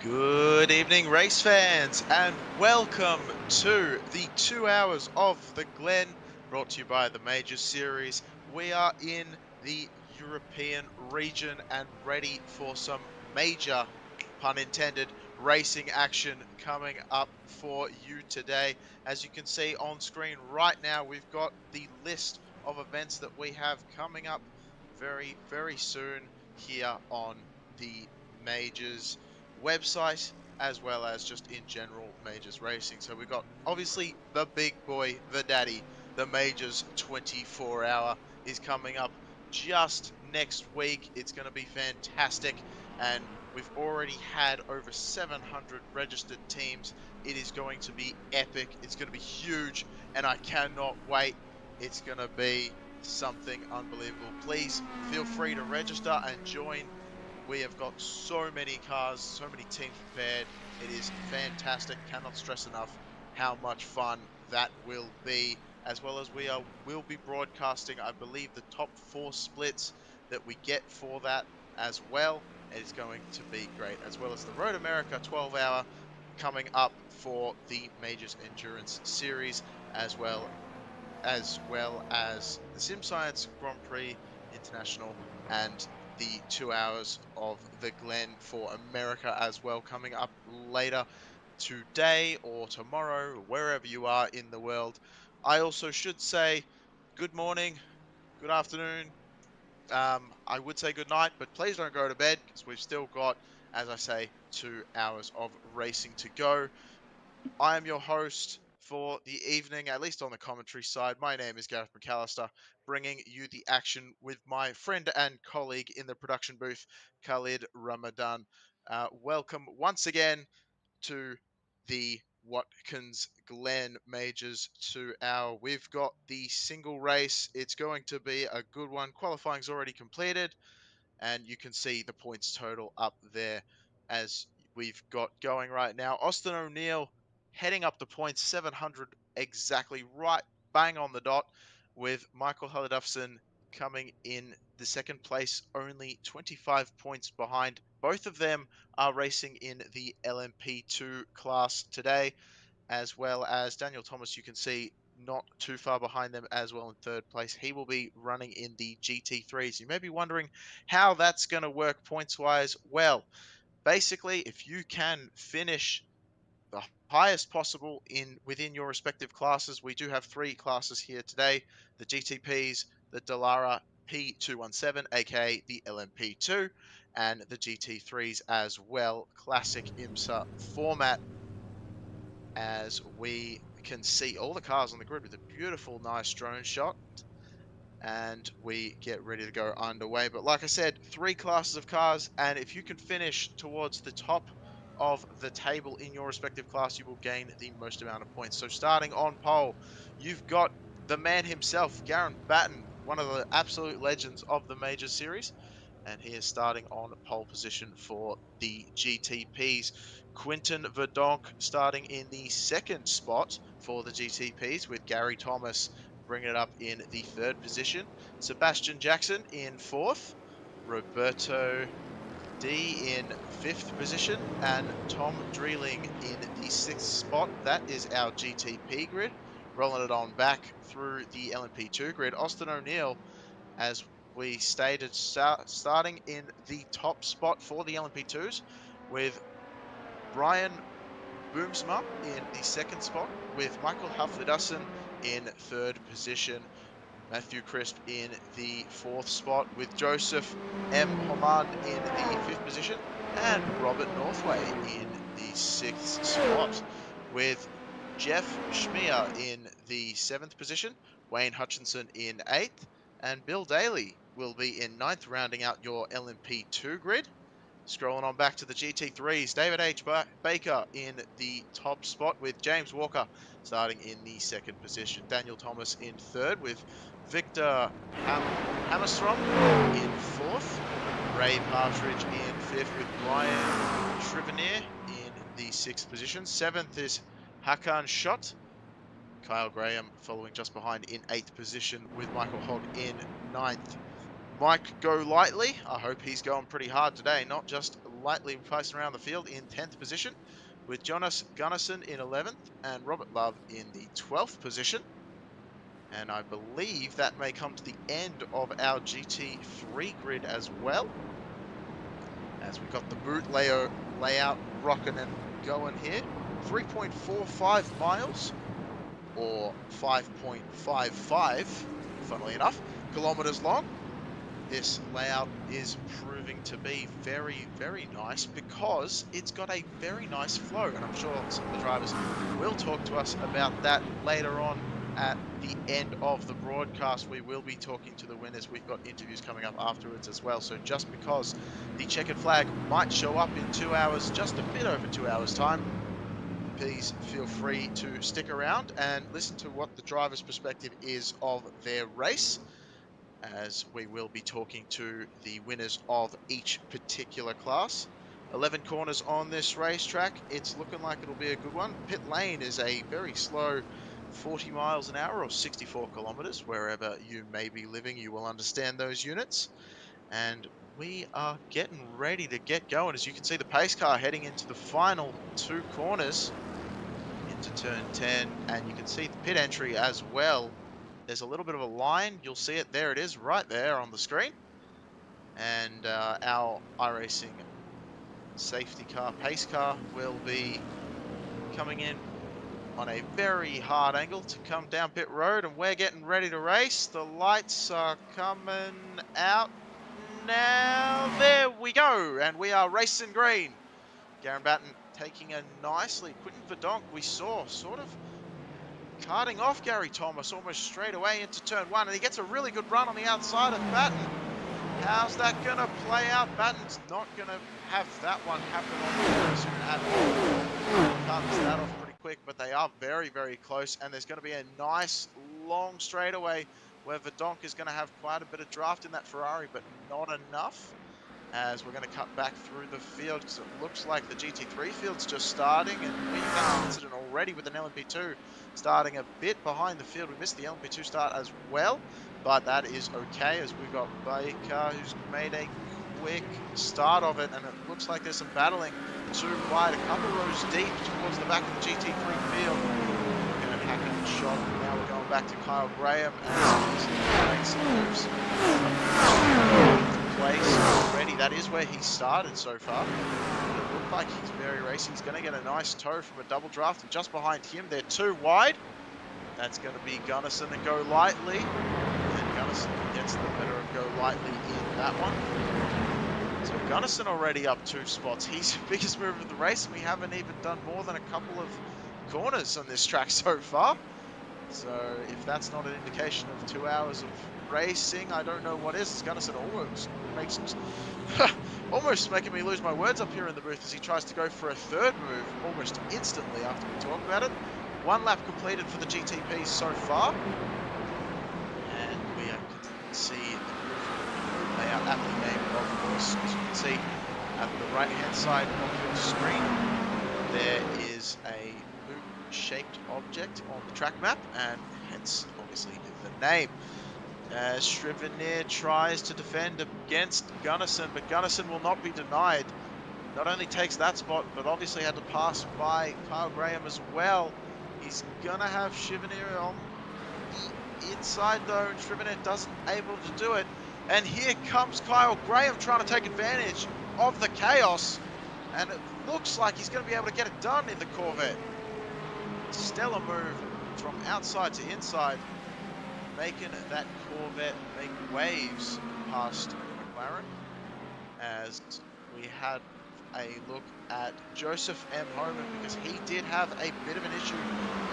Good evening, race fans, and welcome to the 2 hours of the Glen, brought to you by the Major Series. We are in the European region and ready for some major, pun intended, racing action coming up for you today. As you can see on screen right now, we've got the list of events that we have coming up very, very soon here on the Majors website, as well as just in general majors racing. So we've got obviously the big boy, the daddy, the majors 24-hour is coming up just next week. It's going to be fantastic, and we've already had over 700 registered teams. It is going to be epic. It's going to be huge, and I cannot wait. It's going to be something unbelievable. Please feel free to register and join. We have got so many cars, so many teams prepared. It is fantastic. Cannot stress enough how much fun that will be. As well as will be broadcasting, I believe, the top 4 splits that we get for that as well. It is going to be great. As well as the Road America 12-hour coming up for the Majors Endurance Series, as well as the Sim Science Grand Prix International and the 2 hours of the Glen for America as well, coming up later today or tomorrow, wherever you are in the world. I also should say good morning, good afternoon. I would say good night, but please don't go to bed because we've still got, as I say, 2 hours of racing to go. I am your host for the evening, at least on the commentary side. My name is Gareth McAllister, bringing you the action with my friend and colleague in the production booth, Khalid Ramadan. Welcome once again to the Watkins Glen Majors 2 hour. We've got the single race. It's going to be a good one. Qualifying's already completed, and you can see the points total up there as we've got going right now. Austin O'Neill heading up the points, 700 exactly, right bang on the dot, with Michael Halldafson coming in the second place, only 25 points behind. Both of them are racing in the LMP2 class today, as well as Daniel Thomas, you can see not too far behind them as well in third place. He will be running in the GT3s. You may be wondering how that's going to work points wise. Well, basically, if you can finish the highest possible in within your respective classes, we do have 3 classes here today: the GTPs, the Dallara P217, aka the LMP2, and the GT3s as well, classic IMSA format. As we can see all the cars on the grid with a beautiful, nice drone shot. And we get ready to go underway. But like I said, 3 classes of cars. And if you can finish towards the top of the table in your respective class, you will gain the most amount of points. So starting on pole, you've got the man himself, Garen Batten, one of the absolute legends of the Major Series, and he is starting on pole position for the GTPs. Quinton Verdonk starting in the second spot for the GTPs, with Gary Thomas bringing it up in the third position. Sebastian Jackson in fourth. Roberto D in fifth position, and Tom Dreeling in the sixth spot. That is our GTP grid. Rolling it on back through the LMP2 grid. Austin O'Neill, as we stated, starting in the top spot for the LMP2s, with Brian Boomsma in the second spot, with Michael Halflidassen in third position. Matthew Crisp in the fourth spot, with Joseph M. Homand in the fifth position, and Robert Northway in the sixth spot, with Jeff Schmier in the seventh position, Wayne Hutchinson in eighth, and Bill Daly will be in ninth, rounding out your LMP2 grid. Scrolling on back to the GT3s, David H. Baker in the top spot, with James Walker starting in the second position. Daniel Thomas in third, with Victor Hammerstrom in fourth. Ray Partridge in fifth, with Brian Shrivenier in the sixth position. Seventh is Hakan Schott. Kyle Graham following just behind in eighth position, with Michael Hogg in ninth. Mike Go Lightly, I hope he's going pretty hard today, not just lightly passing around the field in 10th position, with Jonas Gunnarsson in 11th and Robert Love in the 12th position. And I believe that may come to the end of our GT3 grid as well, as we got the boot layout rocking and going here. 3.45 miles, or 5.55, funnily enough, kilometers long. This layout is proving to be very, very nice because it's got a very nice flow, and I'm sure some of the drivers will talk to us about that later on at the end of the broadcast. We will be talking to the winners. We've got interviews coming up afterwards as well. So just because the checkered flag might show up in 2 hours, just a bit over 2 hours time, please feel free to stick around and listen to what the driver's perspective is of their race, as we will be talking to the winners of each particular class. 11 corners on this racetrack. It's looking like it'll be a good one. Pit lane is a very slow 40 miles an hour, or 64 kilometers. Wherever you may be living, you will understand those units. And we are getting ready to get going. As you can see, the pace car heading into the final 2 corners into turn 10, and you can see the pit entry as well. There's a little bit of a line. You'll see it. There it is, right there on the screen. And our iRacing safety car, pace car, will be coming in on a very hard angle to come down pit road, and we're getting ready to race. The lights are coming out now. There we go, and we are racing green. Garen Batten taking a nicely. Quinton Verdonk, we saw sort of carting off Gary Thomas almost straight away into turn 1, and he gets a really good run on the outside of Batten. How's that going to play out? Batten's not going to have that one happen on very soon at all. Cuts that off pretty quick, but they are very, very close, and there's going to be a nice long straightaway where Verdonk is going to have quite a bit of draft in that Ferrari, but not enough, as we're going to cut back through the field, because it looks like the GT3 field's just starting, and we've had an incident already with an LMP2 starting a bit behind the field. We missed the LMP2 start as well, but that is okay, as we've got Baker, who's made a quick start of it, and it looks like there's some battling too wide, a couple rows deep towards the back of the GT3 field. Looking at Hackett's shot, now we're going back to Kyle Graham, as he's made some moves place already. That is where he started so far. It looked like he's very racy. He's going to get a nice toe from a double draft, and just behind him, they're too wide. That's going to be Gunnarsson and Go Lightly, and Gunnarsson gets the better of Go Lightly in that one. So Gunnarsson already up 2 spots. He's the biggest mover of the race, and we haven't even done more than a couple of corners on this track so far. So if that's not an indication of 2 hours of racing, I don't know what is. Gunnarsson almost making me lose my words up here in the booth, as he tries to go for a third move almost instantly after we talk about it. 1 lap completed for the GTPs so far, and we can see the layout at the game, of course. As you can see at the right hand side of your screen, there is a boot-shaped object on the track map, and hence obviously the name. As Shrivenier tries to defend against Gunnarsson, but Gunnarsson will not be denied. Not only takes that spot, but obviously had to pass by Kyle Graham as well. He's gonna have Shrivenier on the inside though, and Shrivenier doesn't able to do it. And here comes Kyle Graham trying to take advantage of the chaos, and it looks like he's going to be able to get it done in the Corvette. Stellar move from outside to inside, making that Corvette make waves past McLaren. As we had a look at Joseph M. Homan, because he did have a bit of an issue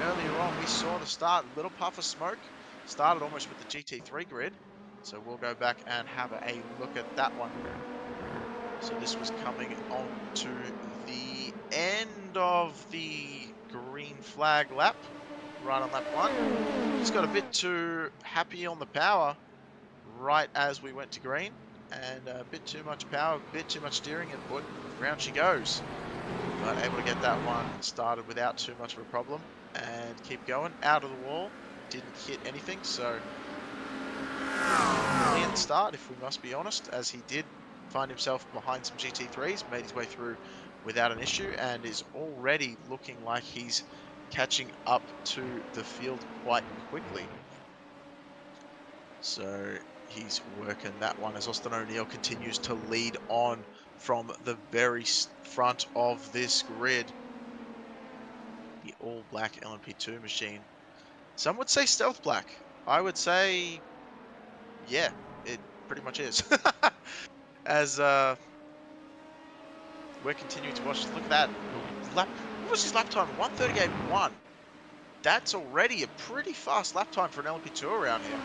earlier on. We saw the start, little puff of smoke, started almost with the GT3 grid. So we'll go back and have a look at that one. So this was coming on to the end of the green flag lap, right on lap 1. Just got a bit too happy on the power right as we went to green, and a bit too much power, a bit too much steering input. Round she goes. But able to get that one started without too much of a problem and keep going. Out of the wall, didn't hit anything, so brilliant start, if we must be honest, as he did find himself behind some GT3s, made his way through without an issue, and is already looking like he's catching up to the field quite quickly. So he's working that one as Austin O'Neill continues to lead on from the very front of this grid. The all-black LMP2 machine. Some would say stealth black. I would say, yeah, it pretty much is. As we're continuing to watch, look at that. What was his lap time? 1:38.1. That's already a pretty fast lap time for an LMP2 around here.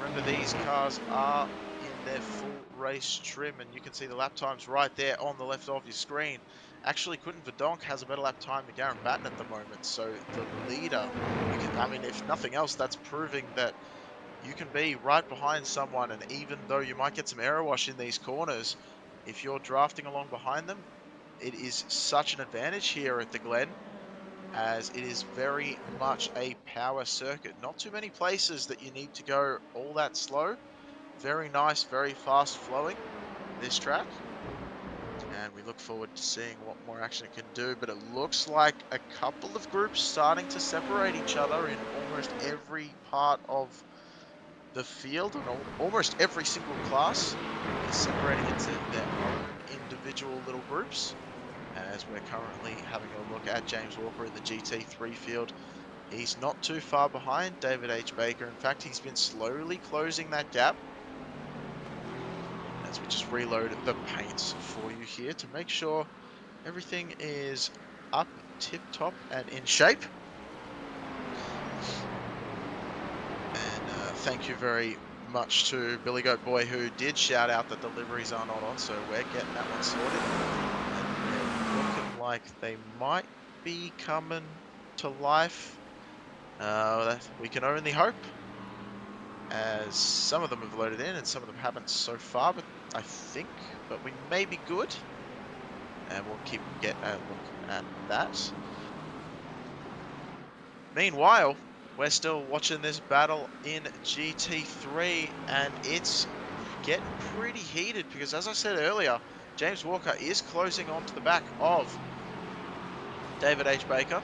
Remember, these cars are in their full race trim, and you can see the lap times right there on the left of your screen. Actually, Quentin Verdonk has a better lap time than Garen Batten at the moment, so the leader, I mean, if nothing else, that's proving that you can be right behind someone, and even though you might get some aero wash in these corners, if you're drafting along behind them, it is such an advantage here at the Glen, as it is very much a power circuit. Not too many places that you need to go all that slow. Very nice, very fast flowing, this track. And we look forward to seeing what more action it can do, but it looks like a couple of groups starting to separate each other in almost every part of the field, and almost every single class is separating into their own individual little groups. As we're currently having a look at James Walker in the GT3 field, he's not too far behind David H. Baker. In fact, he's been slowly closing that gap. As we just reload the paints for you here to make sure everything is up tip-top and in shape. And thank you very much to Billy Goat Boy, who did shout out that deliveries are not on, so we're getting that one sorted. And they're looking like they might be coming to life. We can only hope, as some of them have loaded in and some of them haven't so far, but we may be good. And we'll keep getting a look at that. Meanwhile, we're still watching this battle in GT3, and it's getting pretty heated because, as I said earlier, James Walker is closing on to the back of David H. Baker.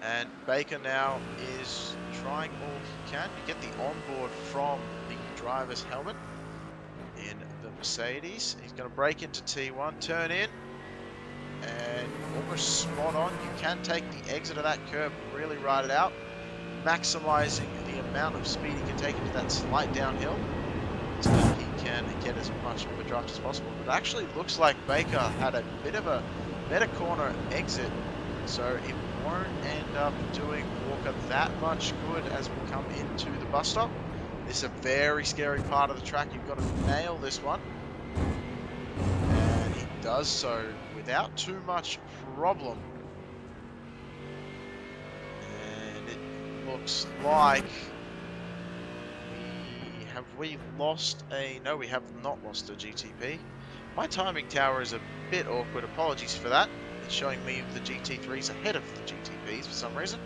And Baker now is trying all he can to get the onboard from the driver's helmet in the Mercedes. He's going to break into T1, turn in, and almost spot on. You can take the exit of that curb, really ride it out, maximizing the amount of speed he can take into that slight downhill so that he can get as much of a draft as possible. But it actually looks like Baker had a bit of a better corner exit, so it won't end up doing Walker that much good as we come into the bus stop. This is a very scary part of the track. You've got to nail this one. And he does so without too much problem. And it looks like we lost a... No, we have not lost a GTP. My timing tower is a bit awkward. Apologies for that. It's showing me the GT3s ahead of the GTPs for some reason.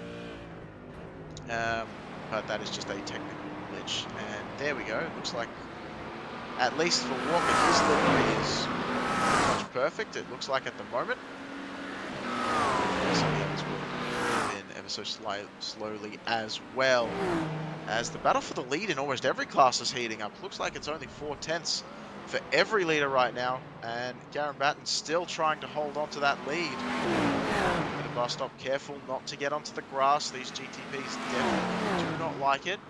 But that is just a technical glitch. And there we go. It looks like, at least for Walker, his delivery is pretty much perfect. It looks like at the moment. Some of the others will move in ever so slowly as well. As the battle for the lead in almost every class is heating up. Looks like it's only 4/10 for every leader right now, and Garen Batten's still trying to hold on to that lead. At the bus stop, careful not to get onto the grass. These GTPs definitely do not like it.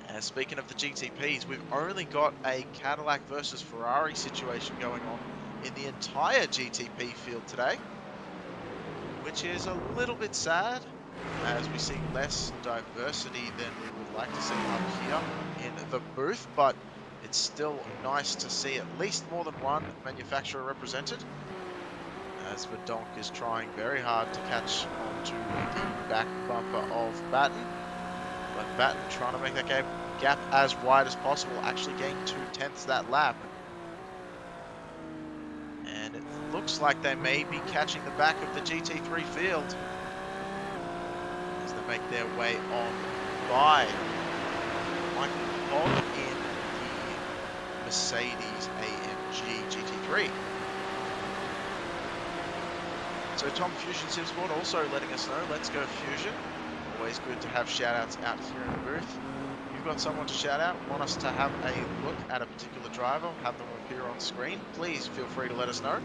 And speaking of the GTPs, we've only got a Cadillac versus Ferrari situation going on in the entire GTP field today, which is a little bit sad, as we see less diversity than we would like to see up here in the booth, but it's still nice to see at least more than one manufacturer represented, as Verdonk is trying very hard to catch onto the back bumper of Batten. But Batten trying to make that gap as wide as possible, actually gained 2/10 that lap. And it looks like they may be catching the back of the GT3 field as they make their way on by Michael Hogg in Mercedes AMG GT3. So Tom Fusion Simsport also letting us know, let's go Fusion. Always good to have shout outs out here in the booth. You've got someone to shout out, want us to have a look at a particular driver, have them appear on screen, please feel free to let us know.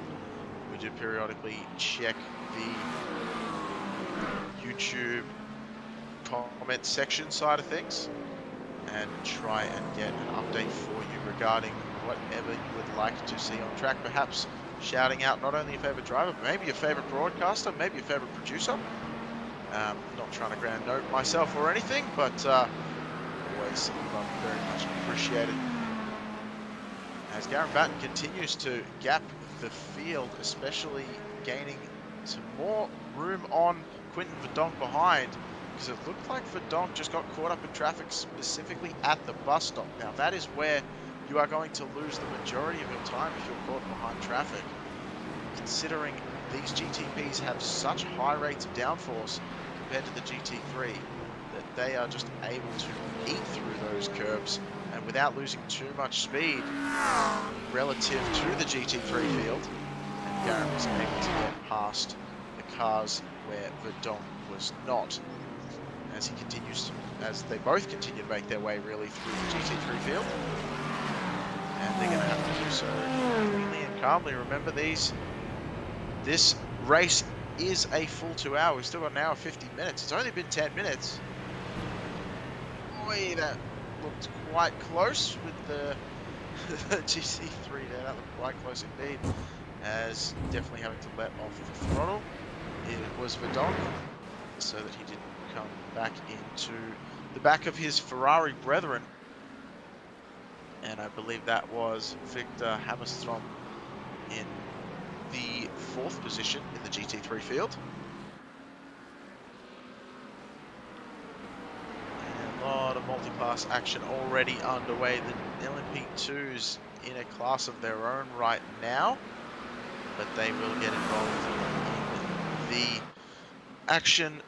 We do periodically check the YouTube comment section side of things and try and get an update for you regarding whatever you would like to see on track. Perhaps shouting out not only your favorite driver, but maybe your favorite broadcaster, maybe your favorite producer. Not trying to grand note myself or anything, but always very much appreciated. As Garen Batten continues to gap the field, especially gaining some more room on Quinton Verdonk behind, because it looked like Verdonk just got caught up in traffic specifically at the bus stop. Now that is where you are going to lose the majority of your time if you're caught behind traffic, considering these GTPs have such high rates of downforce compared to the GT3 that they are just able to eat through those curbs and without losing too much speed relative to the GT3 field. And Garen was able to get past the cars where Verdonk was not, as they both continue to make their way really through the GT3 field. And they're going to have to do so cleanly and calmly. Remember, this race is a full 2 hours. We've still got an hour 50 minutes. It's only been 10 minutes. Boy, that looked quite close with the GT3 there. That looked quite close indeed. As definitely having to let off the throttle. It was Verdonk, so that he didn't come back into the back of his Ferrari brethren. And I believe that was Victor Hammerstrom in the 4th position in the GT3 field. And a lot of multi-class action already underway. The LMP2s in a class of their own right now, but they will get involved in the action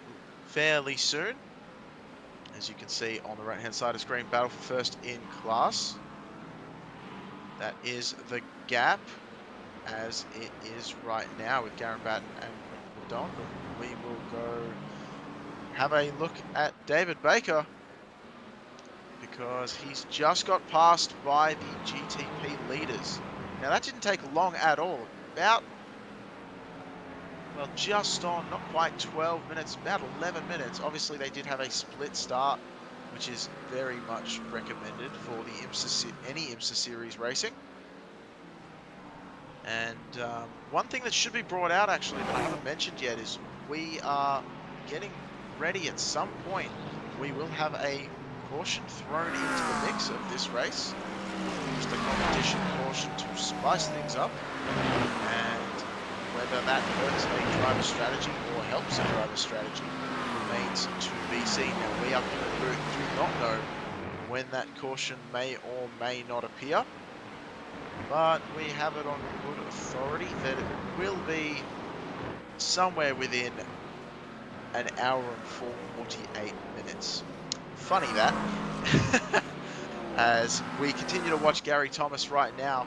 fairly soon. As you can see on the right-hand side of the screen, battle for first in class. That is the gap as it is right now with Garen Batten and Verdonk. We will go have a look at David Baker, because he's just got passed by the GTP leaders. Now that didn't take long at all. About, well, just on, not quite 12 minutes, about 11 minutes. Obviously they did have a split start, which is very much recommended for the IMSA, any IMSA series racing. And one thing that should be brought out actually that I haven't mentioned yet is we are getting ready at some point. We will have a caution thrown into the mix of this race. Just a competition caution to spice things up. And whether that hurts a driver's strategy or helps a driver's strategy remains to be seen. Now we up in the booth do not know when that caution may or may not appear, but we have it on good authority that it will be somewhere within an hour and 48 minutes. Funny that, as we continue to watch Gary Thomas right now,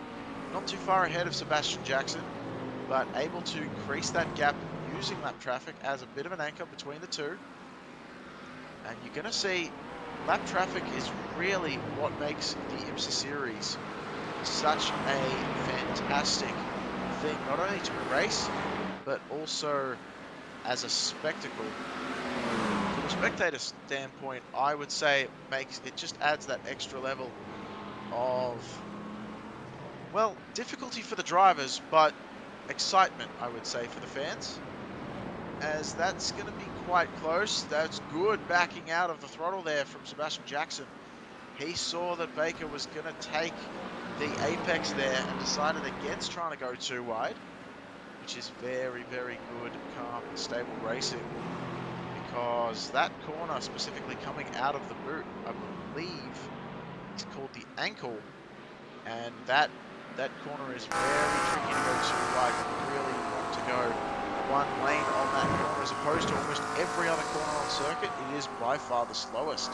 not too far ahead of Sebastian Jackson, but able to increase that gap using lap traffic as a bit of an anchor between the two. And you're going to see lap traffic is really what makes the IMSA series such a fantastic thing, not only to race, but also as a spectacle. From a spectator standpoint, I would say it just adds that extra level of, well, difficulty for the drivers, but excitement, I would say, for the fans, as that's going to be quite close. That's good backing out of the throttle there from Sebastian Jackson. He saw that Baker was going to take the apex there and decided against trying to go too wide, which is very, very good, calm and stable racing, because that corner specifically coming out of the boot, I believe is called the ankle, and that corner is very tricky to go too wide. You really want to go one lane on that corner as opposed to almost every other corner on circuit. It is by far the slowest.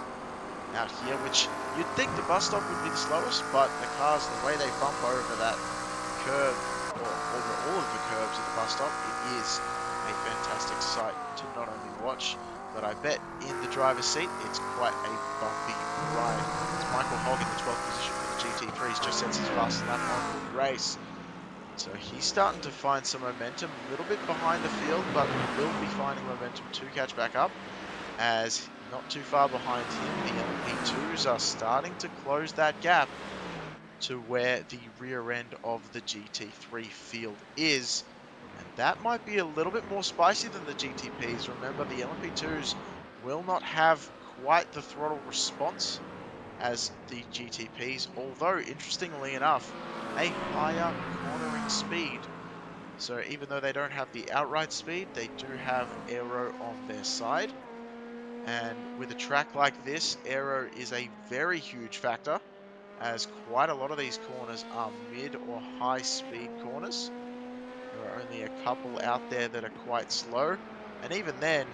out here, which you'd think the bus stop would be the slowest, but the cars, the way they bump over that curb, or over all of the curbs at the bus stop, it is a fantastic sight to not only watch, but I bet in the driver's seat, it's quite a bumpy ride. As Michael Hogg in the 12th position for the GT3s just sets his fastest lap on the race. So he's starting to find some momentum, a little bit behind the field, but will be finding momentum to catch back up, as not too far behind him, the LMP2s are starting to close that gap to where the rear end of the GT3 field is. And that might be a little bit more spicy than the GTPs. Remember, the LMP2s will not have quite the throttle response as the GTPs, although interestingly enough, a higher cornering speed. So even though they don't have the outright speed, they do have aero on their side. And with a track like this, aero is a very huge factor, as quite a lot of these corners are mid or high speed corners. There are only a couple out there that are quite slow, and even then,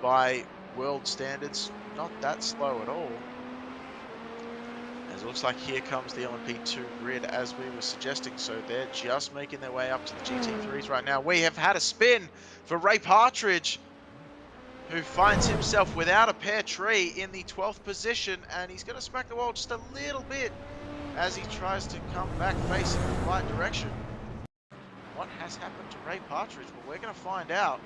by world standards, not that slow at all. As it looks like here comes the LMP2 grid, as we were suggesting, so they're just making their way up to the GT3s right now. We have had a spin for Ray Partridge, who finds himself without a pear tree in the 12th position, and he's going to smack the wall just a little bit as he tries to come back facing the right direction. What has happened to Ray Partridge? Well, we're going to find out,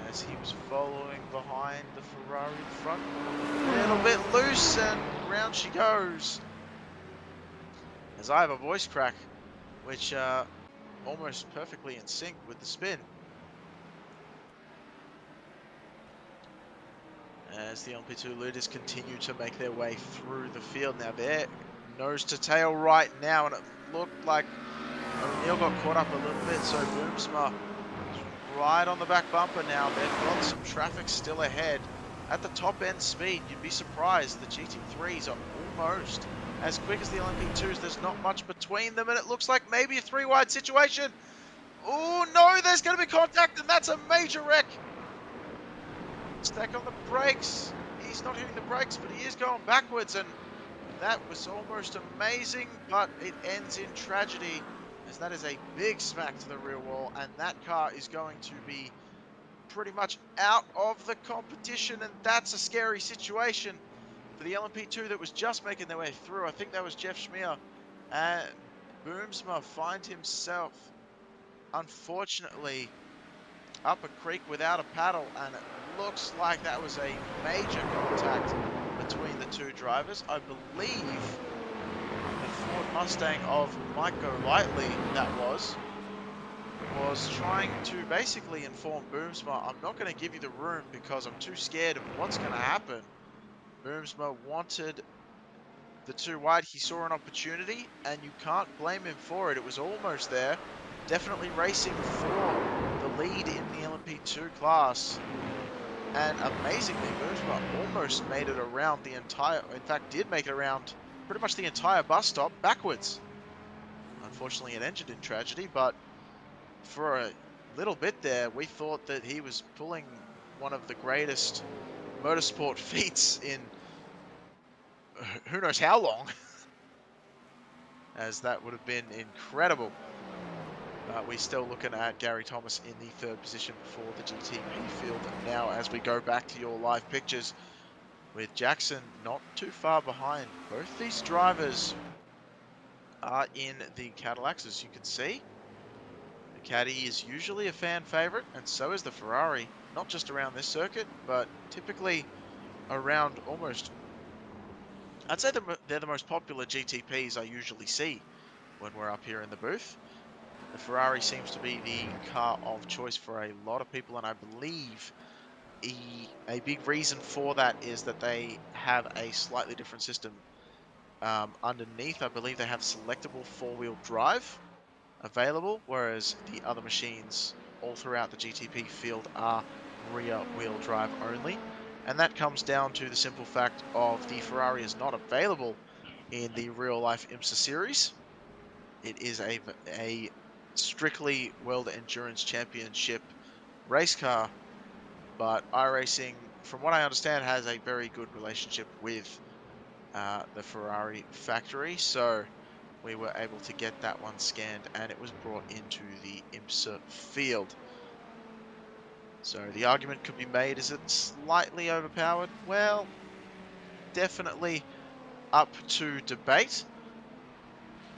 as he was following behind the Ferrari in front. A little bit loose, and round she goes. As I have a voice crack, which almost perfectly in sync with the spin. As the LMP2 leaders continue to make their way through the field. Now they're nose to tail right now, and it looked like O'Neill got caught up a little bit, so Boomsma right on the back bumper now. They've got some traffic still ahead. At the top end speed, you'd be surprised the GT3s are almost as quick as the LMP2s. There's not much between them, and it looks like maybe a three-wide situation. Oh no, there's going to be contact, and that's a major wreck. Stack on the brakes. He's not hitting the brakes, but he is going backwards, and that was almost amazing, but it ends in tragedy, as that is a big smack to the rear wall, and that car is going to be pretty much out of the competition, and that's a scary situation for the LMP2 that was just making their way through. I think that was Jeff Schmier, and Boomsma finds himself, unfortunately, up a creek without a paddle, and it looks like that was a major contact between the two drivers. I believe the Ford Mustang of Mike Golightly, that was trying to basically inform Boomsma, I'm not going to give you the room because I'm too scared of what's going to happen. Boomsma wanted the two wide. He saw an opportunity, and you can't blame him for it. It was almost there. Definitely racing for the lead in the LMP2 class. And amazingly, Boomsma almost made it around the entire, in fact, did make it around pretty much the entire bus stop backwards. Unfortunately, it ended in tragedy, but for a little bit there, we thought that he was pulling one of the greatest motorsport feats in who knows how long, as that would have been incredible. But we're still looking at Gary Thomas in the third position for the GTP field now, as we go back to your live pictures with Jackson not too far behind. Both these drivers are in the Cadillacs, as you can see. The Caddy is usually a fan favorite, and so is the Ferrari, not just around this circuit, but typically around almost, I'd say they're the most popular GTPs I usually see when we're up here in the booth. The Ferrari seems to be the car of choice for a lot of people, and I believe a big reason for that is that they have a slightly different system underneath. I believe they have selectable four-wheel drive available, whereas the other machines all throughout the GTP field are rear-wheel drive only. And that comes down to the simple fact of the Ferrari is not available in the real-life IMSA series. It is a strictly World Endurance Championship race car, but iRacing from what I understand, has a very good relationship with the Ferrari factory. So we were able to get that one scanned, and it was brought into the IMSA field. So the argument could be made, is it slightly overpowered? Well, definitely up to debate.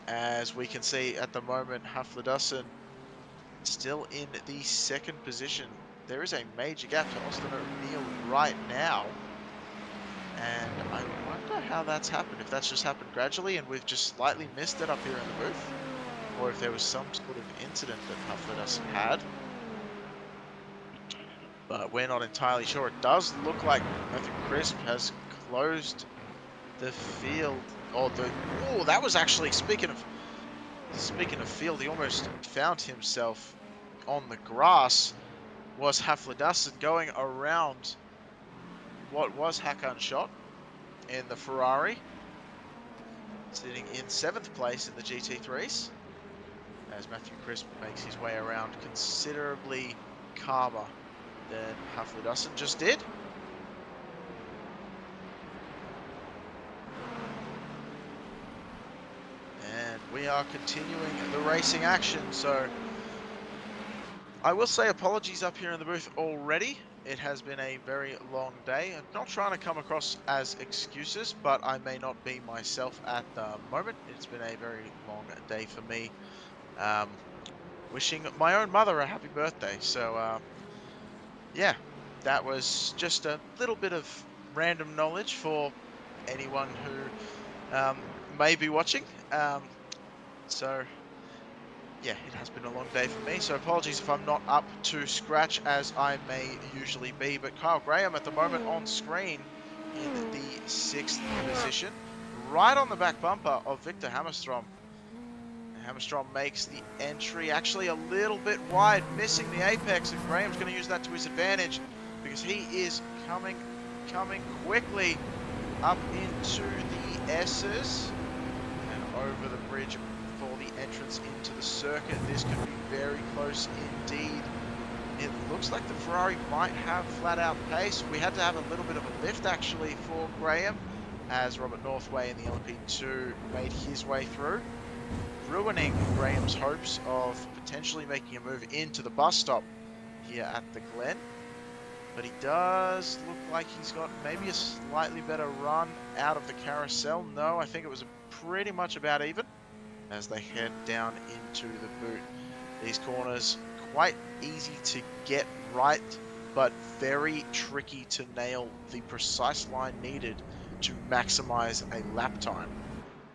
As we can see at the moment, Haflidassen still in the second position. There is a major gap to Austin O'Neill right now. And I wonder how that's happened. If that's just happened gradually and we've just slightly missed it up here in the booth, or if there was some sort of incident that Haflidassen had. But we're not entirely sure. It does look like Matthew Crisp has closed the field. Oh, that was actually, speaking of field, he almost found himself on the grass. Was Haflidassen going around what was Hakan Schott in the Ferrari, sitting in 7th place in the GT3s, as Matthew Crisp makes his way around considerably calmer than Haflidassen just did. And we are continuing the racing action, so I will say apologies up here in the booth already. It has been a very long day. I'm not trying to come across as excuses, but I may not be myself at the moment. It's been a very long day for me. Wishing my own mother a happy birthday. So, yeah, that was just a little bit of random knowledge for anyone who may be watching. So yeah, it has been a long day for me, so apologies if I'm not up to scratch as I may usually be. But Kyle Graham at the moment on screen in the 6th position, right on the back bumper of Victor Hammerstrom. Hammerstrom makes the entry, actually a little bit wide, missing the apex, and Graham's going to use that to his advantage because he is coming quickly up into the S's and over the bridge for the entrance into the circuit. This could be very close indeed. It looks like the Ferrari might have flat out pace. We had to have a little bit of a lift actually for Graham as Robert Northway in the LP2 made his way through, ruining Graham's hopes of potentially making a move into the bus stop here at the Glen. But he does look like he's got maybe a slightly better run out of the carousel. No, I think it was pretty much about even as they head down into the boot. These corners quite easy to get right, but very tricky to nail the precise line needed to maximize a lap time.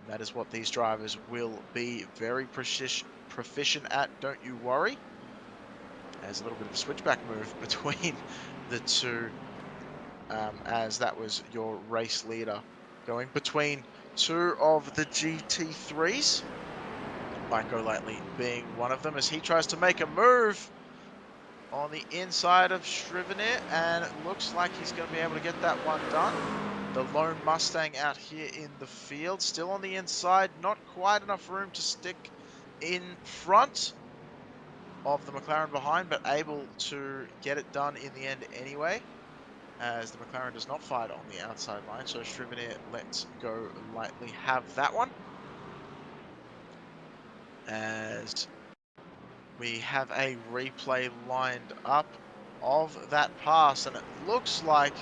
That is what these drivers will be very proficient at, don't you worry. As a little bit of a switchback move between the two, as that was your race leader going between two of the GT3s. Mike Golightly being one of them, as he tries to make a move on the inside of Scrivener, and it looks like he's going to be able to get that one done. The lone Mustang out here in the field, still on the inside, not quite enough room to stick in front of the McLaren behind, but able to get it done in the end anyway, as the McLaren does not fight on the outside line, so Scrivener lets Golightly have that one. As we have a replay lined up of that pass, and it looks like,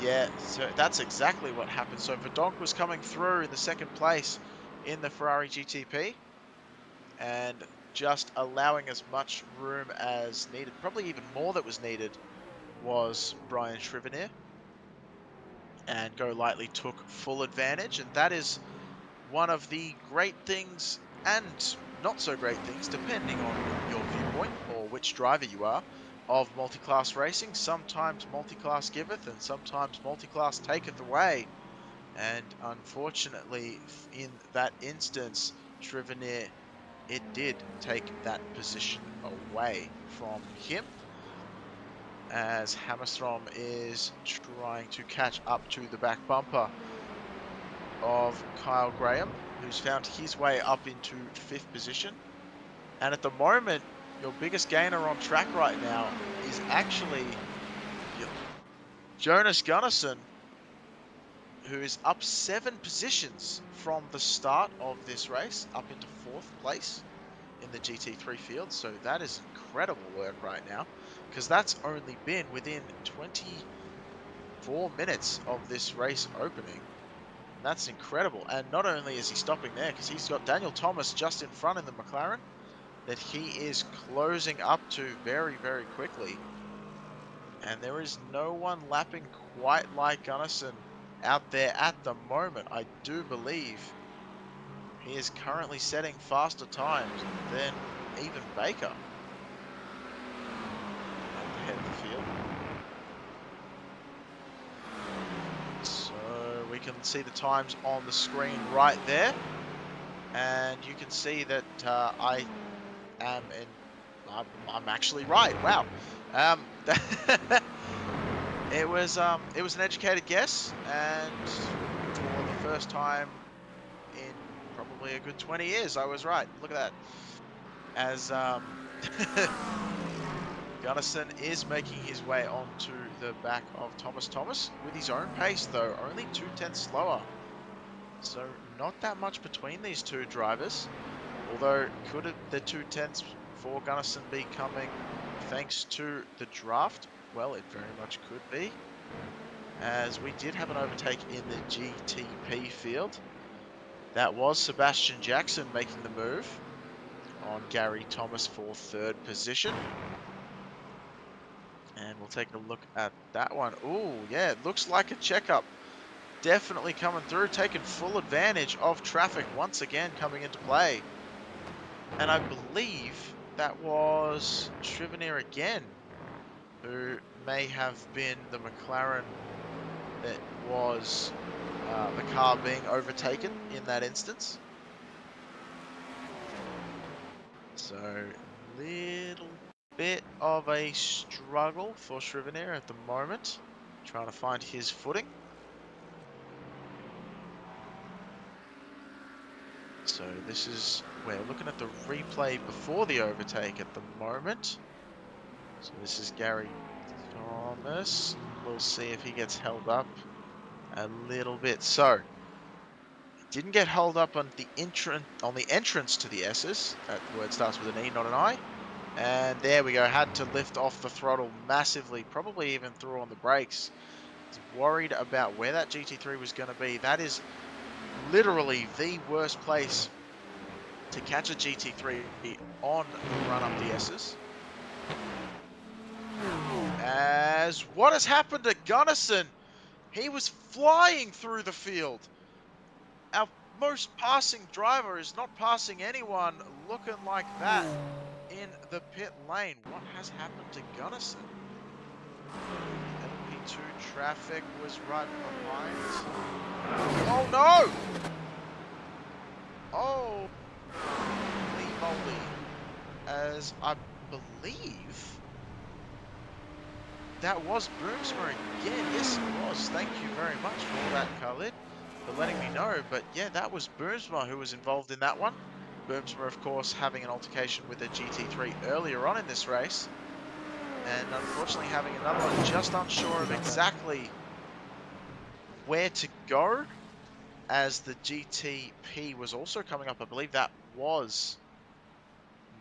yeah, so that's exactly what happened. So Verdonk was coming through in the 2nd place in the Ferrari GTP and just allowing as much room as needed, probably even more that was needed, was Brian Scrivener. And Golightly took full advantage, and that is one of the great things and not so great things, depending on your viewpoint or which driver you are, of multi-class racing. Sometimes multi-class giveth and sometimes multi-class taketh away. And unfortunately, in that instance, Scrivener, it did take that position away from him, as Hammerstrom is trying to catch up to the back bumper of Kyle Graham, who's found his way up into 5th position. And at the moment, your biggest gainer on track right now is actually Jonas Gunnarsson, who is up 7 positions from the start of this race, up into 4th place in the GT3 field. So that is incredible work right now, because that's only been within 24 minutes of this race opening. That's incredible. And not only is he stopping there, because he's got Daniel Thomas just in front in the McLaren, that he is closing up to very, very quickly. And there is no one lapping quite like Gunnarsson out there at the moment. I do believe he is currently setting faster times than even Baker at the head of the field. So we can see the times on the screen right there. And you can see that I am in... I'm actually right. Wow. It was an educated guess, and for the first time in probably a good 20 years, I was right. Look at that. As Gunnarsson is making his way onto the back of Thomas with his own pace, though, only 2/10 slower. So not that much between these two drivers. Although, could the 2/10 for Gunnarsson be coming thanks to the draft? Well, it very much could be, as we did have an overtake in the GTP field. That was Sebastian Jackson making the move on Gary Thomas for 3rd position. And we'll take a look at that one. Oh, yeah, it looks like a checkup. Definitely coming through, taking full advantage of traffic once again coming into play. And I believe that was Shrivenier again, who may have been the McLaren that was the car being overtaken in that instance. So, little bit of a struggle for Shrivenier at the moment, trying to find his footing. So this is, we're looking at the replay before the overtake at the moment. So this is Gary Thomas. We'll see if he gets held up a little bit. So didn't get held up on the entrance to the S's. That word starts with an E, not an I. And there we go. Had to lift off the throttle massively, probably even threw on the brakes. Was worried about where that GT3 was going to be. That is literally the worst place to catch a GT3 on the run up the S's. As what has happened to Gunnarsson? He was flying through the field. Our most passing driver is not passing anyone looking like that in the pit lane. What has happened to Gunnarsson? LP2 traffic was right behind. Oh no! Oh, holy moly. As I believe that was Boomsma again. Yes, it was. Thank you very much for that, Khalid, for letting me know. But yeah, that was Boomsma who was involved in that one. Boomsma, of course, having an altercation with a GT3 earlier on in this race. And unfortunately having another one, just unsure of exactly where to go, as the GTP was also coming up. I believe that was,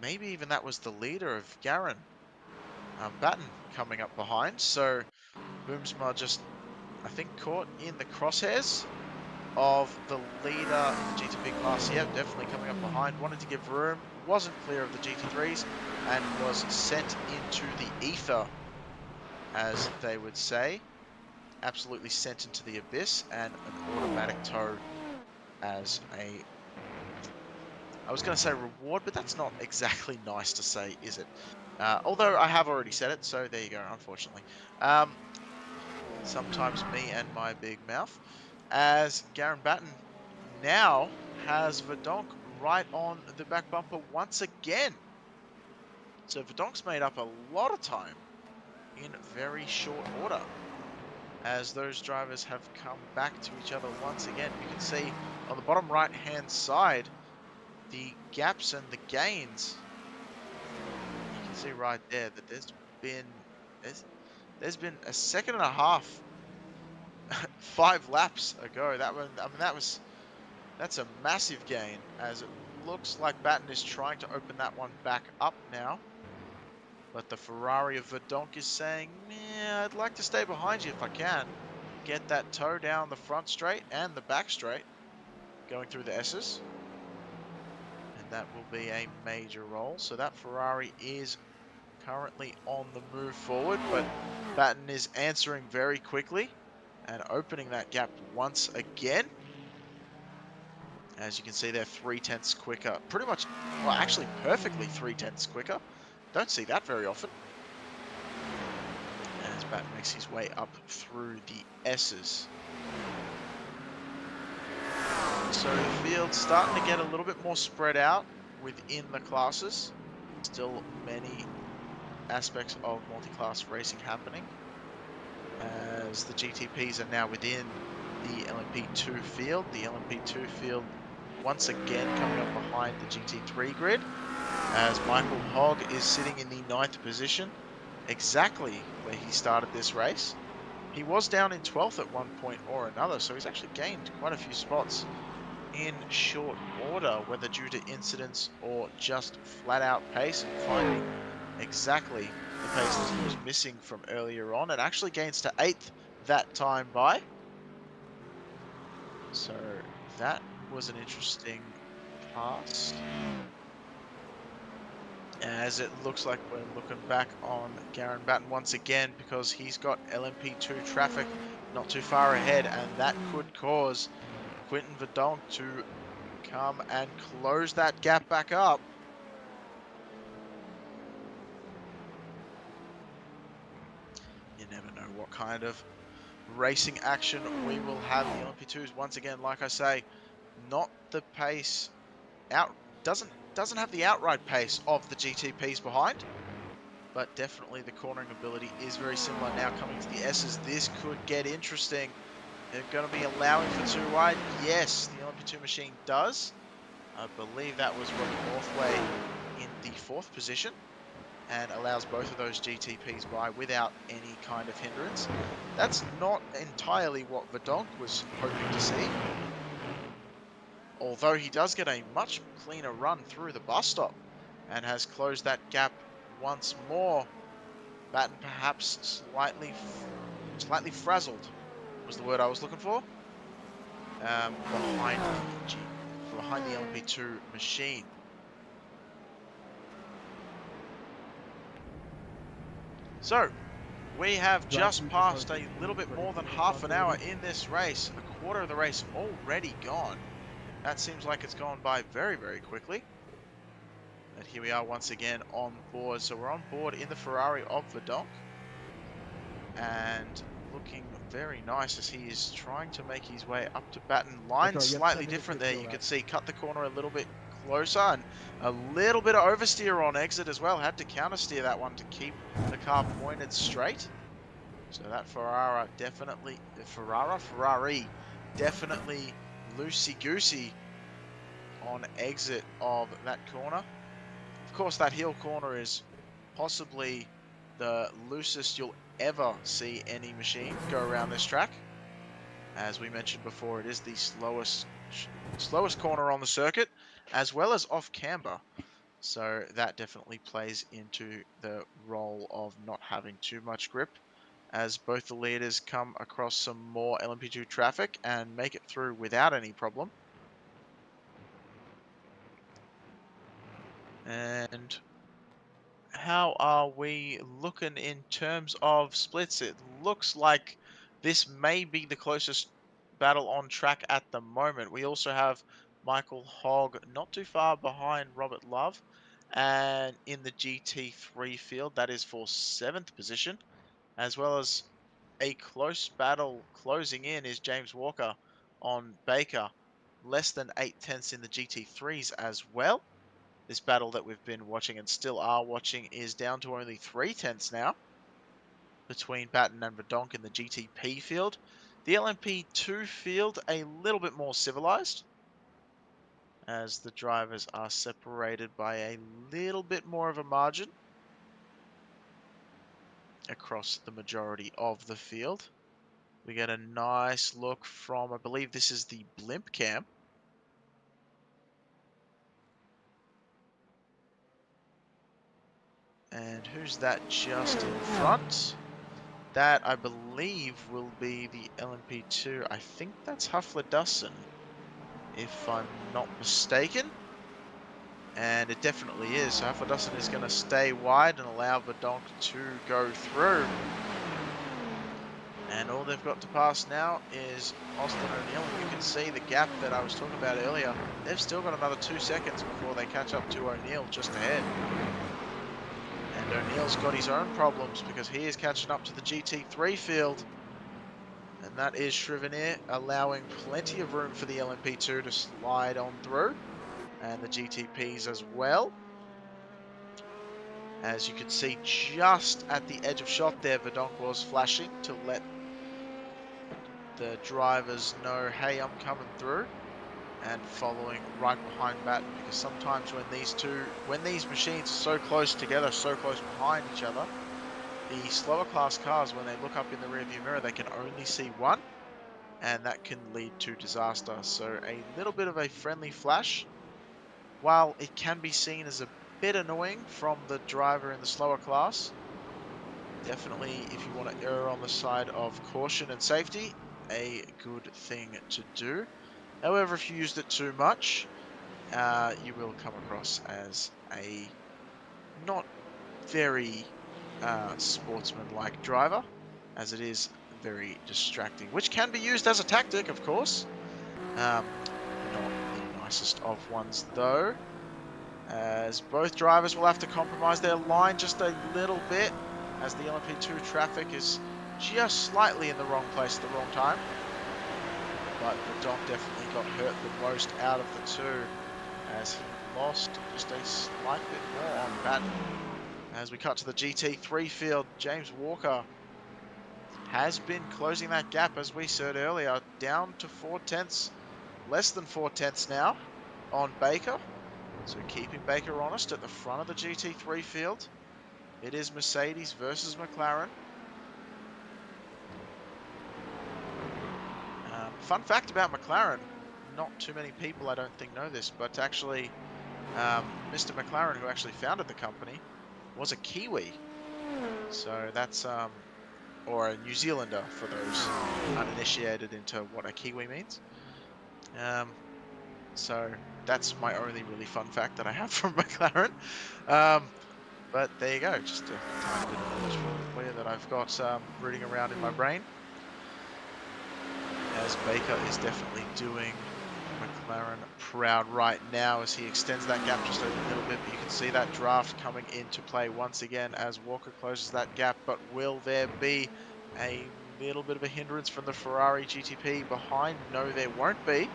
maybe even that was the leader of Garen Batten coming up behind. So Boomsma just, I think, caught in the crosshairs of the leader of the GTP class. Yeah, definitely coming up behind. Wanted to give room, wasn't clear of the GT3s, and was sent into the ether, as they would say. Absolutely sent into the abyss, and an automatic tow as a, I was going to say reward, but that's not exactly nice to say, is it? Although I have already said it, so there you go, unfortunately. Sometimes me and my big mouth. As Garen Batten now has Verdonk right on the back bumper once again. So Verdonk's made up a lot of time in very short order, as those drivers have come back to each other once again. You can see on the bottom right hand side the gaps and the gains. You can see right there that there's been a second and a half 5 laps ago. That one, I mean, that's a massive gain, as it looks like Batten is trying to open that one back up now. But the Ferrari of Verdonk is saying, yeah, I'd like to stay behind you if I can. Get that toe down the front straight and the back straight, going through the S's. And that will be a major roll. So that Ferrari is currently on the move forward, but Batten is answering very quickly and opening that gap once again. As you can see, they're 3/10 quicker. Pretty much, well, actually perfectly 3/10 quicker. Don't see that very often. As Batten makes his way up through the S's. So the field's starting to get a little bit more spread out within the classes. Still many aspects of multi-class racing happening, as the GTPs are now within the LMP2 field. The LMP2 field once again coming up behind the GT3 grid, as Michael Hogg is sitting in the 9th position, exactly where he started this race. He was down in 12th at one point or another, so he's actually gained quite a few spots in short order, whether due to incidents or just flat out pace and finding exactly the pace that he was missing from earlier on, and actually gains to 8th that time by. So that was an interesting pass, as it looks like we're looking back on Garen Batten once again, because he's got LMP2 traffic not too far ahead, and that could cause Quinton Verdonk to come and close that gap back up. You never know what kind of racing action we will have in the LMP2s. Once again, like I say, not the pace out, doesn't have the outright pace of the GTPs behind, but definitely the cornering ability is very similar. Now coming to the S's, this could get interesting. They're going to be allowing for 2 wide. Yes, the LMP2 machine does. I believe that was Robbie Northway in the 4th position, and allows both of those GTPs by without any kind of hindrance. That's not entirely what Verdonk was hoping to see, although he does get a much cleaner run through the bus stop and has closed that gap once more. Batten perhaps slightly frazzled was the word I was looking for, behind the LMP2 machine. So we have just passed a little bit more than half an hour in this race. A quarter of the race already gone. That seems like it's gone by very, very quickly. But here we are once again on board. So we're on board in the Ferrari of Verdonk, and looking very nice as he is trying to make his way up to Batten. Line slightly different there. You can see cut the corner a little bit closer, and a little bit of oversteer on exit as well. Had to counter steer that one to keep the car pointed straight. So that Ferrari definitely loosey-goosey on exit of that corner. Of course, that heel corner is possibly the loosest you'll ever see any machine go around this track. As we mentioned before, it is the slowest corner on the circuit, as well as off camber. So that definitely plays into the role of not having too much grip, as both the leaders come across some more LMP2 traffic and make it through without any problem. And how are we looking in terms of splits? It looks like this may be the closest battle on track at the moment. We also have Michael Hogg not too far behind Robert Love, and in the GT3 field, that is for 7th position, as well as a close battle closing in is James Walker on Baker, less than 8/10 in the GT3s as well. This battle that we've been watching and still are watching is down to only 3/10 now between Batten and Verdonk in the GTP field. The LMP2 field a little bit more civilized, as the drivers are separated by a little bit more of a margin across the majority of the field. We get a nice look from, I believe this is the blimp cam. And who's that just in front? That, I believe, will be the LMP2. I think that's Huffler-Dusson, if I'm not mistaken. And it definitely is. So Huffler-Dusson is going to stay wide and allow Verdonk to go through. And all they've got to pass now is Austin O'Neill. And you can see the gap that I was talking about earlier. They've still got another 2 seconds before they catch up to O'Neill just ahead. And O'Neill's got his own problems because he is catching up to the GT3 field. And that is Shrivenier, allowing plenty of room for the LMP2 to slide on through. And the GTPs as well. As you can see, just at the edge of shot there, Verdonk was flashing to let the drivers know, hey, I'm coming through. And following right behind Batten, because sometimes when these machines are so close together, so close behind each other, the slower class cars, when they look up in the rearview mirror, they can only see one, and that can lead to disaster. So a little bit of a friendly flash, while it can be seen as a bit annoying from the driver in the slower class, definitely if you want to err on the side of caution and safety, a good thing to do. However, if you used it too much, you will come across as a not very sportsman-like driver, as it is very distracting, which can be used as a tactic, of course. Not the nicest of ones, though, as both drivers will have to compromise their line just a little bit, as the LMP2 traffic is just slightly in the wrong place at the wrong time. But Verdonk definitely got hurt the most out of the two, as he lost just a slight bit more on Batten. As we cut to the GT3 field, James Walker has been closing that gap, as we said earlier, down to 4/10, less than 4/10 now on Baker. So keeping Baker honest at the front of the GT3 field. It is Mercedes versus McLaren. Fun fact about McLaren, not too many people I don't think know this, but actually Mr. McLaren, who actually founded the company, was a Kiwi. So that's, or a New Zealander for those uninitiated into what a Kiwi means. So that's my only really fun fact that I have from McLaren. But there you go, just a tiny bit of knowledge for you that I've got rooting around in my brain. As Baker is definitely doing McLaren proud right now as he extends that gap just a little bit. But you can see that draft coming into play once again as Walker closes that gap. But will there be a little bit of a hindrance from the Ferrari GTP behind? No, there won't be.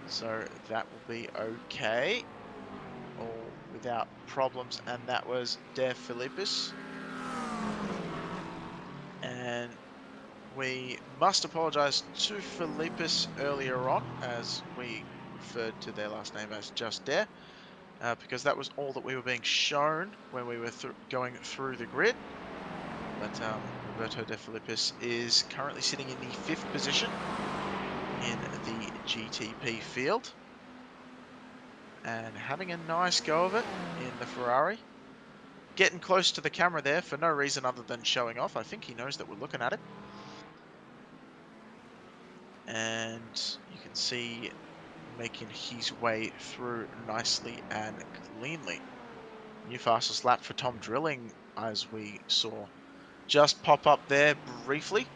So that will be okay, all without problems. And that was De Philippis. And we must apologise to Philippis earlier on, as we referred to their last name as just Der, because that was all that we were being shown when we were going through the grid. But Roberto De Philippis is currently sitting in the 5th position in the GTP field, and having a nice go of it in the Ferrari. Getting close to the camera there for no reason other than showing off. I think he knows that we're looking at him. And you can see making his way through nicely and cleanly. New fastest lap for Tom Drilling, as we saw just pop up there briefly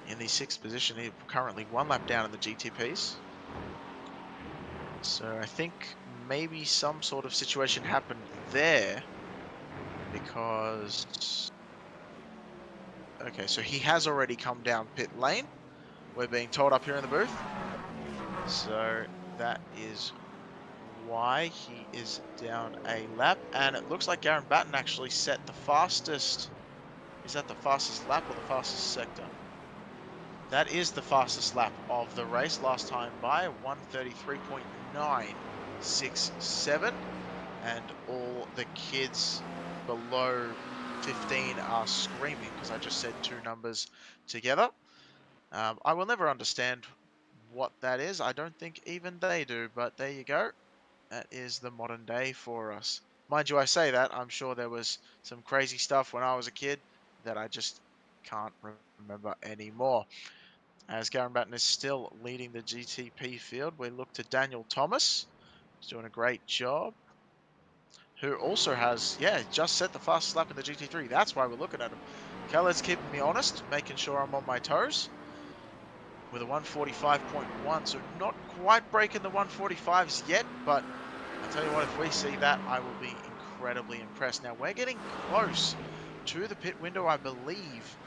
in the 6th position. He's currently 1 lap down in the GTPs. So I think maybe some sort of situation happened there, because okay, so he has already come down pit lane, we're being told up here in the booth. So that is why he is down a lap. And it looks like Garen Batten actually set the fastest. Is that the fastest lap or the fastest sector? That is the fastest lap of the race last time by 1:33.967. And all the kids below 15 are screaming because I just said 2 numbers together. I will never understand what that is. I don't think even they do, but there you go. That is the modern day for us. Mind you, I say that, I'm sure there was some crazy stuff when I was a kid that I just can't remember anymore. As Garen Batten is still leading the GTP field, we look to Daniel Thomas, who's doing a great job, who also has, yeah, just set the fastest lap in the GT3. That's why we're looking at him. Khaled's keeping me honest, making sure I'm on my toes with a 145.1, so not quite breaking the 145s yet, but I'll tell you what, if we see that, I will be incredibly impressed. Now, we're getting close to the pit window, I believe,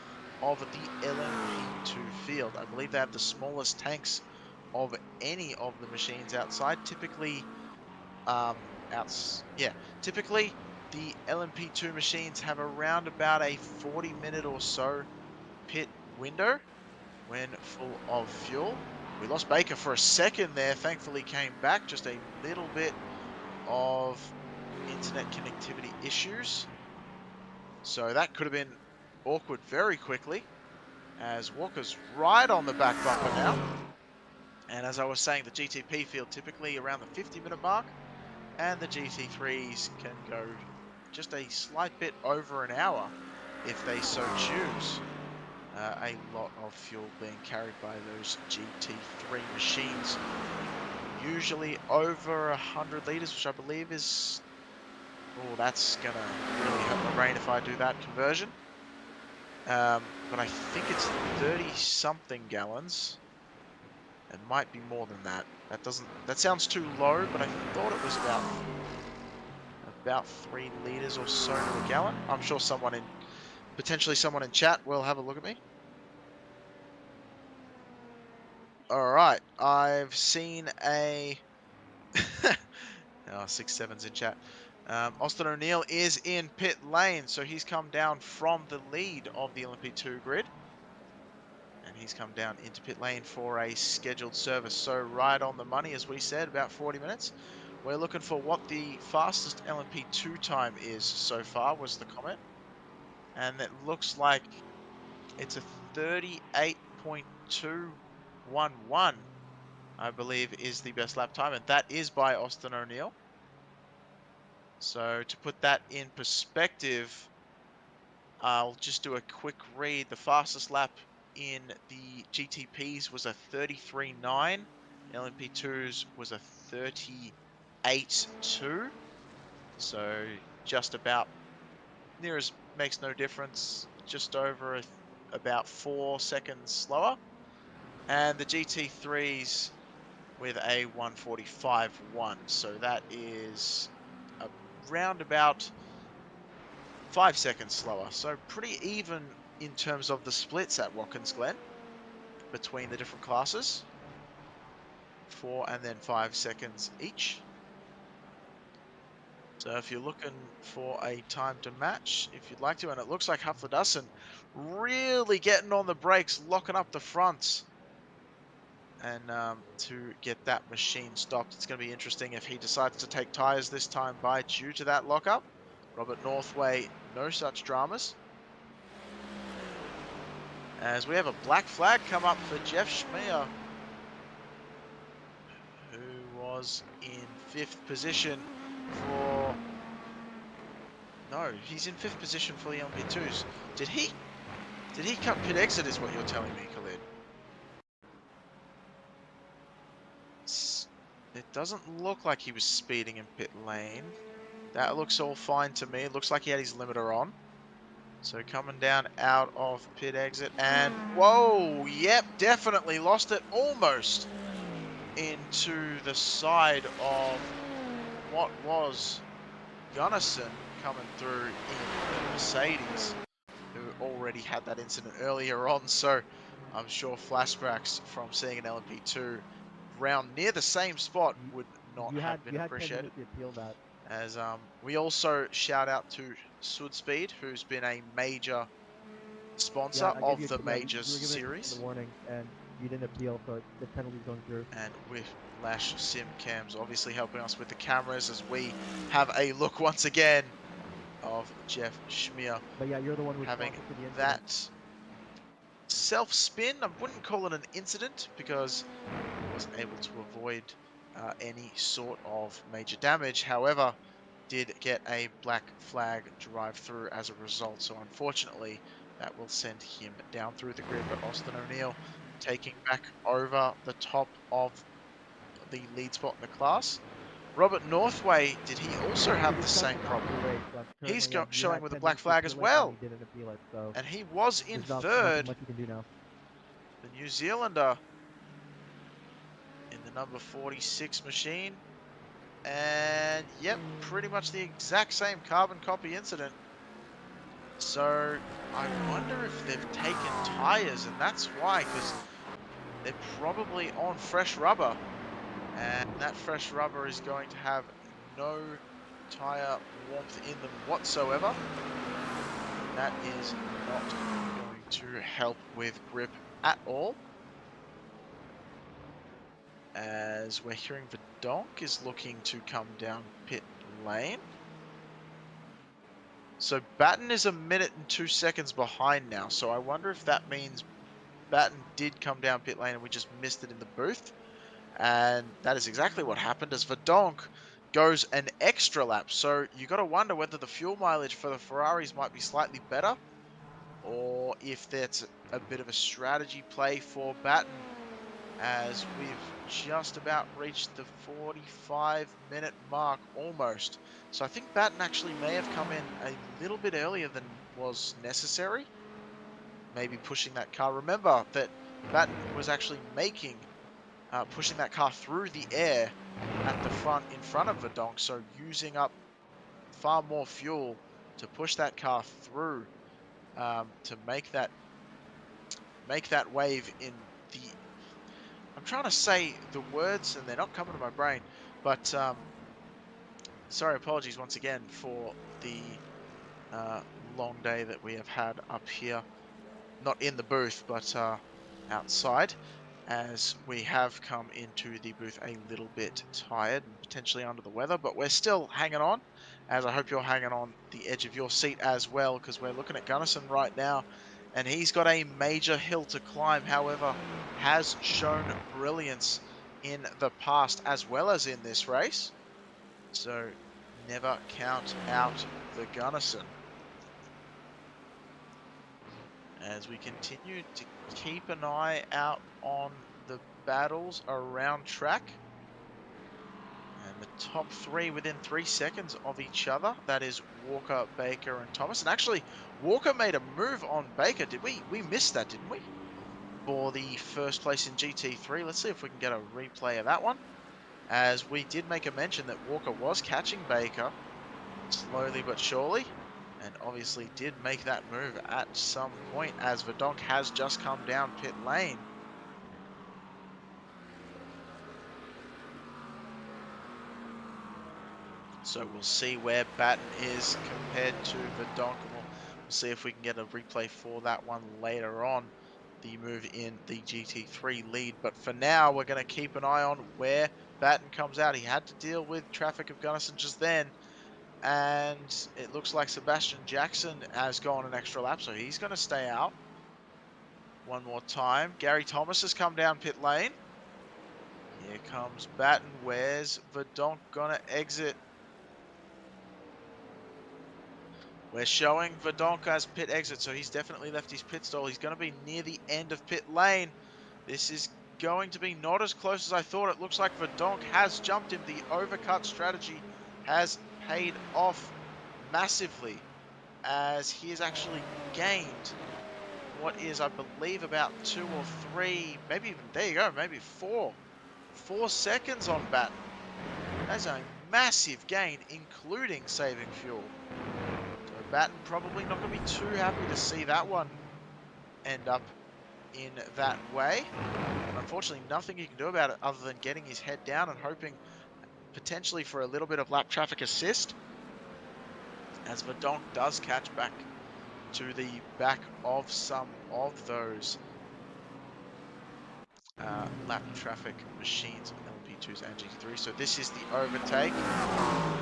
of the LMP2 field. I believe they have the smallest tanks of any of the machines outside. Typically, typically the LMP2 machines have around about a 40-minute or so pit window when full of fuel. We lost Baker for a second there, thankfully came back, just a little bit of internet connectivity issues. So that could have been awkward very quickly, as Walker's right on the back bumper now. And as I was saying, the GTP field typically around the 50-minute mark, and the GT3s can go just a slight bit over an hour if they so choose. A lot of fuel being carried by those GT3 machines. Usually over 100 litres, which I believe is... Oh, that's going to really hurt my brain if I do that conversion. But I think it's 30-something gallons. It might be more than that. That sounds too low, but I thought it was about 3 litres or so to a gallon. I'm sure potentially someone in chat will have a look at me. All right, I've seen a 6-7's in chat. Austin O'Neill is in pit lane, so he's come down from the lead of the LMP2 grid. And he's come down into pit lane for a scheduled service. So right on the money, as we said, about 40 minutes. We're looking for what the fastest LMP2 time is so far, was the comment. And it looks like it's a 38.211, I believe, is the best lap time. And that is by Austin O'Neill. So to put that in perspective, I'll just do a quick read. The fastest lap in the GTPs was a 33.9. LMP2s was a 38.2. So just about, near as makes no difference, just over about 4 seconds slower. And the GT3s with a 145.1. So that is around about 5 seconds slower. So pretty even in terms of the splits at Watkins Glen between the different classes. 4 and then 5 seconds each. So if you're looking for a time to match, if you'd like to, and it looks like Haflidassen really getting on the brakes, locking up the fronts. And to get that machine stopped, it's going to be interesting if he decides to take tyres this time due to that lockup. Robert Northway, no such dramas. As we have a black flag come up for Jeff Schmier, who was in 5th position for... No, he's in 5th position for the LMP2s. Did he cut pit exit is what you're telling me, Khalid? It doesn't look like he was speeding in pit lane. That looks all fine to me. It looks like he had his limiter on. So coming down out of pit exit, and whoa, yep, definitely lost it almost into the side of what was Gunnison coming through in the Mercedes, who already had that incident earlier on. So I'm sure flashbacks from seeing an LMP2 round near the same spot would not have been appreciated. To appeal that. As we also shout out to Sudspeed, who's been a major sponsor of the Majors series. The warning, and you didn't appeal, so the penalty's going through. And with Lash Sim Cams obviously helping us with the cameras as we have a look once again of Jeff Schmier. But yeah, you're the one having that self-spin. I wouldn't call it an incident because he wasn't able to avoid any sort of major damage. However, did get a black flag drive through as a result. So unfortunately, that will send him down through the grid. But Austin O'Neill taking back over the top of the lead spot in the class. Robert Northway, did he also He have the discussed same it after problem? the race, but He's currently you showing had with a 10 black minutes to flag as appeal it, and well. he didn't appeal it, so And he was in there's nothing third, much you can do now. the New Zealander in the number 46 machine. And yep, pretty much the exact same carbon copy incident. So I wonder if they've taken tires, and that's why, because they're probably on fresh rubber. And that fresh rubber is going to have no tire warmth in them whatsoever. That is not going to help with grip at all. As we're hearing Verdonk is looking to come down pit lane. So Batten is 1 minute and 2 seconds behind now. So I wonder if that means Batten did come down pit lane and we just missed it in the booth. And that is exactly what happened as Verdonk goes an extra lap. So you got to wonder whether the fuel mileage for the Ferraris might be slightly better or if that's a bit of a strategy play for Batten, as we've just about reached the 45-minute mark almost. So I think Batten actually may have come in a little bit earlier than was necessary. Maybe pushing that car. Remember that Batten was actually pushing that car through the air at the front in front of Verdonk, so using up far more fuel to push that car through to make that wave in the. I'm trying to say the words and they're not coming to my brain, but sorry, apologies once again for the long day that we have had up here, not in the booth, but outside, as we have come into the booth a little bit tired and potentially under the weather, but we're still hanging on, as I hope you're hanging on the edge of your seat as well, because we're looking at Gunnison right now, and he's got a major hill to climb. However, has shown brilliance in the past as well as in this race, so never count out the Gunnison. As we continue to keep an eye out on the battles around track. And the top three within 3 seconds of each other. That is Walker, Baker, and Thomas. And actually, Walker made a move on Baker. Did we? We missed that, didn't we? For the first place in GT3. Let's see if we can get a replay of that one. As we did make a mention that Walker was catching Baker slowly but surely. And obviously did make that move at some point, as Verdonk has just come down pit lane. So we'll see where Batten is compared to Verdonk. We'll see if we can get a replay for that one later on, the move in the GT3 lead. But for now, we're going to keep an eye on where Batten comes out. He had to deal with traffic of Gunnison just then. And it looks like Sebastian Jackson has gone an extra lap, so he's going to stay out. One more time. Gary Thomas has come down pit lane. Here comes Batten. Where's Verdonk going to exit? We're showing Verdonk as pit exit, so he's definitely left his pit stall. He's going to be near the end of pit lane. This is going to be not as close as I thought. It looks like Verdonk has jumped him. The overcut strategy has paid off massively, as he has actually gained what is, I believe, about 2 or 3, maybe even, there you go, maybe 4 seconds on Batten. That's a massive gain, including saving fuel. So Batten probably not going to be too happy to see that one end up in that way. And unfortunately, nothing he can do about it other than getting his head down and hoping potentially for a little bit of lap traffic assist, as Verdonk does catch back to the back of some of those lap traffic machines, LMP2s and GT3. So this is the overtake.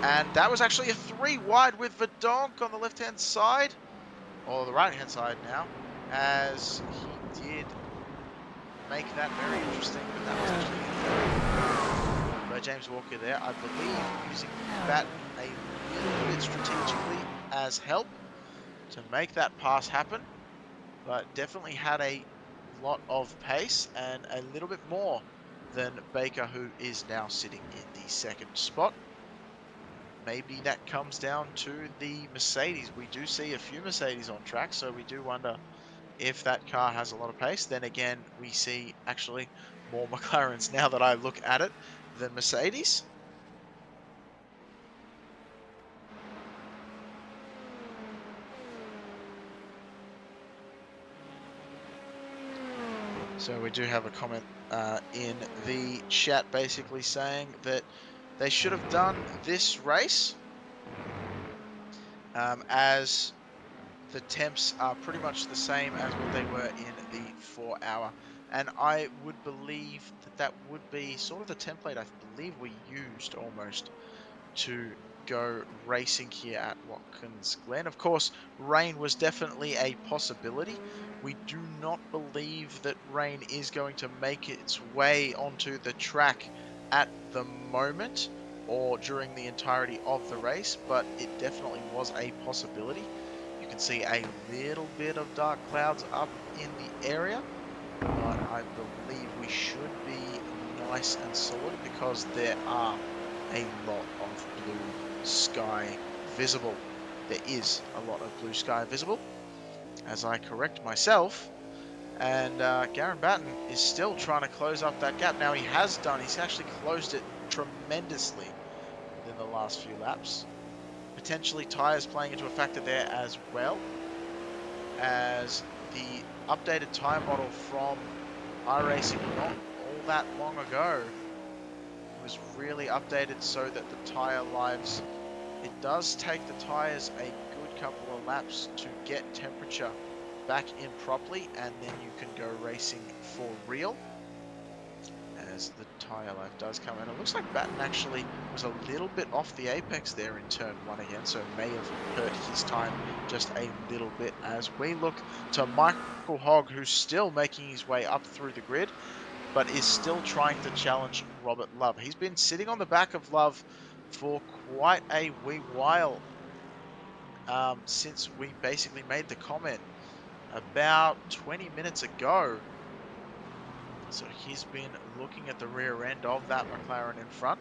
And that was actually a 3 wide with Verdonk on the left-hand side, or the right-hand side now. as he did make that very interesting, but that was actually very good by James Walker there. I believe using the bat a little bit strategically as help to make that pass happen, but definitely had a lot of pace and a little bit more than Baker, who is now sitting in the second spot. Maybe that comes down to the Mercedes. We do see a few Mercedes on track, so we do wonder if that car has a lot of pace. Then again, we see actually more McLarens now that I look at it than Mercedes. So we do have a comment in the chat basically saying that they should have done this race as the temps are pretty much the same as what they were in the 4 hour. And I would believe that that would be sort of the template I believe we used almost to go racing here at Watkins Glen. Of course, rain was definitely a possibility. We do not believe that rain is going to make its way onto the track at the moment or during the entirety of the race, but it definitely was a possibility. You can see a little bit of dark clouds up in the area, but I believe we should be nice and solid because there are a lot of blue sky visible. There is a lot of blue sky visible, as I correct myself. And Garen Batten is still trying to close up that gap. Now he has done, he's actually closed it tremendously within the last few laps. Potentially tyres playing into a factor there as well, as the updated tyre model from iRacing not all that long ago was really updated so that the tyre lives, it does take the tyres a good couple of laps to get temperature back in properly, and then you can go racing for real as the tyre life does come in. It looks like Batten actually was a little bit off the apex there in turn 1 again, so may have hurt his time just a little bit as we look to Michael Hogg, who's still making his way up through the grid, but is still trying to challenge Robert Love. He's been sitting on the back of Love for quite a wee while since we basically made the comment about 20 minutes ago. So he's been looking at the rear end of that McLaren in front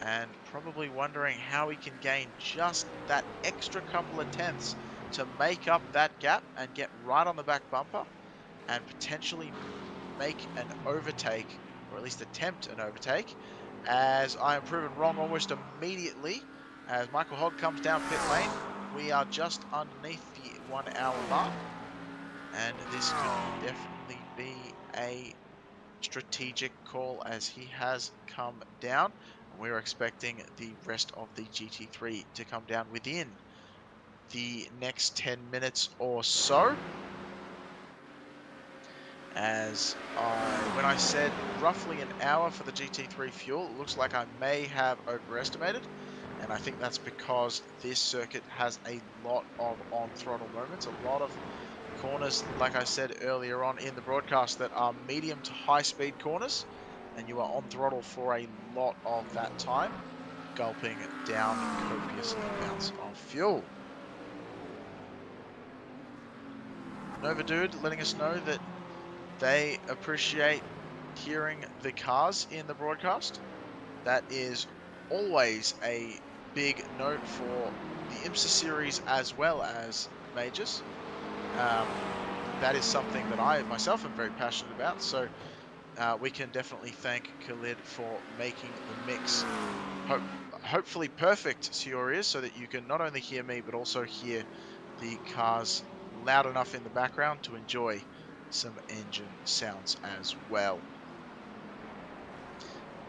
and probably wondering how he can gain just that extra couple of tenths to make up that gap and get right on the back bumper and potentially make an overtake, or at least attempt an overtake, as I am proven wrong almost immediately as Michael Hogg comes down pit lane. We are just underneath the 1 hour mark, and this could definitely be a strategic call as he has come down. We're expecting the rest of the GT3 to come down within the next 10 minutes or so. As when I said roughly an hour for the GT3 fuel, it looks like I may have overestimated. And I think that's because this circuit has a lot of on-throttle moments, a lot of corners, like I said earlier on in the broadcast, that are medium to high-speed corners, and you are on throttle for a lot of that time, gulping down copious amounts of fuel. Nova Dude letting us know that they appreciate hearing the cars in the broadcast. That is always a big note for the IMSA series as well as majors. That is something that I myself am very passionate about. So we can definitely thank Khalid for making the mix hopefully perfect to your ears so that you can not only hear me but also hear the cars loud enough in the background to enjoy some engine sounds as well.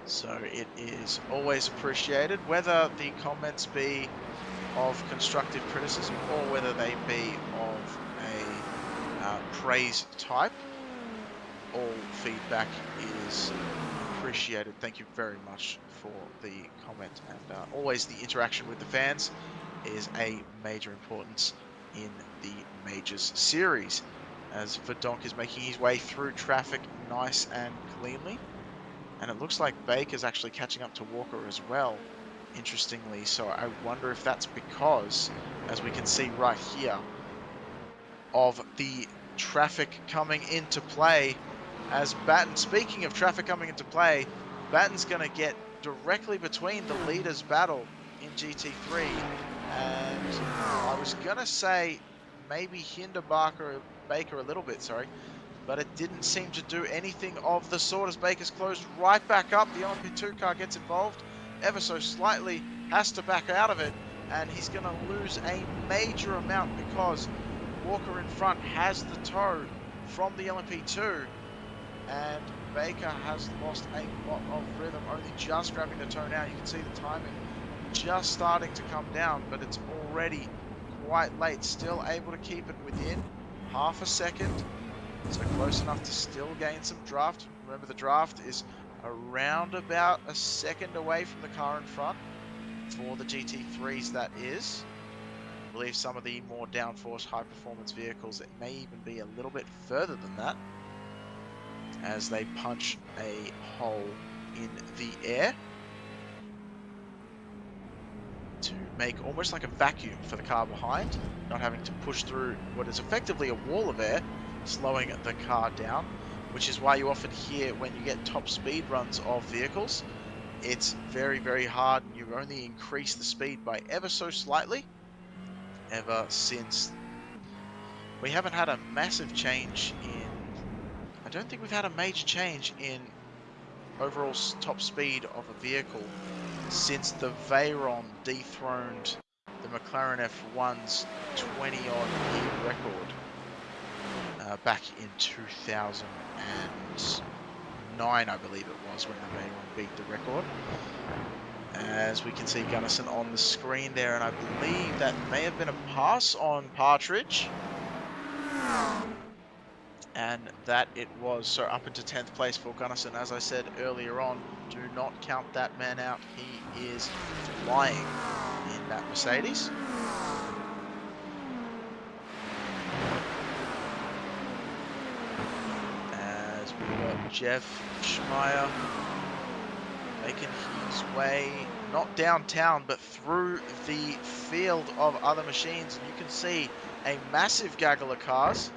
So it is always appreciated, whether the comments be of constructive criticism or whether they be of a praise type. All feedback is appreciated. Thank you very much for the comment, and always the interaction with the fans is a major importance in the Majors series. as Verdonk is making his way through traffic nice and cleanly. And it looks like Baker's actually catching up to Walker as well, interestingly. So I wonder if that's because, as we can see right here, of the traffic coming into play as Batten, speaking of traffic coming into play, Batten's going to get directly between the leaders battle in GT3. And I was going to say maybe hinder Baker a little bit, sorry, but it didn't seem to do anything of the sort as Baker's closed right back up. The LMP2 car gets involved ever so slightly, has to back out of it, and he's going to lose a major amount because Walker in front has the tow from the LMP2, and Baker has lost a lot of rhythm, only just grabbing the tow now. You can see the timing just starting to come down, but it's already quite late. Still able to keep it within half a second, so close enough to still gain some draft. Remember, the draft is around about a second away from the car in front for the GT3s, that is. I believe some of the more downforce high performance vehicles, it may even be a little bit further than that, as they punch a hole in the air to make almost like a vacuum for the car behind, not having to push through what is effectively a wall of air, slowing the car down, which is why you often hear when you get top speed runs of vehicles, it's very, very hard, and you only increase the speed by ever so slightly. Ever since we haven't had a massive change in, I don't think we've had a major change in overall top speed of a vehicle since the Veyron dethroned the McLaren F1's 20-odd year record back in 2009, I believe it was, when the Veyron beat the record. As we can see Gunnison on the screen there, and I believe that may have been a pass on Partridge. And that it was. So up into 10th place for Gunnison. As I said earlier on, do not count that man out. He is flying in that Mercedes. As we got Jeff Schmeier making his way, not downtown, but through the field of other machines. And you can see a massive gaggle of cars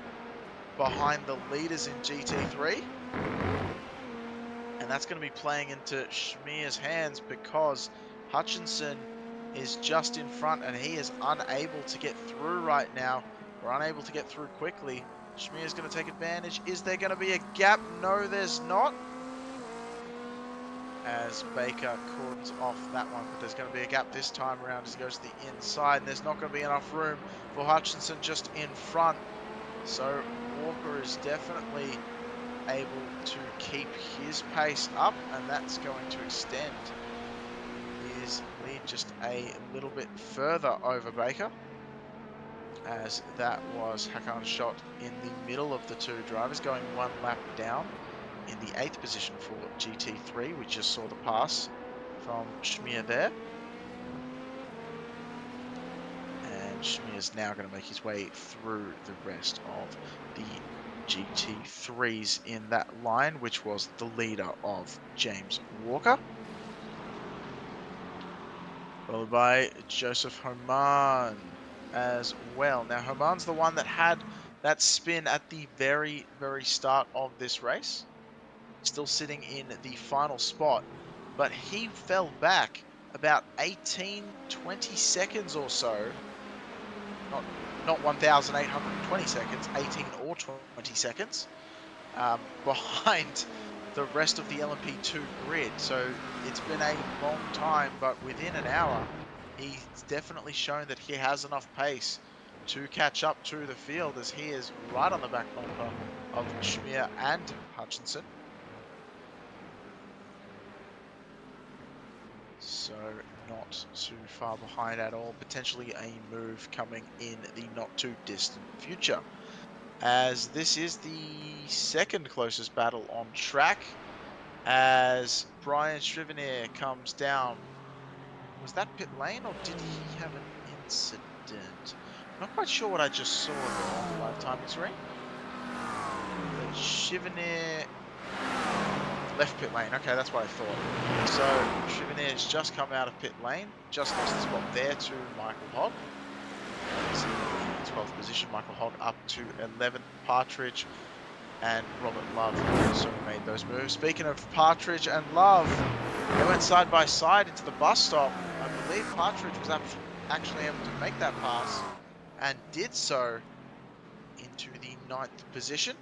behind the leaders in GT3. And that's going to be playing into Schmeier's hands because Hutchinson is just in front and he is unable to get through right now, or unable to get through quickly. Schmeier's going to take advantage. Is there going to be a gap? No, there's not, as Baker cordons off that one, but there's going to be a gap this time around as he goes to the inside, and there's not going to be enough room for Hutchinson just in front. So Walker is definitely able to keep his pace up, and that's going to extend his lead just a little bit further over Baker, as that was Hakan's shot in the middle of the two drivers, going one lap down in the 8th position for GT3. We just saw the pass from Schmeier there. And Schmeier's now going to make his way through the rest of the GT3s in that line, which was the leader of James Walker, followed by Joseph Homan as well. Now, Homan's the one that had that spin at the very, very start of this race, still sitting in the final spot, but he fell back about 18-20 seconds or so, not 1,820 seconds, 18 or 20 seconds behind the rest of the LMP2 grid. So it's been a long time, but within an hour, he's definitely shown that he has enough pace to catch up to the field, as he is right on the back bumper of Schmeier and Hutchinson. So not too far behind at all. Potentially a move coming in the not too distant future, as this is the second closest battle on track, as Brian Strivener comes down. Was that pit lane, or did he have an incident? Not quite sure what I just saw there on the live timing screen. Chivinier left pit lane. Okay, that's what I thought. So Chivinier has just come out of pit lane, just lost the spot there to Michael Hogg. He's in 12th position. Michael Hogg up to 11th. Partridge and Robert Love also made those moves. Speaking of Partridge and Love, they went side by side into the bus stop. I believe Partridge was actually able to make that pass and did so into the 9th position.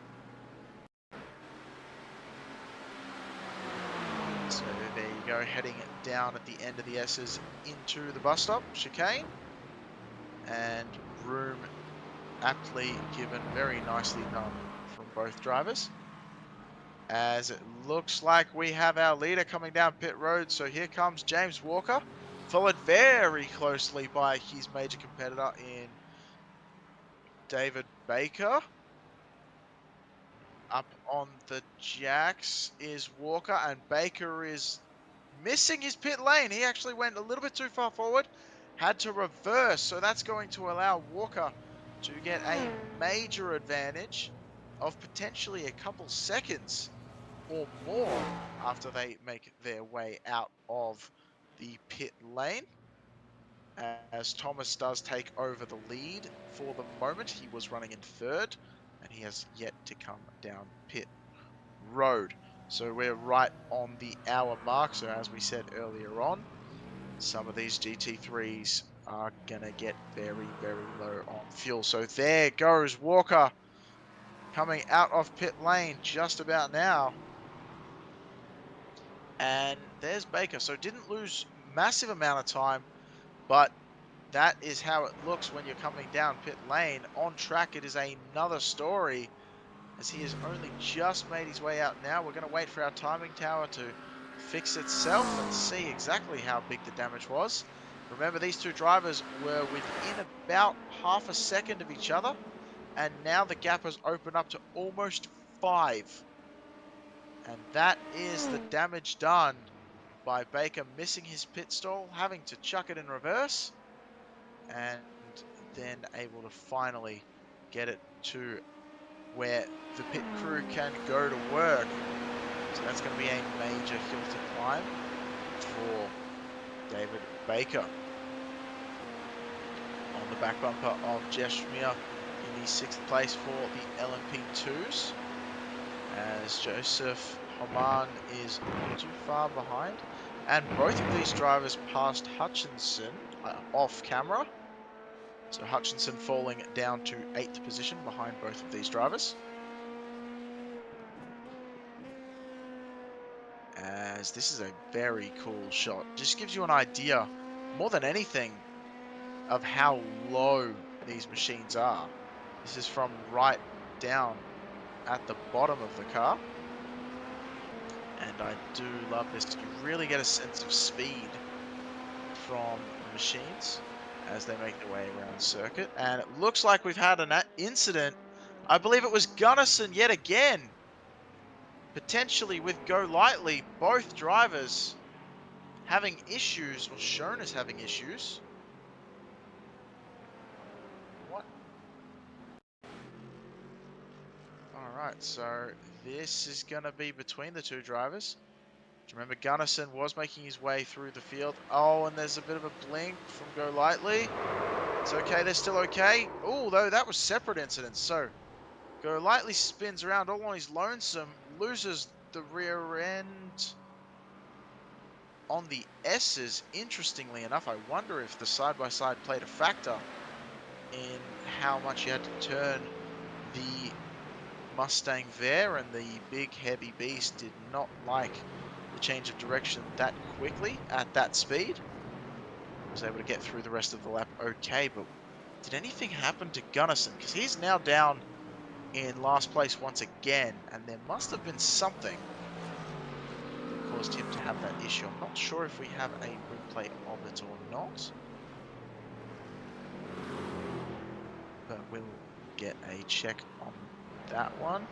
So there you go, heading down at the end of the S's into the bus stop, chicane, and room aptly given, very nicely done from both drivers. As it looks like we have our leader coming down pit road, so here comes James Walker, followed very closely by his major competitor in David Baker. Up on the jacks is Walker, and Baker is missing his pit lane. He actually went a little bit too far forward, had to reverse, so that's going to allow Walker to get a major advantage of potentially a couple seconds or more after they make their way out of the pit lane. As Thomas does take over the lead for the moment. He was running in 3rd, and he has yet to come down pit road. So we're right on the hour mark. So as we said earlier on, some of these GT3s are going to get very, very low on fuel. So there goes Walker coming out of pit lane just about now. And there's Baker. So didn't lose massive amount of time, but that is how it looks when you're coming down pit lane. On track, it is another story, as he has only just made his way out now. We're going to wait for our timing tower to fix itself and see exactly how big the damage was. Remember, these two drivers were within about half a second of each other, and now the gap has opened up to almost 5. And that is the damage done by Baker missing his pit stall, having to chuck it in reverse, and then able to finally get it to where the pit crew can go to work. So that's going to be a major hill to climb for David Baker. On the back bumper of Jess Schmier in the 6th place for the LMP2s, as Joseph Homan is not too far behind. And both of these drivers passed Hutchinson off camera. So Hutchinson falling down to 8th position behind both of these drivers. As this is a very cool shot. Just gives you an idea, more than anything, of how low these machines are. This is from right down at the bottom of the car. And I do love this. You really get a sense of speed from the machines as they make their way around circuit. And it looks like we've had an incident. I believe it was Gunnison yet again. Potentially with Go Lightly, both drivers having issues, or shown as having issues. What? Alright, so this is going to be between the two drivers. Remember, Gunnison was making his way through the field. Oh, and there's a bit of a blink from Go Lightly. It's okay, they're still okay. Oh, though, that was separate incidents. So, Go Lightly spins around all on his lonesome, loses the rear end on the S's. Interestingly enough, I wonder if the side-by-side played a factor in how much you had to turn the Mustang there, and the big heavy beast did not like the change of direction that quickly at that speed. Was able to get through the rest of the lap okay, but did anything happen to Gunnison? Because he's now down in last place once again, and there must have been something that caused him to have that issue. I'm not sure if we have a replay of it or not, but we'll get a check on that one.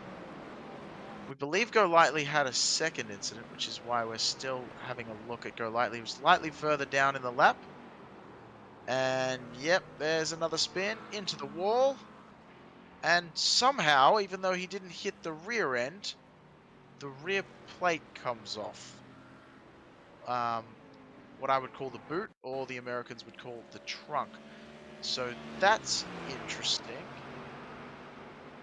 We believe Go Lightly had a second incident, which is why we're still having a look at Go Lightly. He was slightly further down in the lap. And yep, there's another spin into the wall. And somehow, even though he didn't hit the rear end, the rear plate comes off. What I would call the boot, or the Americans would call the trunk. So that's interesting.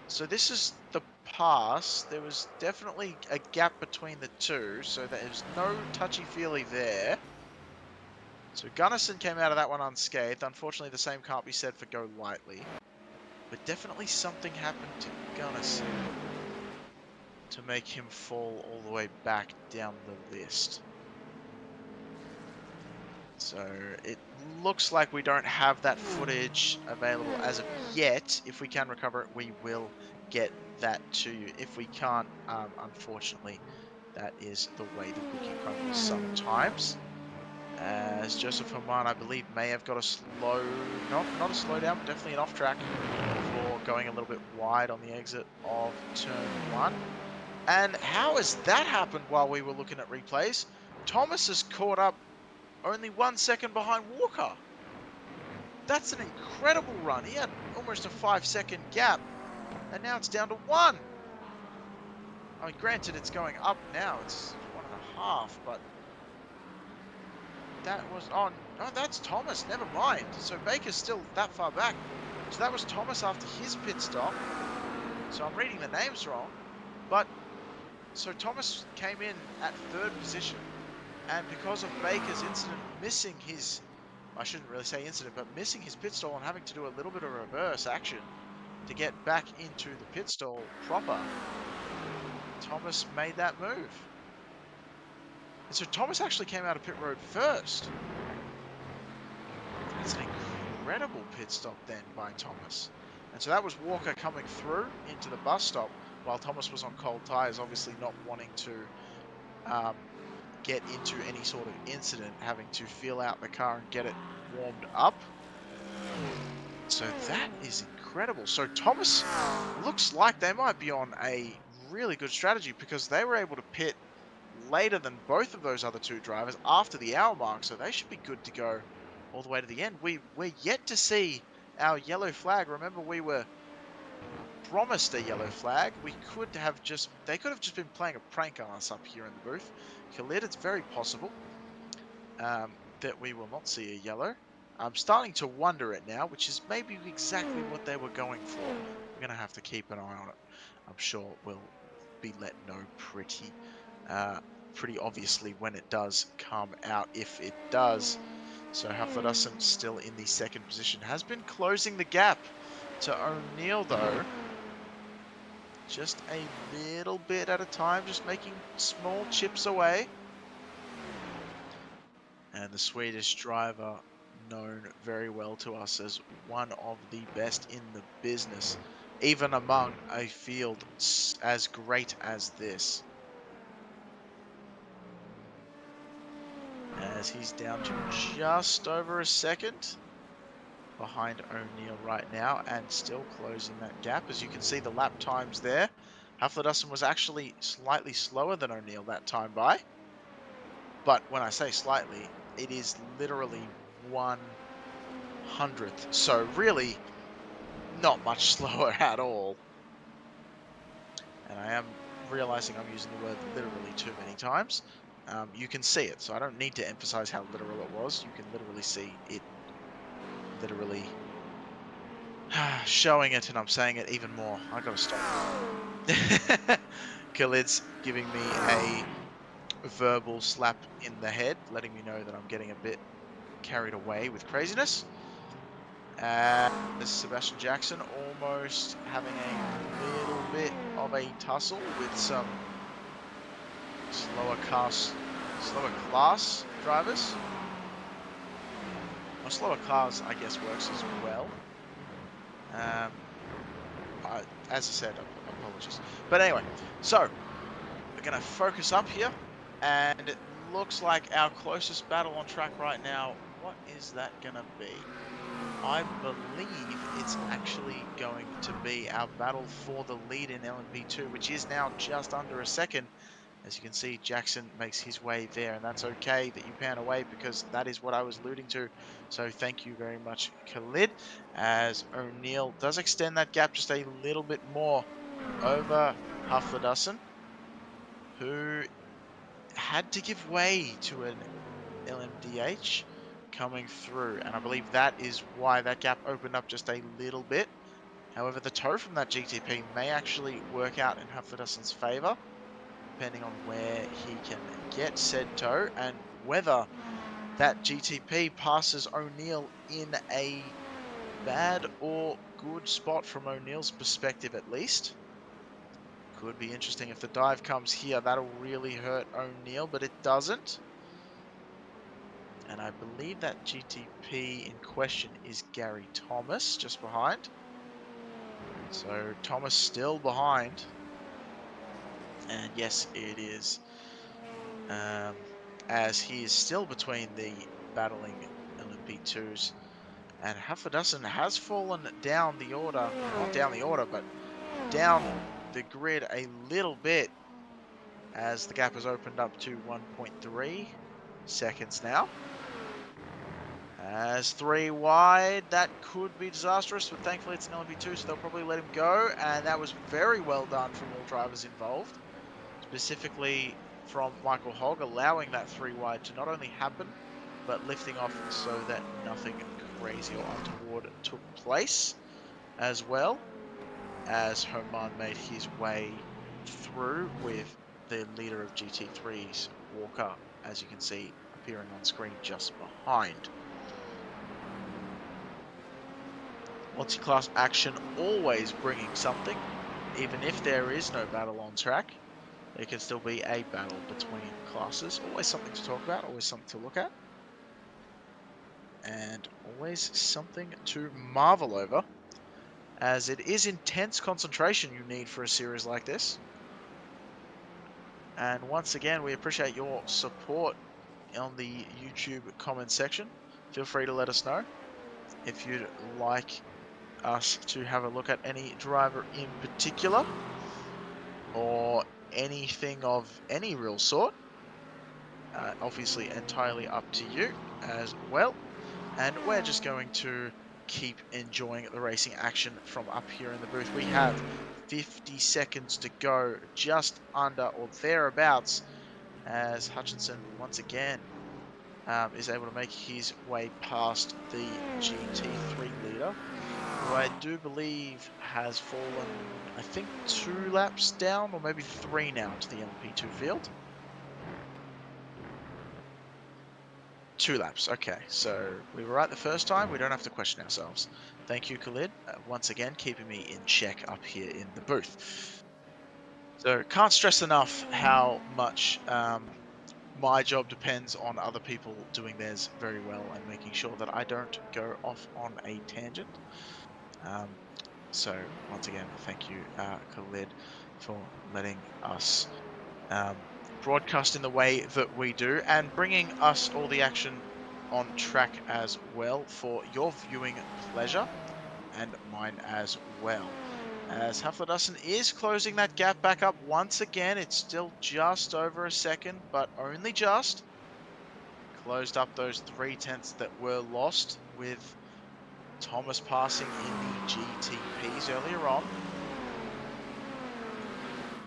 So this is the pass. There was definitely a gap between the two, so there's no touchy-feely there. So Gunnison came out of that one unscathed. Unfortunately, the same can't be said for Go Lightly. But definitely something happened to Gunnison to make him fall all the way back down the list. So it looks like we don't have that footage available as of yet. If we can recover it, we will get that to you. If we can't, unfortunately, that is the way the cookie crumbles sometimes. As Joseph Herman, I believe, may have got a slow, not a slow down, but definitely an off track for going a little bit wide on the exit of turn 1. And how has that happened while we were looking at replays? Thomas has caught up only 1 second behind Walker. That's an incredible run. He had almost a 5-second gap, and now it's down to 1. I mean, granted, it's going up now. It's 1.5, but that was on. Oh, that's Thomas. Never mind. So Baker's still that far back. So that was Thomas after his pit stop. So I'm reading the names wrong, but so Thomas came in at 3rd position, and because of Baker's incident missing his, I shouldn't really say incident, but missing his pit stall and having to do a little bit of reverse action to get back into the pit stall proper, Thomas made that move. And so Thomas actually came out of pit road first. That's an incredible pit stop then by Thomas. And so that was Walker coming through into the bus stop while Thomas was on cold tyres, obviously not wanting to get into any sort of incident, having to feel out the car and get it warmed up. So that is incredible. So Thomas looks like they might be on a really good strategy, because they were able to pit later than both of those other two drivers after the hour mark, so they should be good to go all the way to the end. We're yet to see our yellow flag. Remember, we were promised a yellow flag. They could have just been playing a prank on us up here in the booth. Khalid, it's very possible that we will not see a yellow. I'm starting to wonder it now, which is maybe exactly what they were going for. We're going to have to keep an eye on it. I'm sure we'll be let know pretty obviously when it does come out, if it does. So Haflidassen still in the 2nd position, has been closing the gap to O'Neill though. Just a little bit at a time, just making small chips away. And the Swedish driver, known very well to us as one of the best in the business, even among a field as great as this. As he's down to just over a second behind O'Neill right now, and still closing that gap. As you can see, the lap times there, Haflidassen was actually slightly slower than O'Neill that time by. But when I say slightly, it is literally 1/100th. So really not much slower at all. And I am realizing I'm using the word literally too many times. You can see it, so I don't need to emphasize how literal it was. You can literally see it literally showing it, and I'm saying it even more. I gotta stop. Khalid's giving me a verbal slap in the head, letting me know that I'm getting a bit carried away with craziness. This Sebastian Jackson almost having a little bit of a tussle with some slower class drivers. Well, slower cars, I guess, works as well. As I said, apologies. But anyway, so we're going to focus up here, and it looks like our closest battle on track right now, what is that going to be? I believe it's actually going to be our battle for the lead in LMP2, which is now just under a second, As you can see, Jackson makes his way there, and that's okay that you pan away because that is what I was alluding to. So thank you very much, Khalid, as O'Neill does extend that gap just a little bit more over Huffledusson, who had to give way to an LMDH coming through, and I believe that is why that gap opened up just a little bit. However, the tow from that GTP may actually work out in Huffledusson's favour, depending on where he can get said tow and whether that GTP passes O'Neill in a bad or good spot from O'Neill's perspective at least. Could be interesting if the dive comes here. That'll really hurt O'Neill, but it doesn't. And I believe that GTP in question is Gary Thomas, just behind. So Thomas still behind. And yes, it is. As he is still between the battling LMP2s. And Huffledusson has fallen down the order. Not down the order, but down the grid a little bit. As the gap has opened up to 1.3 seconds now. As 3 wide, that could be disastrous, but thankfully it's an LMP2, so they'll probably let him go, and that was very well done from all drivers involved, specifically from Michael Hogg, allowing that 3 wide to not only happen, but lifting off so that nothing crazy or untoward took place, as well as Herman made his way through with the leader of GT3's Walker, as you can see, appearing on screen just behind. Multi-class action always bringing something. Even if there is no battle on track, there can still be a battle between classes. Always something to talk about, always something to look at. And always something to marvel over, as it is intense concentration you need for a series like this. And once again, we appreciate your support on the YouTube comment section. Feel free to let us know if you'd like us to have a look at any driver in particular or anything of any real sort. Obviously entirely up to you as well, and we're just going to keep enjoying the racing action from up here in the booth. We have 50 seconds to go, just under or thereabouts, as Hutchinson once again is able to make his way past the GT3 leader, who I do believe has fallen, I think, 2 laps down, or maybe 3 now to the LP2 field. 2 laps, okay. So we were right the first time, we don't have to question ourselves. Thank you, Khalid, once again, keeping me in check up here in the booth. So can't stress enough how much my job depends on other people doing theirs very well and making sure that I don't go off on a tangent. So once again, thank you, Khalid, for letting us broadcast in the way that we do and bringing us all the action on track as well for your viewing pleasure and mine as well. As Huffledusson is closing that gap back up once again, it's still just over a second, but only just. Closed up those 3/10 that were lost with Thomas passing in the GTPs earlier on.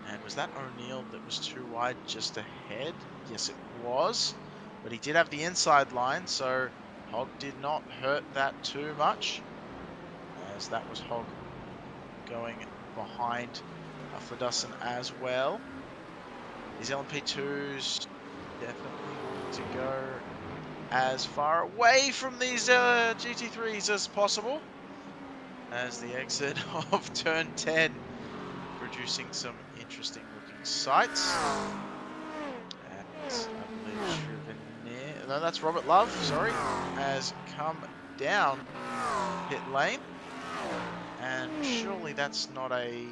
And was that O'Neill that was too wide just ahead? Yes, it was. But he did have the inside line, so Hogg did not hurt that too much, as that was Hogg going behind Huffledusson as well. These LMP2s definitely want to go as far away from these GT3s as possible, as the exit of turn 10 producing some interesting looking sights. And I believe Chevenier, no, that's Robert Love, sorry, has come down pit lane. And surely that's not a,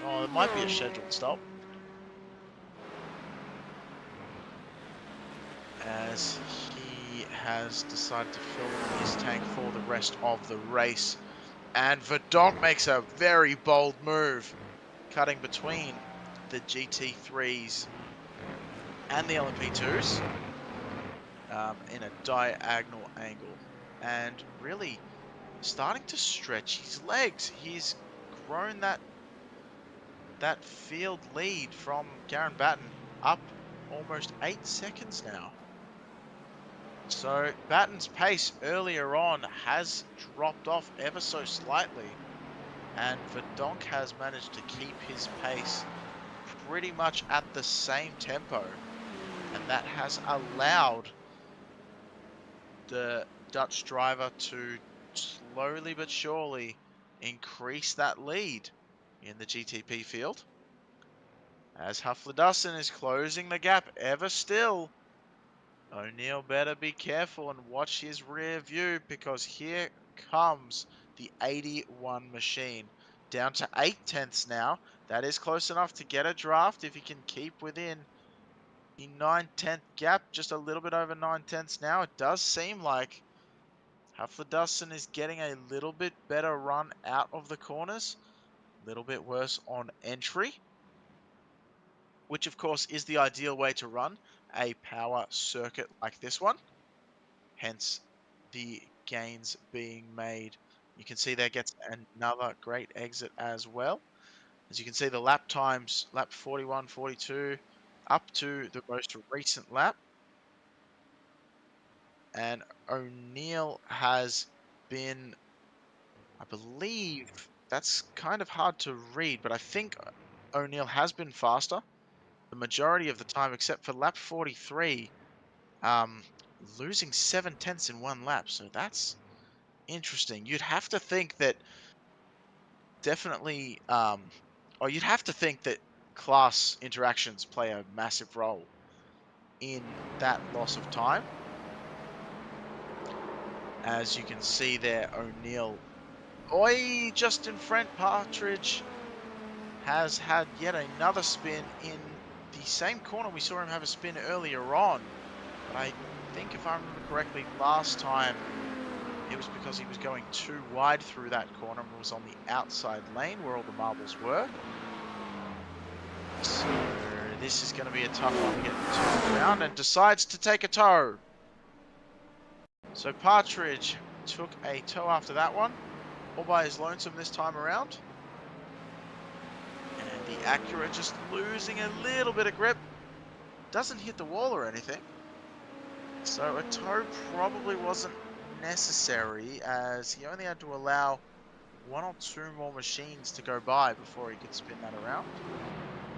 oh, it might be a scheduled stop, as he has decided to fill his tank for the rest of the race. And Verdonk makes a very bold move, cutting between the GT3s and the LMP2s in a diagonal angle. And really starting to stretch his legs. He's grown that field lead from Garen Batten up almost 8 seconds now. So Batten's pace earlier on has dropped off ever so slightly, and Verdonk has managed to keep his pace pretty much at the same tempo, and that has allowed the Dutch driver to slowly but surely increase that lead in the GTP field. As Huffler is closing the gap ever still, O'Neill better be careful and watch his rear view, because here comes the 81 machine. Down to 8/10 now. That is close enough to get a draft if he can keep within the 9/10 gap, just a little bit over 9/10 now. It does seem like Huffler is getting a little bit better run out of the corners, a little bit worse on entry, which of course is the ideal way to run a power circuit like this one. Hence the gains being made. You can see there gets another great exit as well. As you can see, the lap times, lap 41, 42, up to the most recent lap. And O'Neill has been, I believe, that's kind of hard to read, but I think O'Neill has been faster the majority of the time, except for lap 43, losing 7/10 in one lap. So that's interesting. You'd have to think that definitely, or you'd have to think that class interactions play a massive role in that loss of time. As you can see there, O'Neill, oi, just in front. Partridge has had yet another spin in the same corner we saw him have a spin earlier on. But I think, if I remember correctly, last time it was because he was going too wide through that corner and was on the outside lane where all the marbles were. So this is going to be a tough one to get turned around, and decides to take a tow. So Partridge took a tow after that one, all by his lonesome this time around. And the Acura just losing a little bit of grip. Doesn't hit the wall or anything. So a tow probably wasn't necessary, as he only had to allow 1 or 2 more machines to go by before he could spin that around.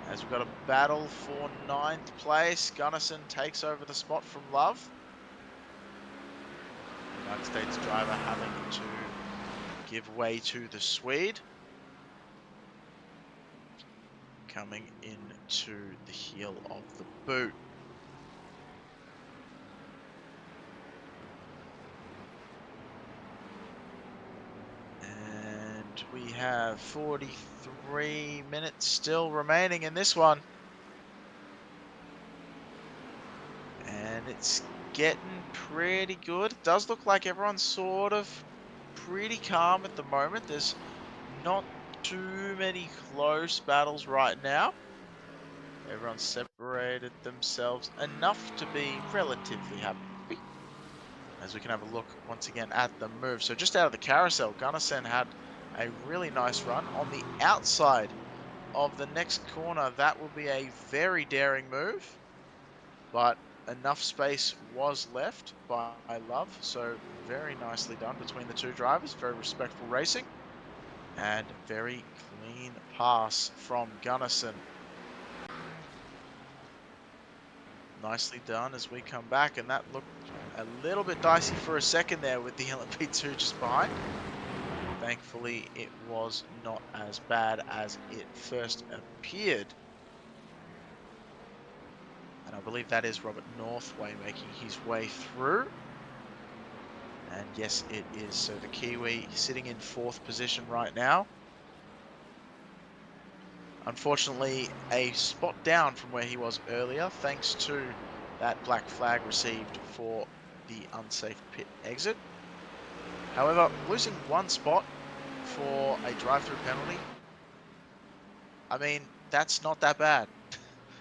As we've got a battle for 9th place, Gunnison takes over the spot from Love. The United States driver having to give way to the Swede. Coming into the heel of the boot. And we have 43 minutes still remaining in this one. And it's getting pretty good. It does look like everyone's sort of pretty calm at the moment. There's not too many close battles right now. Everyone's separated themselves enough to be relatively happy. As we can have a look once again at the move. So just out of the carousel, Gunnison had a really nice run on the outside of the next corner. That will be a very daring move, but enough space was left by Love. So very nicely done between the two drivers. Very respectful racing, and very clean pass from Gunnison. Nicely done as we come back, and that looked a little bit dicey for a second there with the LMP2 just behind. Thankfully, it was not as bad as it first appeared. And I believe that is Robert Northway making his way through. And yes, it is. So the Kiwi sitting in 4th position right now. Unfortunately, a spot down from where he was earlier, thanks to that black flag received for the unsafe pit exit. However, losing 1 spot for a drive-through penalty, I mean, that's not that bad.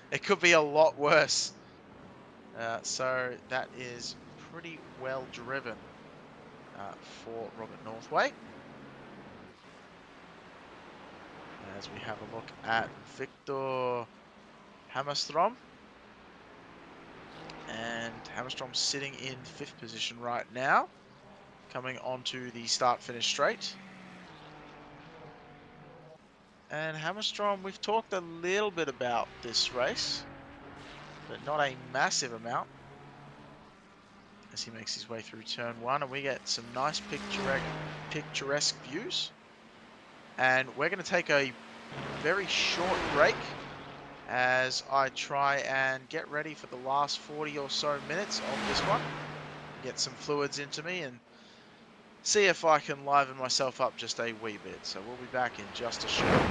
It could be a lot worse So that is pretty well driven for Robert Northway. As we have a look at Victor Hammerstrom. And Hammerstrom sitting in 5th position right now, coming onto the start-finish straight. And Hammerstrom, we've talked a little bit about this race, but not a massive amount, as he makes his way through turn 1, and we get some nice picturesque views. And we're going to take a very short break as I try and get ready for the last 40 or so minutes of this one. Get some fluids into me and see if I can liven myself up just a wee bit. So we'll be back in just a short.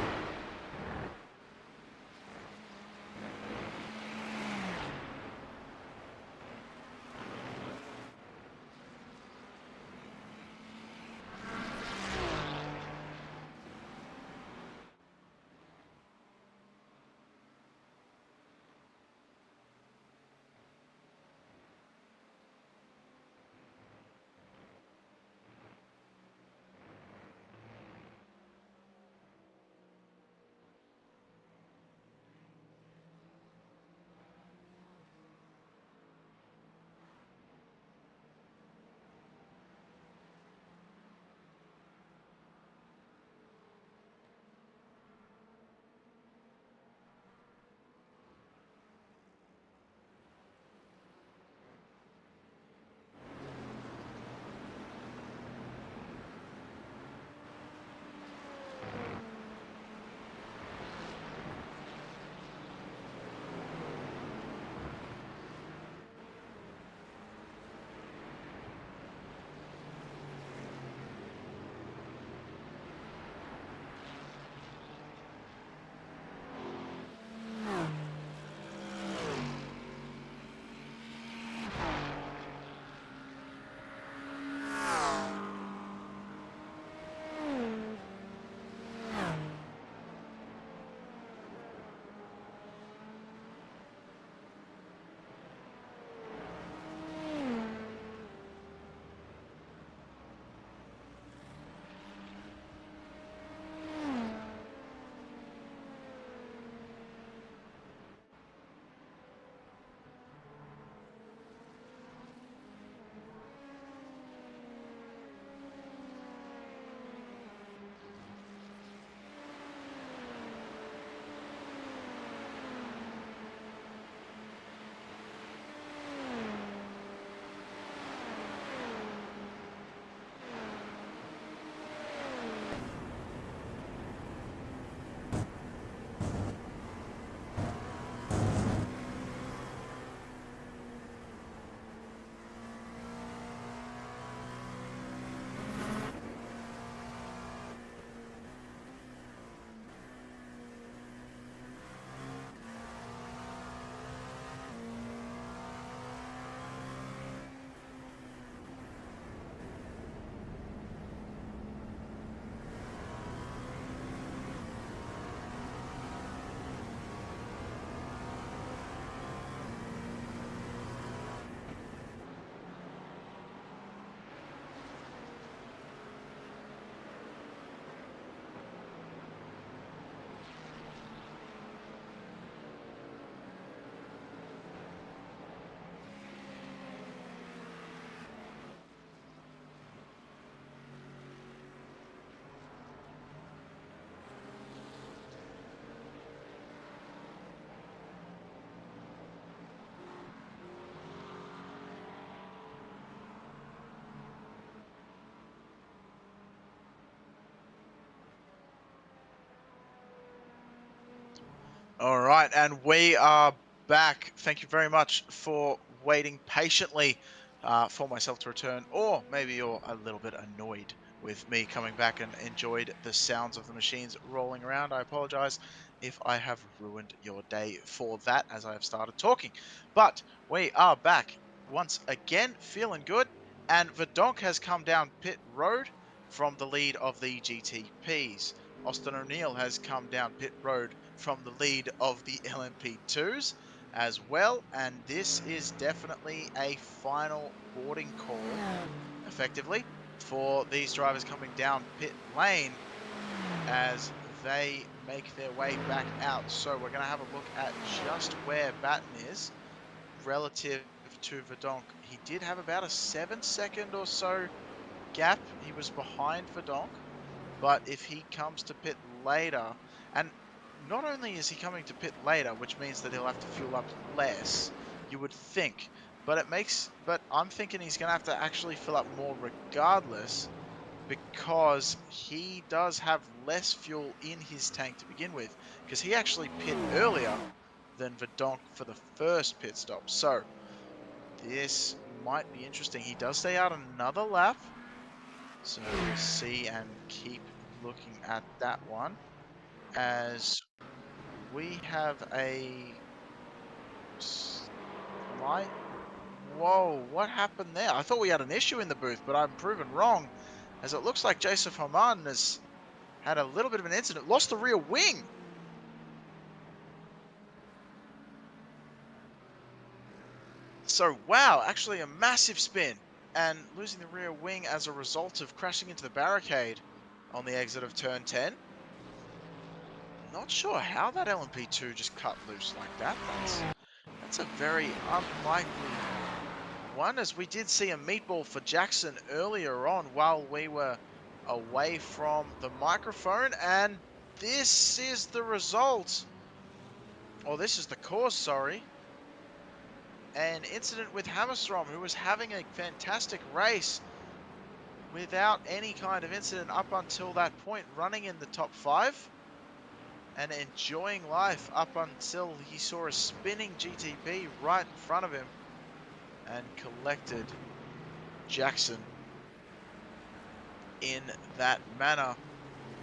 All right, and we are back. Thank you very much for waiting patiently for myself to return, or maybe you're a little bit annoyed with me coming back and enjoyed the sounds of the machines rolling around. I apologize if I have ruined your day for that as I have started talking. But we are back once again, feeling good, and Verdonk has come down pit road from the lead of the GTPs. Austin O'Neill has come down pit road from the lead of the LMP2s. as well. And this is definitely a final boarding call, effectively, for these drivers coming down pit lane as they make their way back out. So we're going to have a look at just where Batten is relative to Verdonk. He did have about a 7-second or so gap. He was behind Verdonk, but if he comes to pit later, and not only is he coming to pit later, which means that he'll have to fuel up less, you would think, but I'm thinking he's going to have to actually fill up more regardless, because he does have less fuel in his tank to begin with, because he actually pit earlier than Verdonk for the first pit stop. So this might be interesting. He does stay out another lap, so we'll see and keep looking at that one as we have a slight... Whoa, what happened there? I thought we had an issue in the booth, but I'm proven wrong, as it looks like Joseph Haman has had a little bit of an incident, lost the rear wing. So, wow, actually a massive spin, and losing the rear wing as a result of crashing into the barricade on the exit of turn 10. Not sure how that LMP2 just cut loose like that. That's a very unlikely one, as we did see a meatball for Jackson earlier on while we were away from the microphone, and this is the result. Or this is the cause, sorry. An incident with Hammerstrom, who was having a fantastic race without any kind of incident up until that point, running in the top 5 and enjoying life up until he saw a spinning GTP right in front of him and collected Jackson in that manner.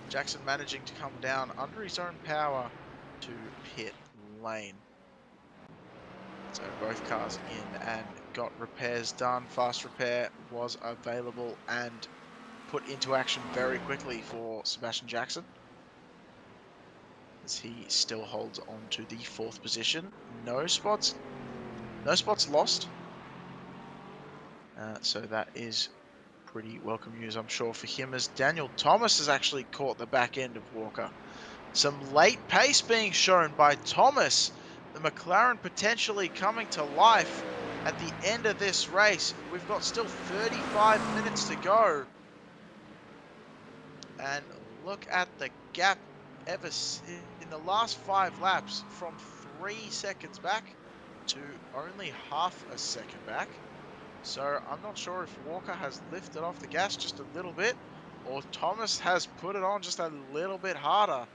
Jackson managing to come down under his own power to pit lane. So both cars in and got repairs done. Fast repair was available and put into action very quickly for Sebastian Jackson, as he still holds on to the 4th position. No spots lost. So that is pretty welcome news, I'm sure, for him, as Daniel Thomas has actually caught the back end of Walker. Some late pace being shown by Thomas. The McLaren potentially coming to life at the end of this race. We've got still 35 minutes to go. And look at the gap in the last 5 laps, from 3 seconds back to only half a second back. So I'm not sure if Walker has lifted off the gas just a little bit, or Thomas has put it on just a little bit harder.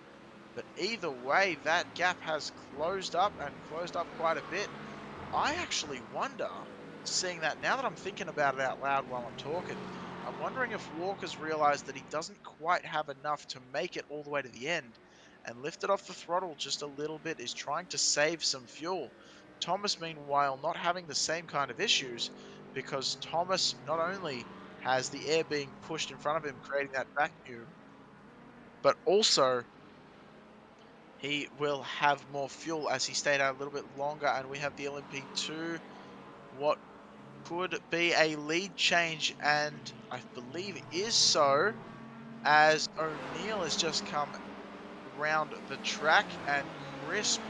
But either way, that gap has closed up, and closed up quite a bit. I actually wonder, seeing that now that I'm thinking about it out loud while I'm talking, I'm wondering if Walker's realized that he doesn't quite have enough to make it all the way to the end, and lifted off the throttle just a little bit, is trying to save some fuel. Thomas, meanwhile, not having the same kind of issues, because Thomas not only has the air being pushed in front of him, creating that vacuum, but also he will have more fuel as he stayed out a little bit longer, and we have the LMP2, what could be a lead change, and I believe it is so, as O'Neill has just come round the track, and Hallidufson,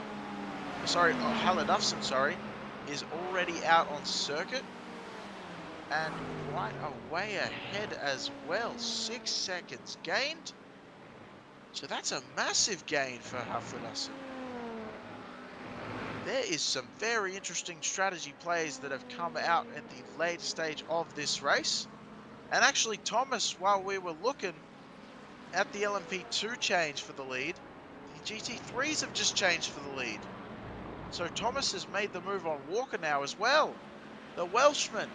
is already out on circuit, and quite a way ahead as well. 6 seconds gained. So that's a massive gain for Hallidufson. There is some very interesting strategy plays that have come out at the later stage of this race. And actually, Thomas, while we were looking at the LMP2 change for the lead, the GT3s have just changed for the lead. So Thomas has made the move on Walker now as well. The Welshman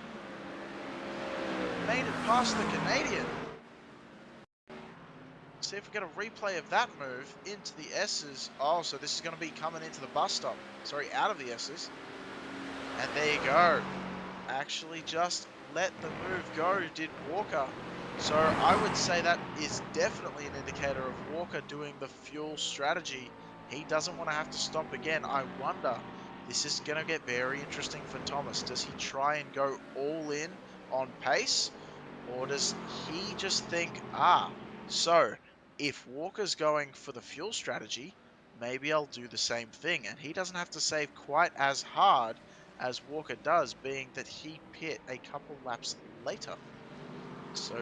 made it past the Canadian. See if we get a replay of that move into the S's. Oh, so this is going to be coming into the bus stop. Sorry, out of the S's. And there you go. Actually just let the move go, did Walker. So I would say that is definitely an indicator of Walker doing the fuel strategy. He doesn't want to have to stop again. I wonder This is going to get very interesting for Thomas. Does he try and go all in on pace? Or does he just think, so if Walker's going for the fuel strategy, maybe I'll do the same thing. And he doesn't have to save quite as hard as Walker does, being that he pit a couple laps later. So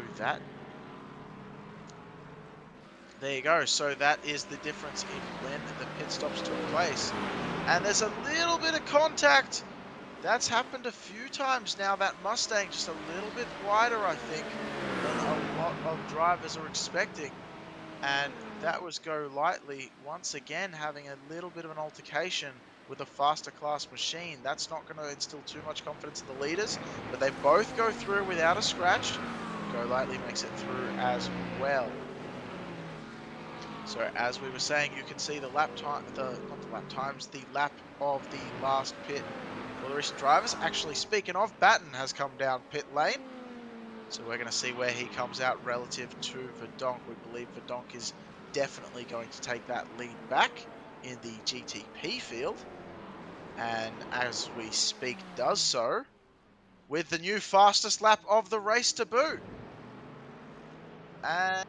there you go. So that is the difference in when the pit stops took place. And there's a little bit of contact. That's happened a few times now. That Mustang just a little bit wider, I think, than a lot of drivers are expecting. And that was Go Lightly once again having a little bit of an altercation with a faster class machine. That's not going to instill too much confidence in the leaders, but they both go through without a scratch. Go Lightly makes it through as well. So as we were saying, you can see the lap time, not the lap times, the lap of the last pit for the recent drivers. Actually, speaking of, Batten has come down pit lane. So we're going to see where he comes out relative to Verdonk. We believe Verdonk is definitely going to take that lead back in the GTP field. And as we speak, does so with the new fastest lap of the race to boot. And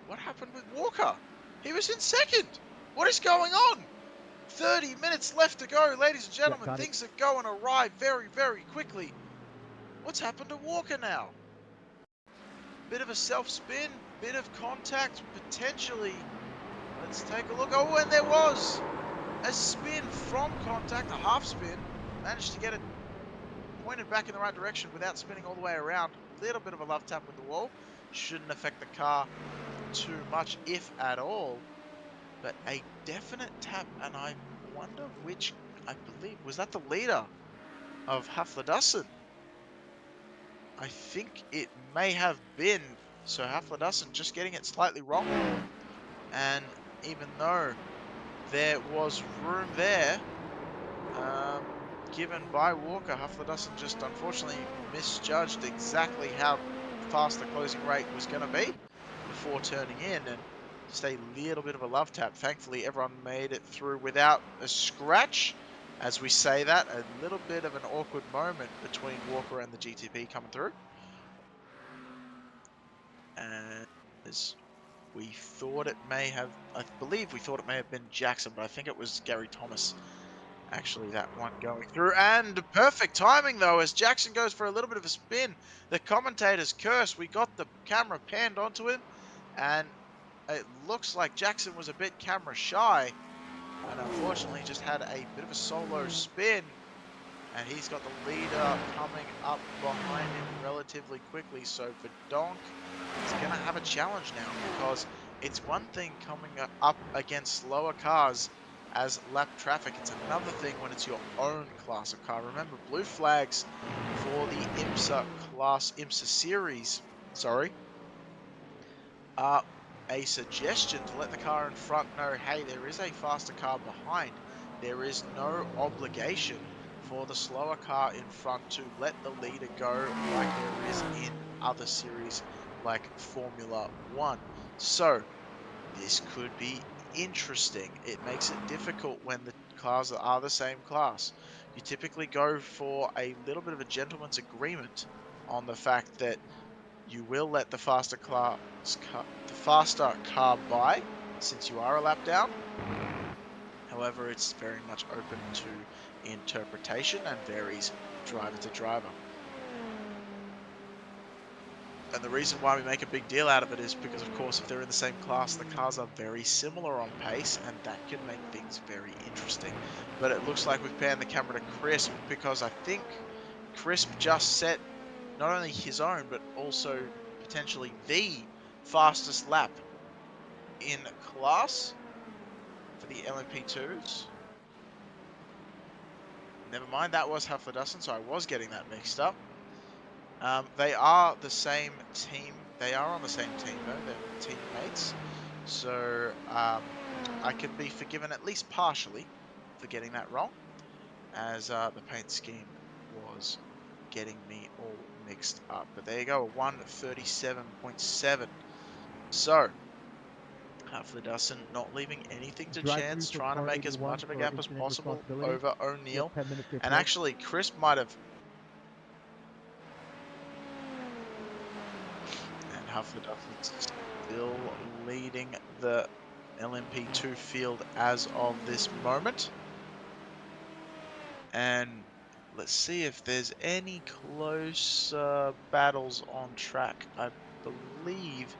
what happened with Walker? He was in second. What is going on? 30 minutes left to go, ladies and gentlemen. Yeah, Things are going awry very, very quickly. What's happened to Walker now? Bit of a self-spin, bit of contact, potentially. Let's take a look. Oh, and there was a spin from contact, a half spin. Managed to get it pointed back in the right direction without spinning all the way around. Little bit of a love tap with the wall. Shouldn't affect the car too much, if at all. But a definite tap, and I wonder which, I believe, was that the leader of Haflidassen? I think it may have been. So Haflidassen just getting it slightly wrong. And even though there was room there, given by Walker, Haflidassen just unfortunately misjudged exactly how fast the closing rate was going to be before turning in, and just a little bit of a love tap. Thankfully, everyone made it through without a scratch. As we say that, a little bit of an awkward moment between Walker and the GTP coming through. And as we thought it may have, I believe we thought it may have been Jackson, but I think it was Gary Thomas, actually, that one going through. And perfect timing, though, as Jackson goes for a little bit of a spin. The commentator's curse. We got the camera panned onto him, and it looks like Jackson was a bit camera shy, and unfortunately just had a bit of a solo spin. And he's got the leader coming up behind him relatively quickly. So Verdonk is going to have a challenge now, because it's one thing coming up against slower cars as lap traffic. It's another thing when it's your own class of car. Remember, blue flags for the IMSA series, are a suggestion to let the car in front know, hey, there is a faster car behind. There is no obligation for the slower car in front to let the leader go like there is in other series like Formula 1. So this could be interesting. It makes it difficult when the cars are the same class. You typically go for a little bit of a gentleman's agreement on the fact that you will let the faster car by, since you are a lap down. However, it's very much open to interpretation and varies driver to driver. And the reason why we make a big deal out of it is because, of course, if they're in the same class, the cars are very similar on pace, and that can make things very interesting. But it looks like we've panned the camera to Crisp, because I think Crisp just set not only his own, but also potentially the fastest lap in class for the LMP2s. Never mind, that was Haflidassen, so I was getting that mixed up. They are the same team. They are on the same team, though. They're teammates. So I can be forgiven at least partially for getting that wrong, as the paint scheme was getting me all mixed up. But there you go, 137.7. So Half the Dustin not leaving anything to Drive-through chance, for trying to car make as 81 much of a for gap as incident possible responsibility. over You have O'Neill. 10 minutes to And approach. actually, Chris might have... And Half the Dustin's still leading the LMP2 field as of this moment. And let's see if there's any close battles on track. I believe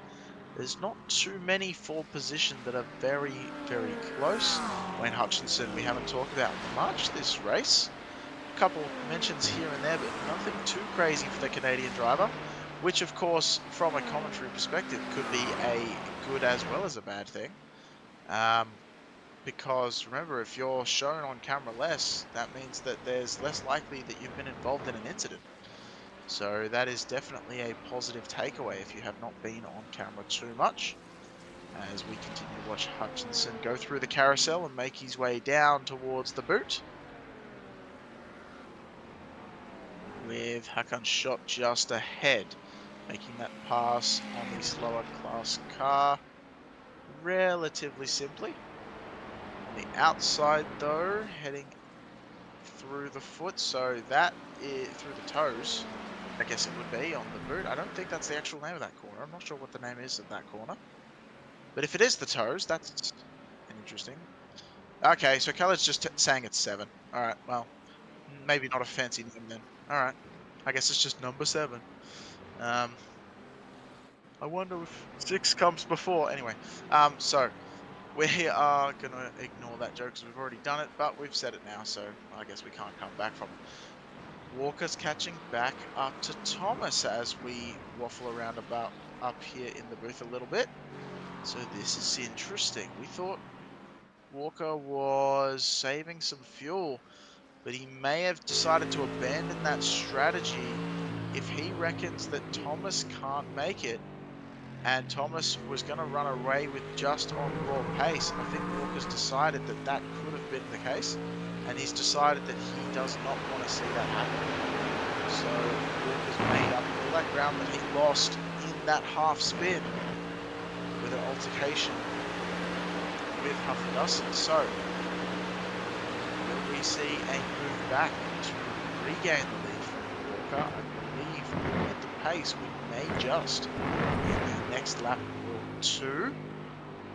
there's not too many for position that are very, very close. Wayne Hutchinson, we haven't talked about much this race. A couple mentions here and there, but nothing too crazy for the Canadian driver, which of course, from a commentary perspective, could be a good as well as a bad thing. Because remember, if you're shown on camera less, that means that there's less likely that you've been involved in an incident. So that is definitely a positive takeaway if you have not been on camera too much. As we continue to watch Hutchinson go through the carousel and make his way down towards the boot. With Hakan shot just ahead, making that pass on the slower class car relatively simply. On the outside though, heading through the foot, so that is through the toes, I guess it would be on the boot. I don't think that's the actual name of that corner. I'm not sure what the name is of that corner. But if it is the toes, that's an interesting. Okay, so Khaled's just saying it's 7. Alright, well, maybe not a fancy name then. Alright, I guess it's just number 7. I wonder if 6 comes before. Anyway, so we are going to ignore that joke because we've already done it, but we've said it now, so I guess we can't come back from it. Walker's catching back up to Thomas as we waffle around about up here in the booth a little bit. So this is interesting. We thought Walker was saving some fuel, but he may have decided to abandon that strategy if he reckons that Thomas can't make it. And Thomas was going to run away with just on raw pace. I think Walker's decided that that could have been the case, and he's decided that he does not want to see that happen. So Walker's made up all that ground that he lost in that half spin with an altercation with Hufflepuff. So will we see a move back to regain the lead from Walker? I believe at the pace we may just in the next lap or 2.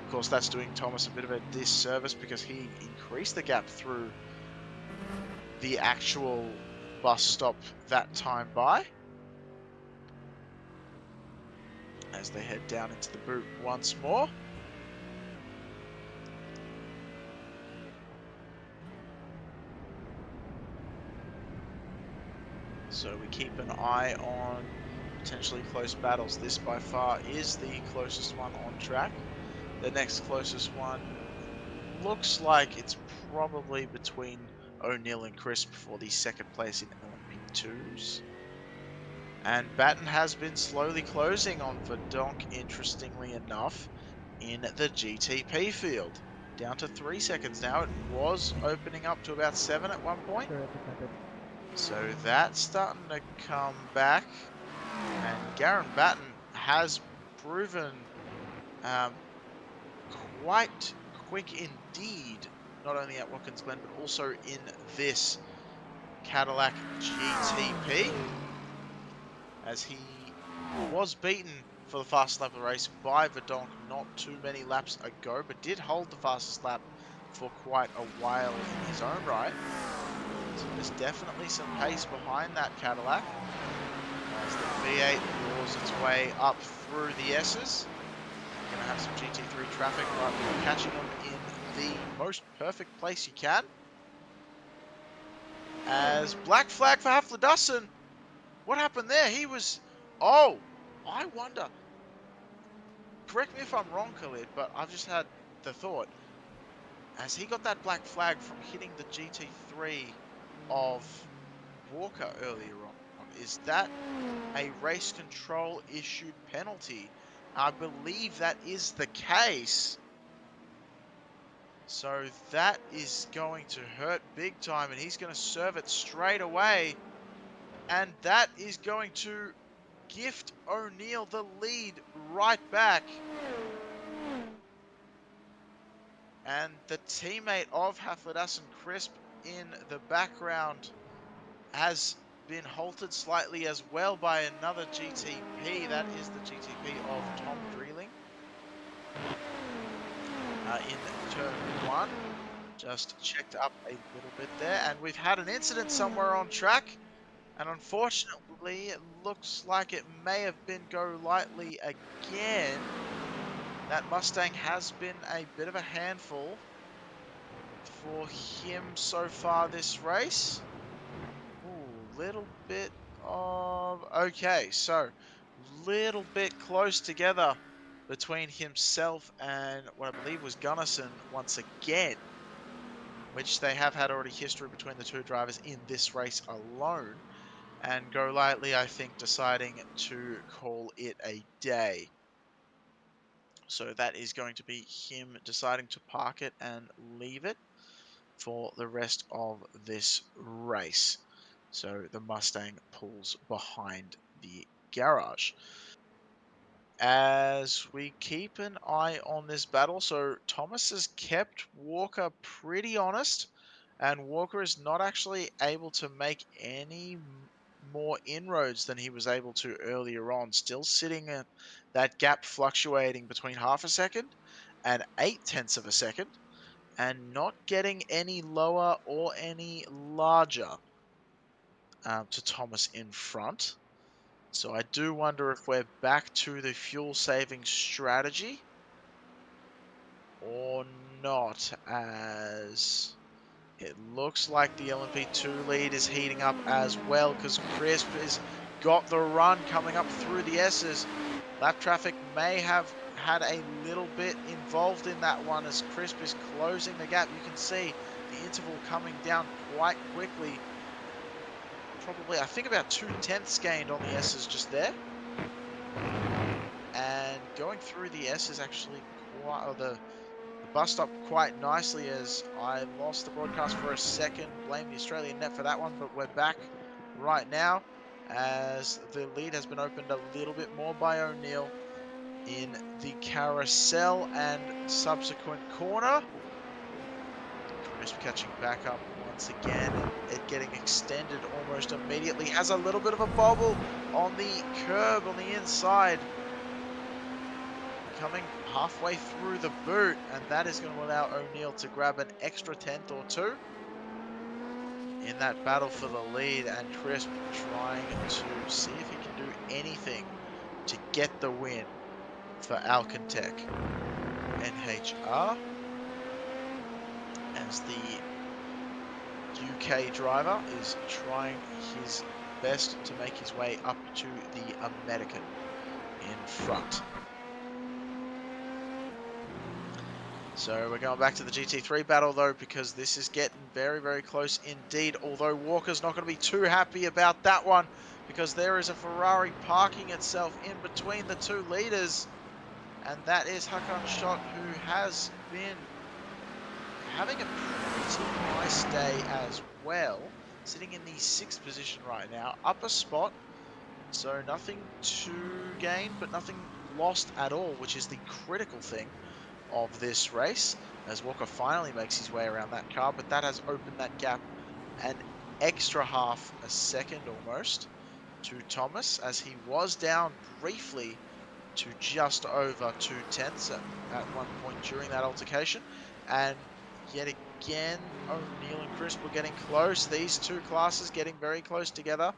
Of course, that's doing Thomas a bit of a disservice because he increased the gap through the actual bus stop that time by. As they head down into the boot once more. So we keep an eye on potentially close battles. This by far is the closest one on track. The next closest one looks like it's probably between O'Neill and Crisp for the second place in LMP2s. And Batten has been slowly closing on Verdonk, interestingly enough, in the GTP field. Down to 3 seconds now. It was opening up to about 7 at one point. So that's starting to come back. And Garen Batten has proven quite quick indeed, not only at Watkins Glen, but also in this Cadillac GTP, as he was beaten for the fastest lap of the race by Verdonk not too many laps ago, but did hold the fastest lap for quite a while in his own right. So there's definitely some pace behind that Cadillac as the V8 roars its way up through the S's. Going to have some GT3 traffic, but we're catching them in the most perfect place you can. As black flag for Haflidussen. What happened there? He was... Oh, I wonder. Correct me if I'm wrong, Khalid, but I've just had the thought. As he got that black flag from hitting the GT3 of Walker earlier on, is that a race control issued penalty? I believe that is the case. So that is going to hurt big time, and he's going to serve it straight away. And that is going to gift O'Neill the lead right back. And the teammate of Haflidas and Crisp in the background has been halted slightly as well by another GTP. That is the GTP of Tom Dreeling in turn one. Just checked up a little bit there, and we've had an incident somewhere on track. And unfortunately, it looks like it may have been Go Lightly again. That Mustang has been a bit of a handful for him so far this race. Ooh, little bit of... Okay, so little bit close together between himself and what I believe was Gunnison once again, which they have had already history between the two drivers in this race alone. And Go Lightly, I think, deciding to call it a day. So that is going to be him deciding to park it and leave it for the rest of this race. So the Mustang pulls behind the garage. As we keep an eye on this battle, so Thomas has kept Walker pretty honest, and Walker is not actually able to make any more inroads than he was able to earlier on, still sitting at that gap fluctuating between half a second and 0.8 of a second, and not getting any lower or any larger to Thomas in front. So I do wonder if we're back to the fuel saving strategy or not, as it looks like the LMP2 lead is heating up as well, because Crisp has got the run coming up through the S's. Lap traffic may have had a little bit involved in that one, as Crisp is closing the gap. You can see the interval coming down quite quickly. Probably, I think, about 0.2 gained on the S's just there. And going through the S is actually quite, or the bus stop quite nicely, as I lost the broadcast for a second. Blame the Australian net for that one, but we're back right now as the lead has been opened a little bit more by O'Neill in the carousel and subsequent corner. Crisp catching back up once again, and it getting extended almost immediately. Has a little bit of a bobble on the curb on the inside, coming halfway through the boot, and that is going to allow O'Neill to grab an extra 10th or two in that battle for the lead, and Crisp trying to see if he can do anything to get the win for Alcantech NHR, as the UK driver is trying his best to make his way up to the American in front. So we're going back to the GT3 battle, though, because this is getting very, very close indeed. Although Walker's not going to be too happy about that one, because there is a Ferrari parking itself in between the two leaders. And that is Hakan Schott, who has been having a pretty nice day as well. Sitting in the 6th position right now, up a spot. So nothing to gain, but nothing lost at all, which is the critical thing of this race, as Walker finally makes his way around that car, but that has opened that gap an extra half a second almost to Thomas, as he was down briefly to just over 0.2 at one point during that altercation. And yet again, O'Neill and Crisp were getting close. These two classes getting very close together.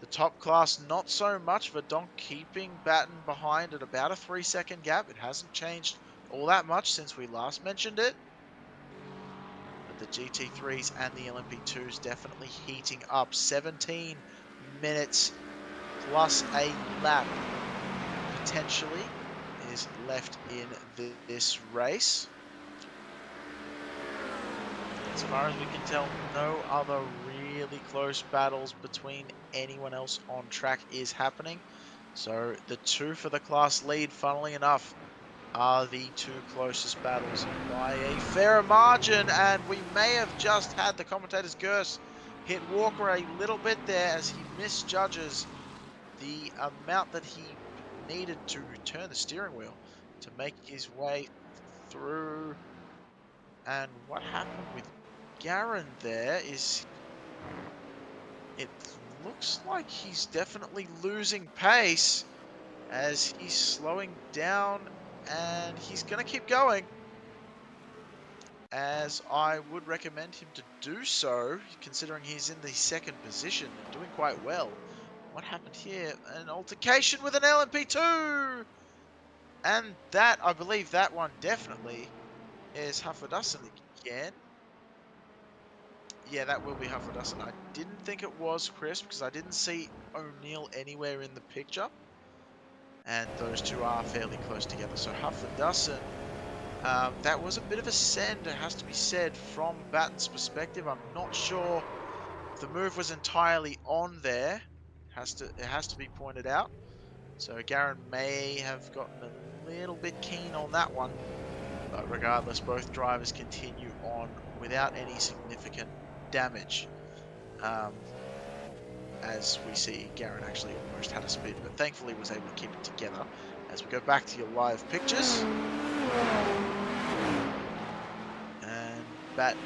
The top class, not so much. Verdonk keeping Batten behind at about a 3-second gap. It hasn't changed all that much since we last mentioned it. But the GT3s and the LMP2s definitely heating up. 17 minutes plus a lap potentially is left in this race. As far as we can tell, no other really close battles between anyone else on track is happening. So the two for the class lead, funnily enough, are the two closest battles by a fair margin. And we may have just had the commentator's curse hit Walker a little bit there, as he misjudges the amount that he needed to turn the steering wheel to make his way through And what happened with Garen there is it looks like he's definitely losing pace as he's slowing down, and he's going to keep going, as I would recommend him to do so, considering he's in the second position and doing quite well. What happened here? An altercation with an LMP2! And that, I believe that one definitely is Hafferdussen again. Yeah, that will be Hafferdussen. I didn't think it was Chris because I didn't see O'Neill anywhere in the picture. And those two are fairly close together. So Hafferdussen, that was a bit of a send, it has to be said, from Batten's perspective. I'm not sure if the move was entirely on there. It has to be pointed out. So Garen may have gotten a little bit keen on that one. But regardless, both drivers continue on without any significant damage. As we see, Garen actually almost had a spin, but thankfully was able to keep it together. As we go back to your live pictures. And Batten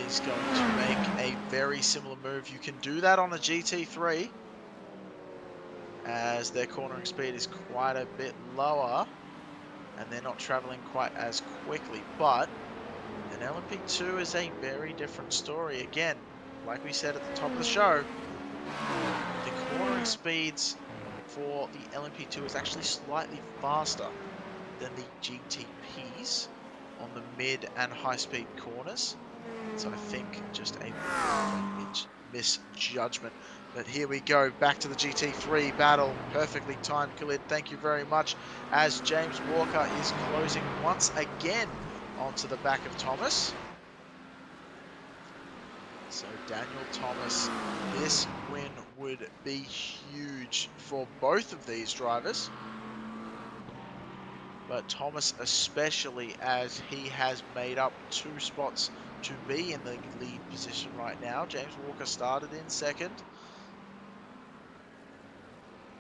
is going to make a very similar move. You can do that on a GT3, as their cornering speed is quite a bit lower, and they're not traveling quite as quickly. But an LMP2 is a very different story. Again, like we said at the top of the show, the cornering speeds for the LMP2 is actually slightly faster than the GTPs on the mid and high speed corners. So I think just a misjudgment. But here we go, back to the GT3 battle. Perfectly timed, Khalid. Thank you very much. As James Walker is closing once again onto the back of Thomas. So Daniel Thomas, this win would be huge for both of these drivers. But Thomas especially, as he has made up 2 spots to be in the lead position right now. James Walker started in second.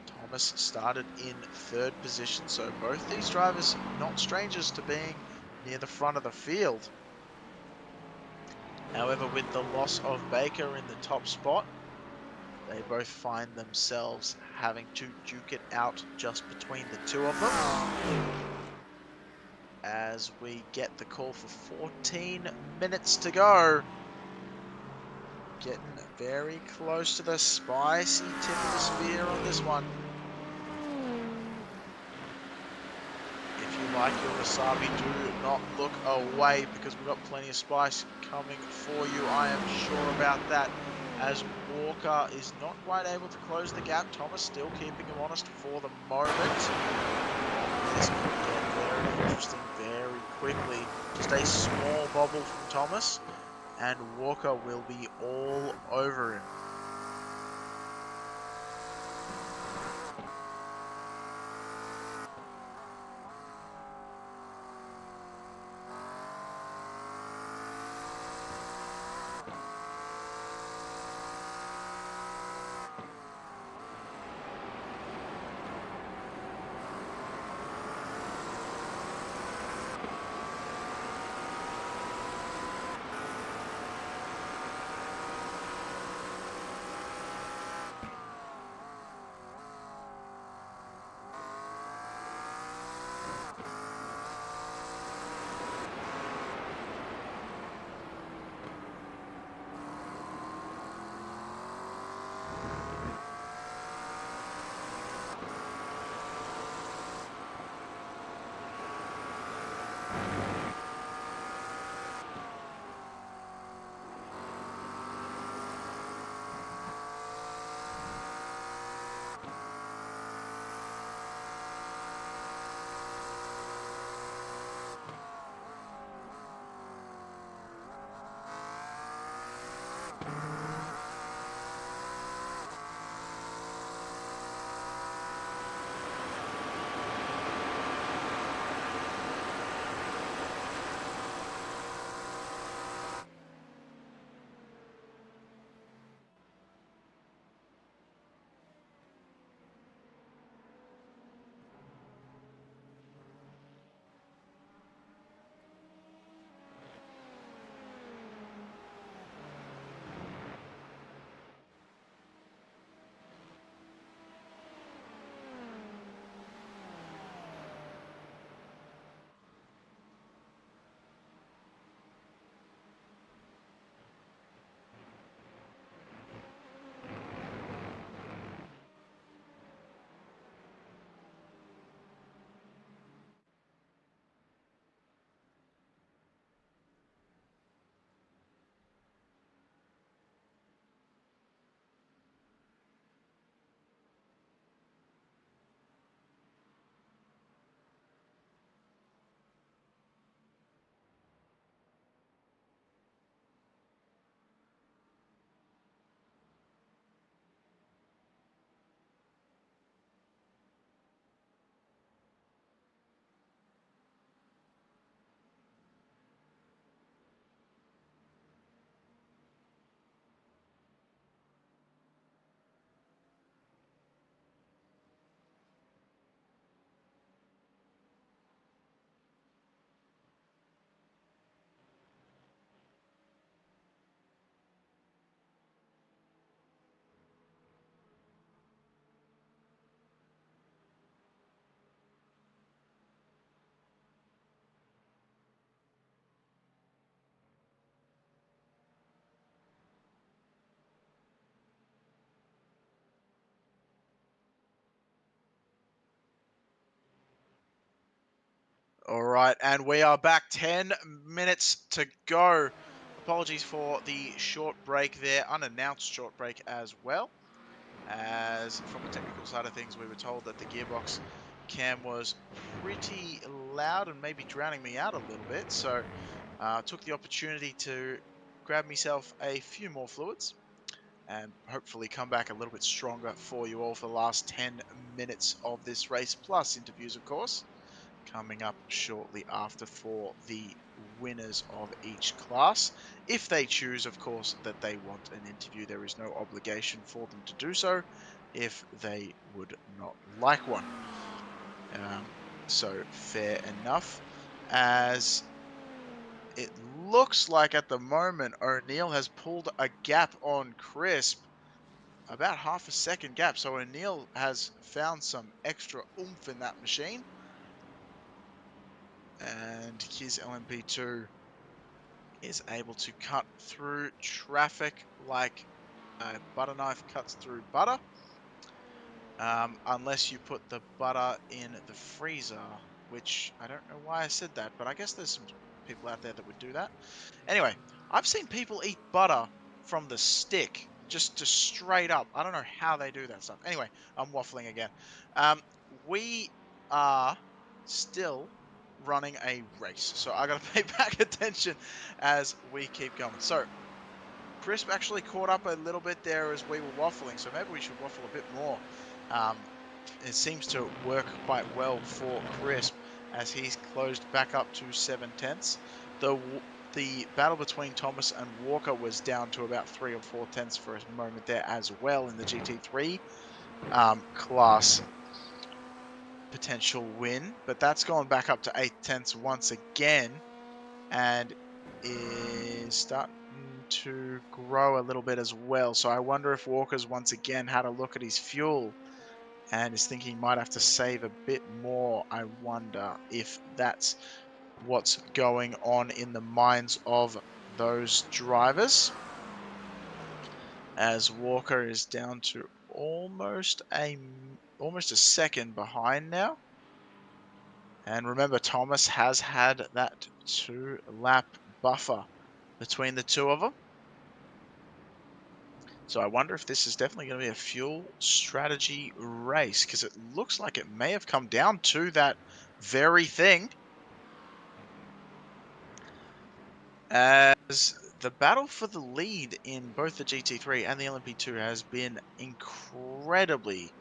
Thomas started in 3rd position. So both these drivers not strangers to being near the front of the field. However, with the loss of Baker in the top spot, they both find themselves having to duke it out just between the 2 of them. As we get the call for 14 minutes to go. Getting very close to the spicy tip of the spear on this one. If you like your wasabi, do not look away, because we've got plenty of spice coming for you. I am sure about that. As Walker is not quite able to close the gap, Thomas still keeping him honest for the moment. This could get very interesting very quickly. Just a small bobble from Thomas, and Walker will be all over him. All right, and we are back. 10 minutes to go. Apologies for the short break there, unannounced short break as well. As from a technical side of things, we were told that the gearbox cam was pretty loud and maybe drowning me out a little bit. So took the opportunity to grab myself a few more fluids and hopefully come back a little bit stronger for you all for the last 10 minutes of this race, plus interviews, of course, coming up shortly after for the winners of each class. If they choose, of course, that they want an interview, there is no obligation for them to do so if they would not like one. So fair enough. As it looks like at the moment, O'Neill has pulled a gap on Crisp, about half a second gap. So O'Neill has found some extra oomph in that machine. And his LMP2 is able to cut through traffic like a butter knife cuts through butter. Unless you put the butter in the freezer, which I don't know why I said that, but I guess there's some people out there that would do that. Anyway, I've seen people eat butter from the stick, just straight up. I don't know how they do that stuff. Anyway, I'm waffling again. We are still running a race, so I gotta pay back attention as we keep going. So Crisp actually caught up a little bit there as we were waffling, so maybe we should waffle a bit more. It seems to work quite well for Crisp as he's closed back up to 7/10. The battle between Thomas and Walker was down to about 3 or 4 tenths for a moment there as well in the GT3 class potential win, but that's gone back up to 8 tenths once again and is starting to grow a little bit as well. So I wonder if Walker's once again had a look at his fuel and is thinking he might have to save a bit more. I wonder if that's what's going on in the minds of those drivers, as Walker is down to almost a second behind now. And remember, Thomas has had that 2-lap buffer between the two of them. So I wonder if this is definitely going to be a fuel strategy race, because it looks like it may have come down to that very thing. As the battle for the lead in both the GT3 and the LMP2 has been incredibly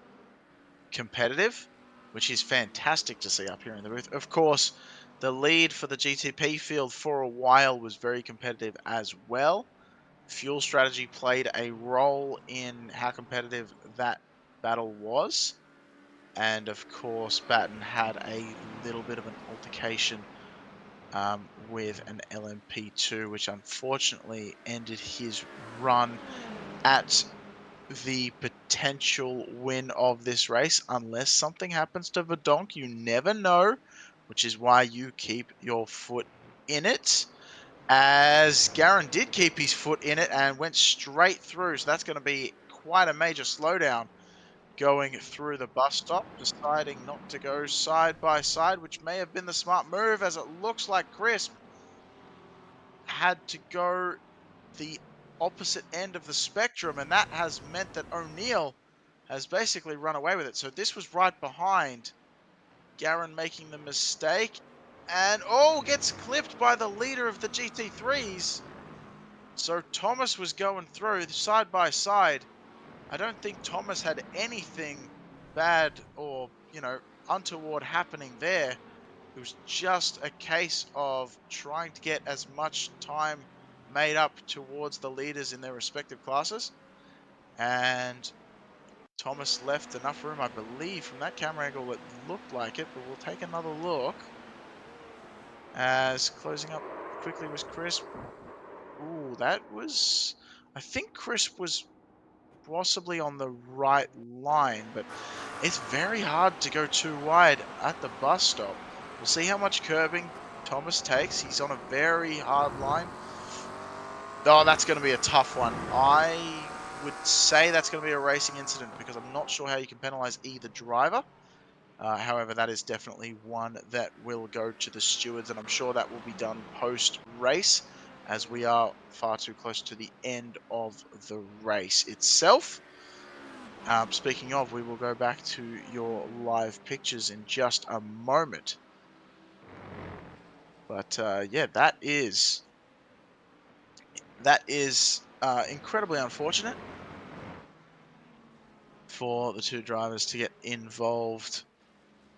competitive, which is fantastic to see up here in the booth. Of course, the lead for the GTP field for a while was very competitive as well. Fuel strategy played a role in how competitive that battle was. And of course, Batten had a little bit of an altercation with an LMP2, which unfortunately ended his run at the potential win of this race. Unless something happens to Verdonk, you never know, which is why you keep your foot in it. As Garen did keep his foot in it and went straight through, so that's going to be quite a major slowdown going through the bus stop, deciding not to go side by side, which may have been the smart move, as it looks like Crisp had to go the opposite end of the spectrum, and that has meant that O'Neill has basically run away with it. So this was right behind Garen making the mistake, and gets clipped by the leader of the GT3s. So Thomas was going through side by side. I don't think Thomas had anything bad or, untoward happening there. It was just a case of trying to get as much time made up towards the leaders in their respective classes. And Thomas left enough room, I believe, from that camera angle, it looked like it, but we'll take another look. As closing up quickly was Crisp. Ooh, that was... I think Crisp was possibly on the right line, but it's very hard to go too wide at the bus stop. We'll see how much curbing Thomas takes. He's on a very hard line. Oh, that's going to be a tough one. I would say that's going to be a racing incident because I'm not sure how you can penalize either driver. However, that is definitely one that will go to the stewards, and I'm sure that will be done post-race, as we are far too close to the end of the race itself. Speaking of, we will go back to your live pictures in just a moment. But yeah, that is incredibly unfortunate for the two drivers to get involved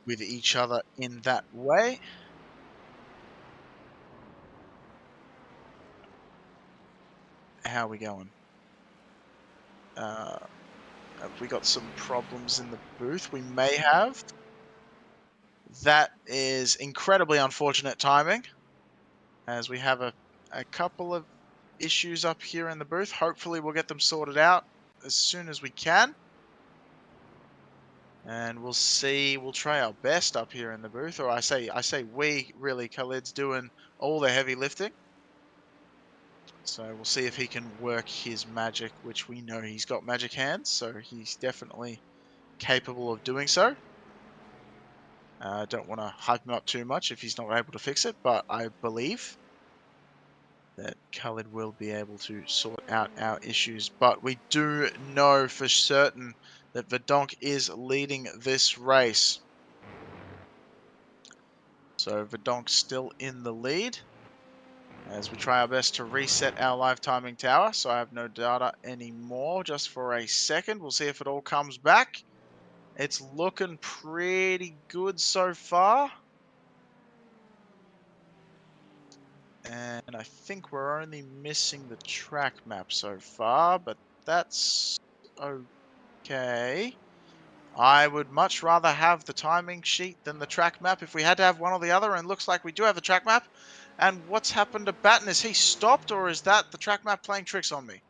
with each other in that way. How are we going? Uh, have we got some problems in the booth? We may have. That is incredibly unfortunate timing, as we have a couple of issues up here in the booth. Hopefully, we'll get them sorted out as soon as we can. And we'll see. We'll try our best up here in the booth, or I say we. Really, Khalid's doing all the heavy lifting. So we'll see if he can work his magic, which we know he's got magic hands, so he's definitely capable of doing so. Don't want to hype him up too much if he's not able to fix it, but I believe that Khalid will be able to sort out our issues. But we do know for certain that Verdonk is leading this race. So Verdonk's still in the lead as we try our best to reset our live timing tower. So I have no data anymore, just for a second. We'll see if it all comes back. It's looking pretty good so far. And I think we're only missing the track map so far, but that's okay. I would much rather have the timing sheet than the track map if we had to have one or the other, and looks like we do have the track map. And what's happened to Batten? Is he stopped, or is that the track map playing tricks on me?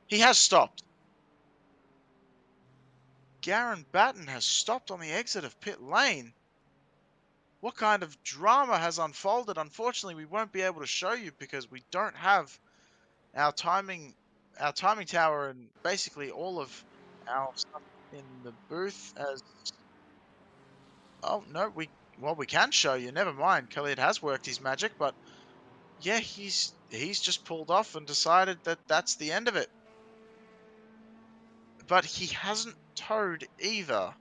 He has stopped. Garen Batten has stopped on the exit of pit lane. What kind of drama has unfolded? Unfortunately, we won't be able to show you because we don't have our timing tower and basically all of our stuff in the booth. As oh no, we can show you. Never mind, Khalid has worked his magic, but yeah, he's just pulled off and decided that that's the end of it. But he hasn't towed either,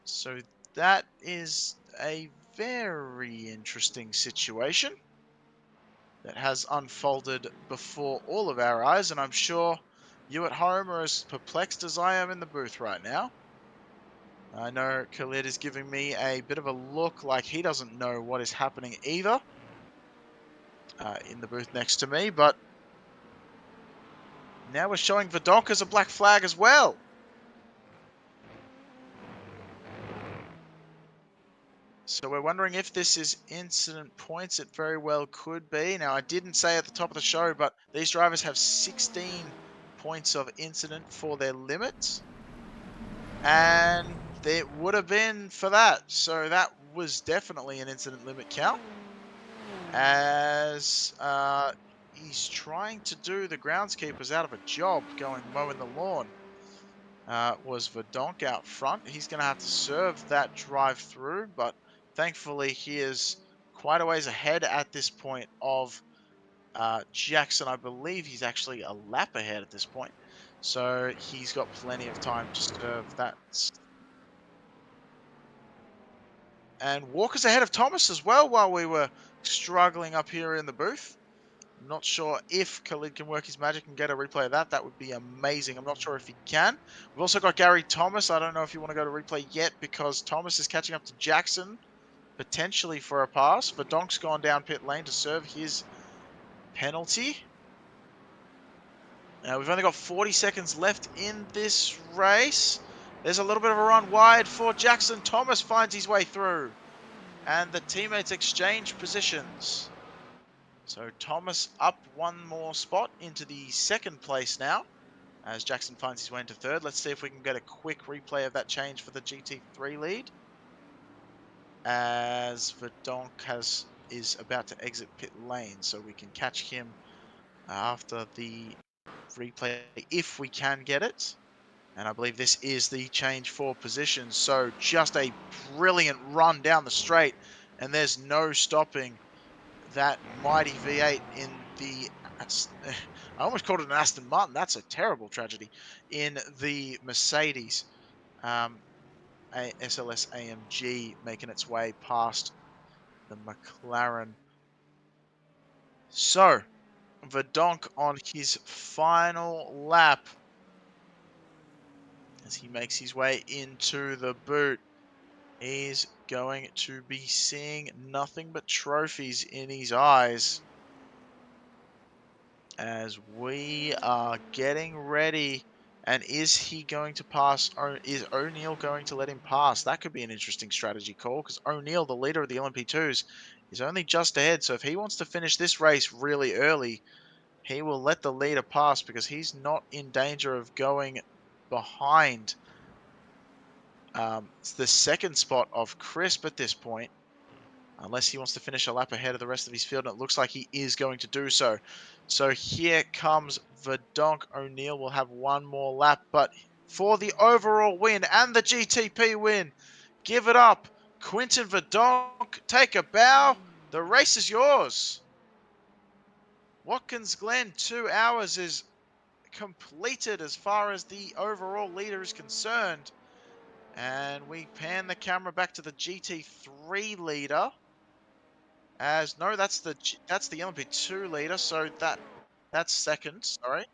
so that is a very interesting situation that has unfolded before all of our eyes, and I'm sure you at home are as perplexed as I am in the booth right now. I know Khalid is giving me a bit of a look like he doesn't know what is happening either in the booth next to me, but now we're showing Verdonk as a black flag as well. So we're wondering if this is incident points. It very well could be. Now, I didn't say at the top of the show, but these drivers have 16 points of incident for their limits. And it would have been for that. So that was definitely an incident limit count. As he's trying to do the groundskeepers out of a job going mowing the lawn. Was Verdonk out front. He's going to have to serve that drive through, but thankfully he is quite a ways ahead at this point of Jackson. I believe he's actually a lap ahead at this point. So he's got plenty of time to serve that. And Walker's ahead of Thomas as well while we were struggling up here in the booth. I'm not sure if Khalid can work his magic and get a replay of that. That would be amazing. I'm not sure if he can. We've also got Gary Thomas. I don't know if you want to go to replay yet because Thomas is catching up to Jackson, potentially for a pass. Verdonk's gone down pit lane to serve his penalty. Now, we've only got 40 seconds left in this race. There's a little bit of a run wide for Jackson. Thomas finds his way through. And the teammates exchange positions. So Thomas up one more spot into the second place now, as Jackson finds his way into third. Let's see if we can get a quick replay of that change for the GT3 lead, as Verdonk is about to exit pit lane, so we can catch him after the replay if we can get it. And I believe this is the change for position. So just a brilliant run down the straight. And there's no stopping that mighty V8 in the... I almost called it an Aston Martin. That's a terrible tragedy. In the Mercedes SLS AMG, making its way past the McLaren. So, Verdonk on his final lap as he makes his way into the boot. He's going to be seeing nothing but trophies in his eyes as we are getting ready. And is he going to pass? Or is O'Neill going to let him pass? That could be an interesting strategy call because O'Neill, the leader of the LMP2s, is only just ahead. So if he wants to finish this race really early, he will let the leader pass because he's not in danger of going behind the second spot of Crisp at this point, unless he wants to finish a lap ahead of the rest of his field, and it looks like he is going to do so. So here comes Verdonk. O'Neill will have one more lap, but for the overall win and the GTP win, give it up. Quinton Verdonk, take a bow. The race is yours. Watkins Glen 2 hours is completed as far as the overall leader is concerned. And we pan the camera back to the GT3 leader. As no, that's the LMP2 leader, so that's second. Sorry.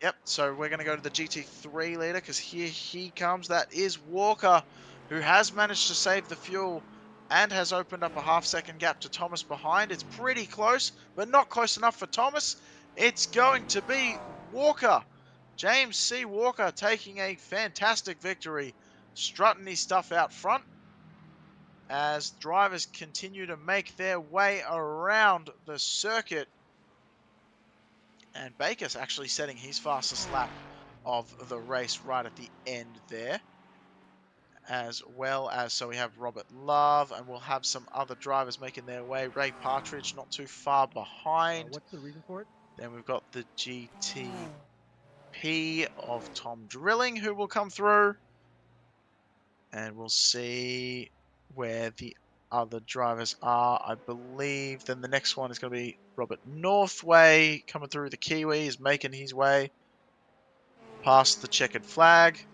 Yep. So we're going to go to the GT3 leader because here he comes. That is Walker, who has managed to save the fuel and has opened up a half-second gap to Thomas behind. It's pretty close, but not close enough for Thomas. It's going to be Walker. James C. Walker taking a fantastic victory, strutting his stuff out front as drivers continue to make their way around the circuit. And Baker's actually setting his fastest lap of the race right at the end there. As well as, so we have Robert Love, and we'll have some other drivers making their way. Ray Partridge not too far behind. What's the reason for it? Then we've got the GTP of Tom Drilling, who will come through. And we'll see where the other drivers are. I believe then the next one is going to be Robert Northway coming through the Kiwi, is making his way past the checkered flag.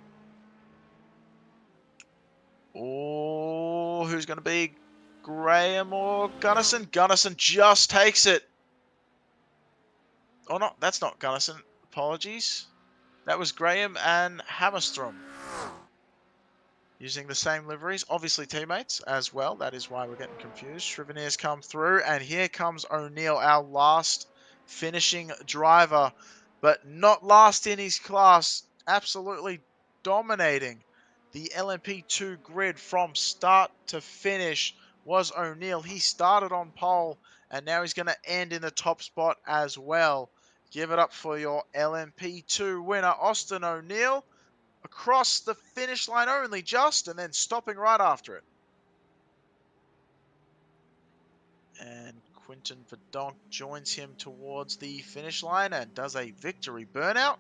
Oh, who's going to be Graham or Gunnison? Gunnison just takes it. Oh, no, that's not Gunnison. Apologies. That was Graham and Hammerstrom, using the same liveries, obviously teammates as well. That is why we're getting confused. Shriveniers come through, and here comes O'Neill, our last finishing driver, but not last in his class. Absolutely dominating the LMP2 grid from start to finish was O'Neill. He started on pole, and now he's going to end in the top spot as well. Give it up for your LMP2 winner, Austin O'Neill, across the finish line only just, and then stopping right after it. And Quinton Verdonk joins him towards the finish line and does a victory burnout.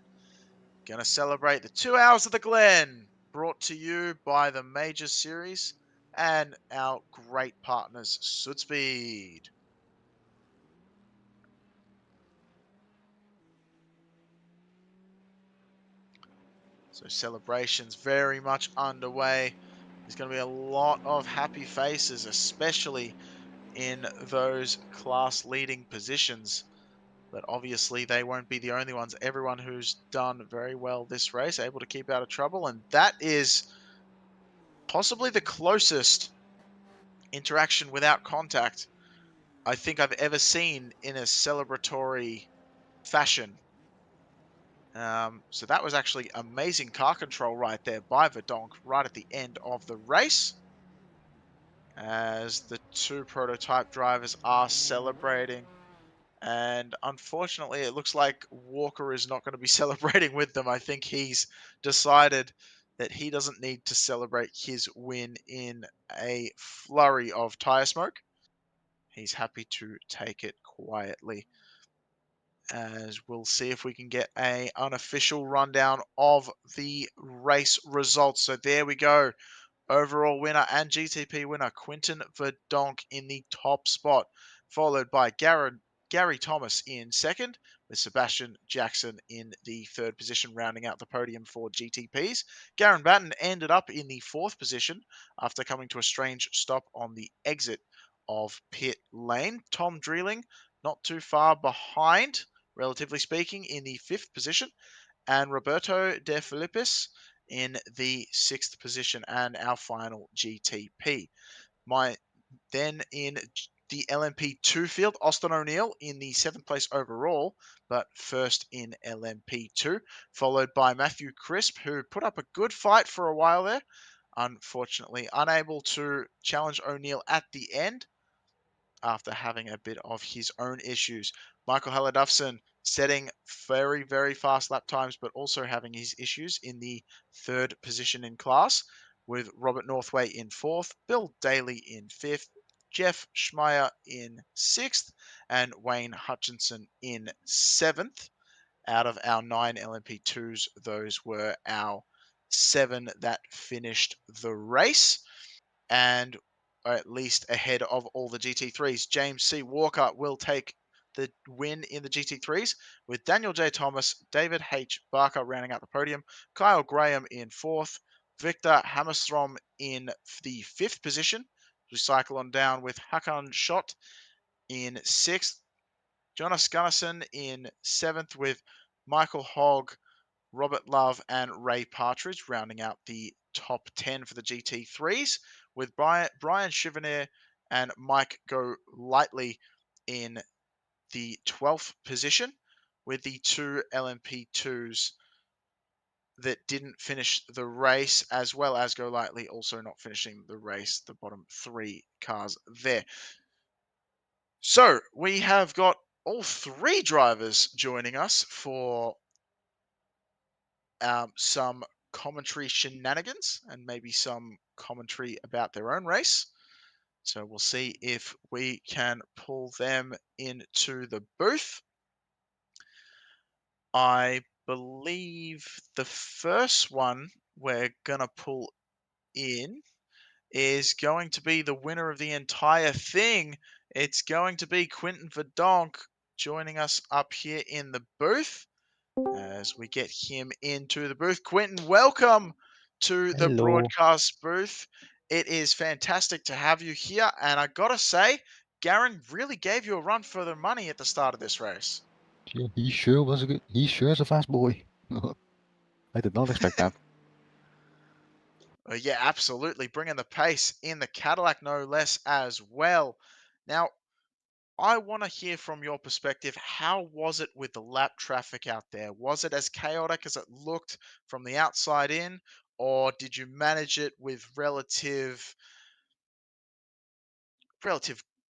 Gonna celebrate the 2 hours of the Glen, brought to you by the Major Series and our great partners, Sootspeed. So celebrations very much underway. There's going to be a lot of happy faces, especially in those class leading positions. But obviously they won't be the only ones. Everyone who's done very well this race able to keep out of trouble. And that is possibly the closest interaction without contact I think I've ever seen in a celebratory fashion. So that was actually amazing car control right there by Verdonk right at the end of the race, as the two prototype drivers are celebrating. And unfortunately, it looks like Walker is not going to be celebrating with them. I think he's decided that he doesn't need to celebrate his win in a flurry of tire smoke. He's happy to take it quietly. as we'll see if we can get a unofficial rundown of the race results. So there we go. Overall winner and GTP winner, Quinton Verdonk in the top spot, followed by Gary Thomas in second, with Sebastian Jackson in the third position, rounding out the podium for GTPs. Garen Batten ended up in the fourth position after coming to a strange stop on the exit of pit lane. Tom Dreeling, not too far behind, relatively speaking, in the fifth position, and Roberto De Filippis in the sixth position, and our final GTP. My then in the LMP2 field, Austin O'Neill in the seventh place overall, but first in LMP2, followed by Matthew Crisp, who put up a good fight for a while there. Unfortunately, unable to challenge O'Neill at the end after having a bit of his own issues. Michael Halladufson setting very, very fast lap times, but also having his issues in the third position in class, with Robert Northway in fourth, Bill Daly in fifth, Jeff Schmeier in sixth, and Wayne Hutchinson in seventh. Out of our 9 LMP2s, those were our 7 that finished the race, and at least ahead of all the GT3s. James C. Walker will take the win in the GT3s, with Daniel J. Thomas, David H. Barker rounding out the podium, Kyle Graham in fourth, Victor Hammerstrom in the fifth position. We cycle on down with Hakan Schott in sixth, Jonas Gunnarson in seventh, with Michael Hogg, Robert Love, and Ray Partridge rounding out the top 10 for the GT3s, with Brian Chivenier and Mike Go Lightly in the 12th position, with the two LMP2s that didn't finish the race, as well as Go Lightly also not finishing the race, the bottom 3 cars there. So we have got all 3 drivers joining us for some commentary shenanigans and maybe some commentary about their own race. So we'll see if we can pull them into the booth. I believe the first one we're going to pull in is going to be the winner of the entire thing. It's going to be Quinton Verdonk joining us up here in the booth as we get him into the booth. Quinton, welcome to the Hello. broadcast booth. It is fantastic to have you here, and I gotta say, Garen really gave you a run for the money at the start of this race. Yeah, he sure was a good. He sure is a fast boy. I did not expect that. Yeah, absolutely, bringing the pace in the Cadillac, no less, as well. Now, I want to hear from your perspective. How was it with the lap traffic out there? Was it as chaotic as it looked from the outside in, or did you manage it with relative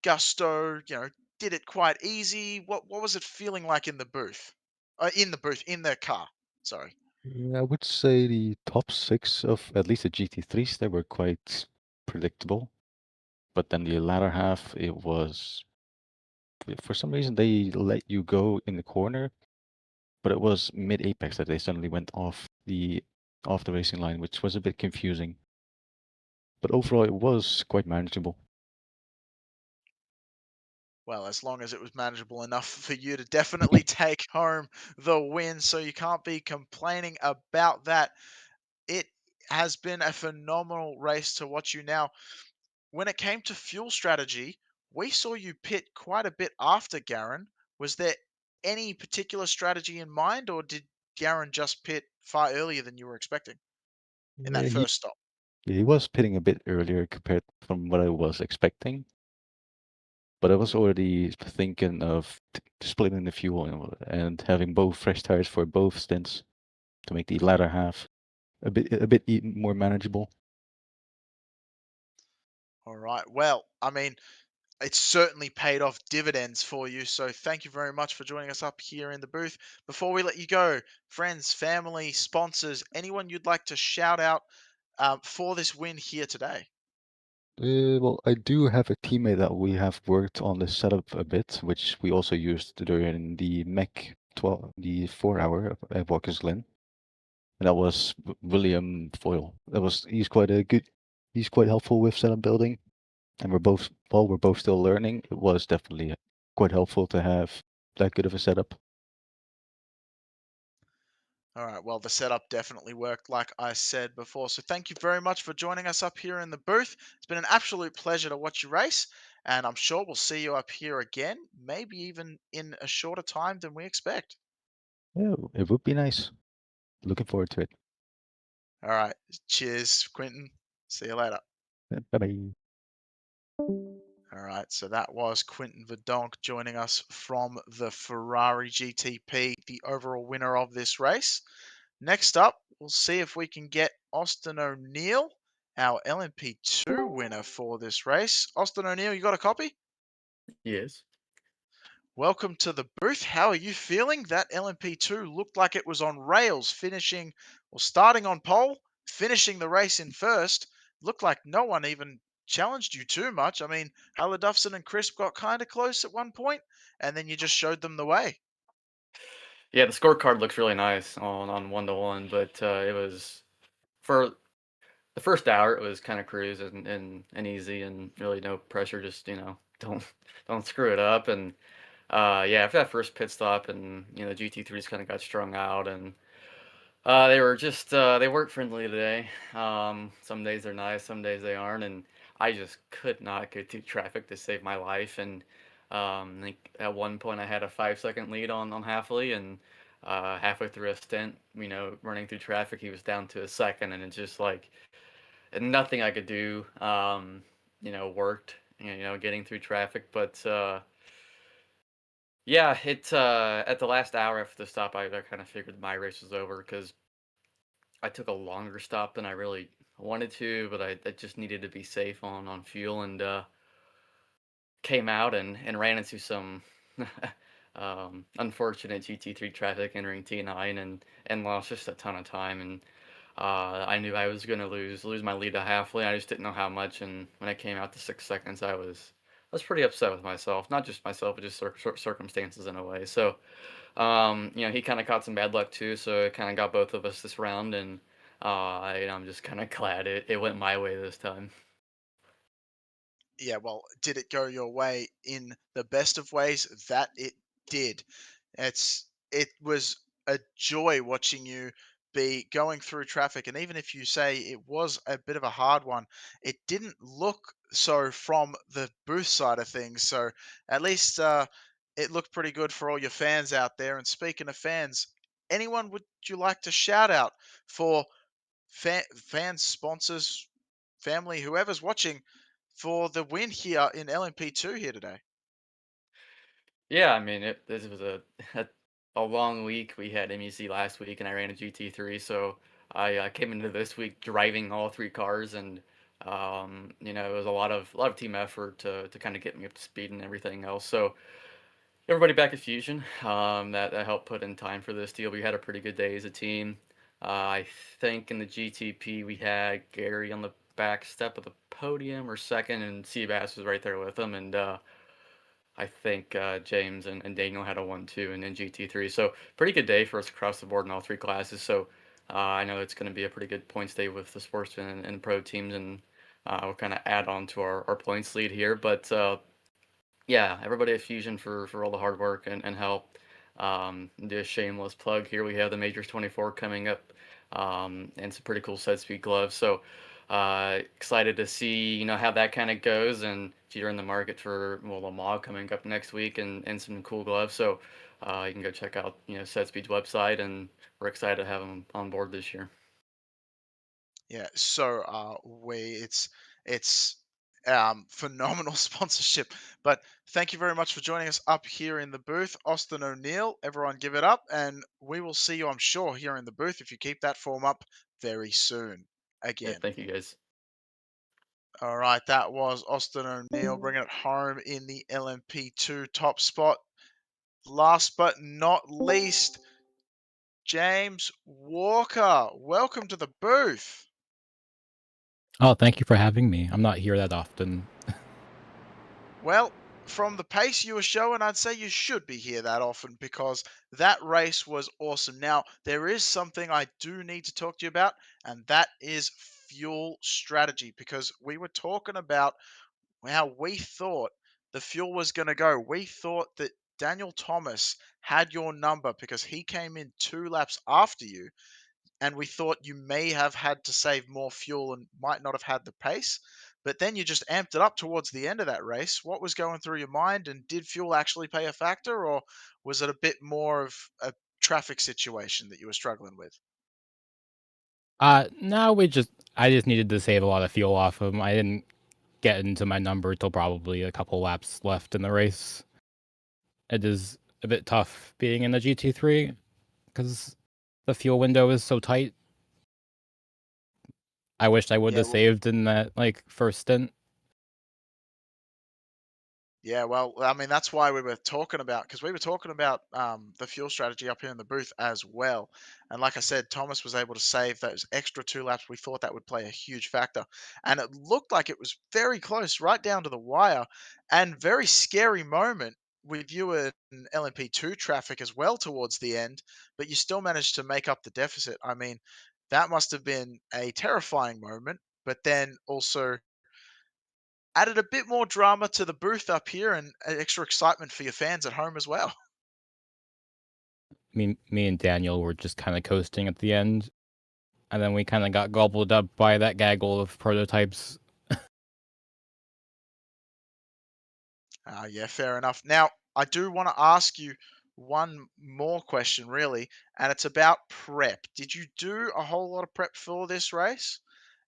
gusto? Did it quite easy? What was it feeling like in the booth? In the car. Sorry. Yeah, I would say the top six of at least the GT3s, they were quite predictable. But then the latter half, it was for some reason they let you go in the corner, but it was mid apex that they suddenly went off the racing line, which was a bit confusing. But overall, it was quite manageable. Well, as long as it was manageable enough for you to definitely take home the win, so you can't be complaining about that. It has been a phenomenal race to watch you now. When it came to fuel strategy, we saw you pit quite a bit after Garen. Was there any particular strategy in mind, or did Garen just pit far earlier than you were expecting in that Yeah, he first stop? yeah, he was pitting a bit earlier compared from what I was expecting. But I was already thinking of splitting the fuel and having both fresh tires for both stints to make the latter half a bit more manageable. All right. Well, I mean, it's certainly paid off dividends for you. So thank you very much for joining us up here in the booth. Before we let you go, friends, family, sponsors, anyone you'd like to shout out for this win here today? Well, I do have a teammate that we have worked on the setup a bit, which we also used during the MEC 12, the 4 hour at Watkins Glen. And that was William Foyle. He's quite a good, he's quite helpful with setup building. And we're both still learning. It was definitely quite helpful to have that good of a setup. All right, well, the setup definitely worked, like I said before. So thank you very much for joining us up here in the booth. It's been an absolute pleasure to watch you race, and I'm sure we'll see you up here again, maybe even in a shorter time than we expect. Yeah, it would be nice. Looking forward to it. All right, cheers, Quinton. See you later. Bye bye. All right, so that was Quinton Verdonk joining us from the Ferrari GTP, the overall winner of this race. Next up, we'll see if we can get Austin O'Neill, our LMP2 winner for this race. Austin O'Neill, you got a copy? Yes. Welcome to the booth. How are you feeling? That LMP2 looked like it was on rails, starting on pole, finishing the race in first. Looked like no one even challenged you too much. I mean, Duffson and Crisp got kind of close at one point, and then you just showed them the way. Yeah, the scorecard looks really nice on 1-to-1, but it was for the first hour. It was kind of cruise and easy and really no pressure. Just don't screw it up. And yeah, after that first pit stop, and the GT3s kind of got strung out, and they were just they weren't friendly today. Some days they're nice, some days they aren't, and I just could not get through traffic to save my life. And I think at one point I had a 5 second lead on Halfley, and halfway through a stint, running through traffic, he was down to a second, and it's just like nothing I could do, worked. Getting through traffic, but yeah, it at the last hour after the stop, I kind of figured my race was over because I took a longer stop than I really wanted to, but I just needed to be safe on fuel, and came out and ran into some unfortunate GT3 traffic entering T9, and lost just a ton of time. And I knew I was gonna lose my lead to Halfley. I just didn't know how much. And when I came out to 6 seconds, I was pretty upset with myself. Not just myself, but just circumstances in a way. So he kind of caught some bad luck too, so it kind of got both of us this round, and I'm just kind of glad it went my way this time. Yeah, well, did it go your way in the best of ways? That it did. It was a joy watching you be going through traffic, and even if you say it was a bit of a hard one, it didn't look so from the booth side of things. So at least it looked pretty good for all your fans out there. And speaking of fans, anyone would you like to shout out for fans, sponsors, family, whoever's watching for the win here in LMP2 here today? Yeah, I mean, this was a a long week. We had MEC last week, and I ran a GT3, so I came into this week driving all three cars, and it was a lot of team effort to kind of get me up to speed and everything else. So everybody back at Fusion, that helped put in time for this deal. We had a pretty good day as a team. I think in the GTP we had Gary on the back step of the podium or second, and Seabass was right there with him, and I think James and Daniel had a 1-2 and then GT3. So pretty good day for us across the board in all three classes. So I know it's going to be a pretty good points day with the sportsmen and pro teams, and we'll kind of add on to our points lead here. But yeah, everybody at Fusion for all the hard work and help. Do a shameless plug here. We have the Majors 24 coming up, and some pretty cool set speed gloves. So excited to see how that kind of goes, and if you're in the market for Le Mans coming up next week, and some cool gloves. So you can go check out Set Speed's website, and we're excited to have them on board this year. Yeah, so it's phenomenal sponsorship. But thank you very much for joining us up here in the booth, Austin O'Neill. Everyone, give it up, and we will see you, I'm sure, here in the booth if you keep that form up very soon. Yeah, Again. thank you guys. All right, that was Austin O'Neill bringing it home in the LMP2 top spot. Last but not least, James Walker. Welcome to the booth. Oh, thank you for having me. I'm not here that often. Well, from the pace you were showing, I'd say you should be here that often because that race was awesome. Now, there is something I do need to talk to you about, and that is fuel strategy because we were talking about how we thought the fuel was going to go. We thought that Daniel Thomas had your number because he came in 2 laps after you, and we thought you may have had to save more fuel and might not have had the pace. But then you just amped it up towards the end of that race. What was going through your mind, and did fuel actually play a factor, or was it a bit more of a traffic situation that you were struggling with? No, I just needed to save a lot of fuel off him. I didn't get into my number till probably a couple laps left in the race. It is a bit tough being in the GT3 because the fuel window is so tight. I wished I would Yeah, have saved in that like first stint. Yeah, well, I mean, that's why we were talking about because we were talking about the fuel strategy up here in the booth as well. And like I said, Thomas was able to save those extra 2 laps. We thought that would play a huge factor, and it looked like it was very close, right down to the wire, and very scary moment with you in LMP2 traffic as well towards the end. But you still managed to make up the deficit. I mean, that must have been a terrifying moment, but then also added a bit more drama to the booth up here and extra excitement for your fans at home as well. Me and Daniel were just kind of coasting at the end, and then we kind of got gobbled up by that gaggle of prototypes. Yeah, fair enough. Now, I do want to ask you one more question, really, and it's about prep. Did you do a whole lot of prep for this race?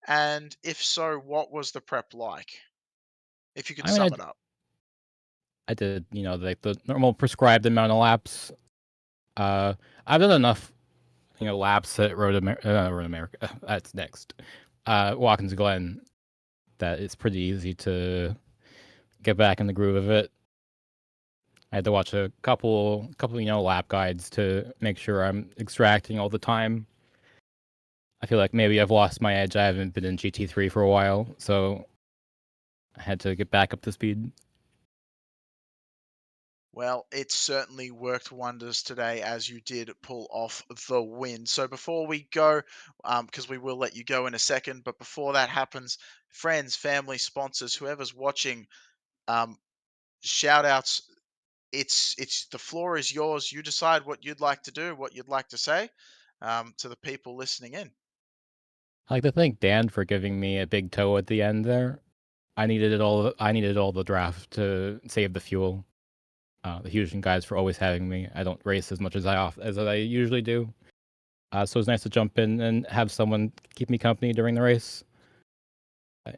And if so, what was the prep like? If you could I mean, sum it up. I did, like the normal prescribed amount of laps. Uh, I've done enough, laps at Road America. That's next. Watkins Glen. That it's pretty easy to get back in the groove of it. I had to watch a couple, lap guides to make sure I'm extracting all the time. I feel like maybe I've lost my edge. I haven't been in GT3 for a while, so I had to get back up to speed. Well, it certainly worked wonders today as you did pull off the win. So before we go, because we will let you go in a second, but before that happens, friends, family, sponsors, whoever's watching, um, shout outs. It's the floor is yours. You decide what you'd like to do, what you'd like to say to the people listening in. I like to thank Dan for giving me a big tow at the end there. I needed it all. I needed all the draft to save the fuel. The Houston guys for always having me. I don't race as much as I usually do. So it's nice to jump in and have someone keep me company during the race.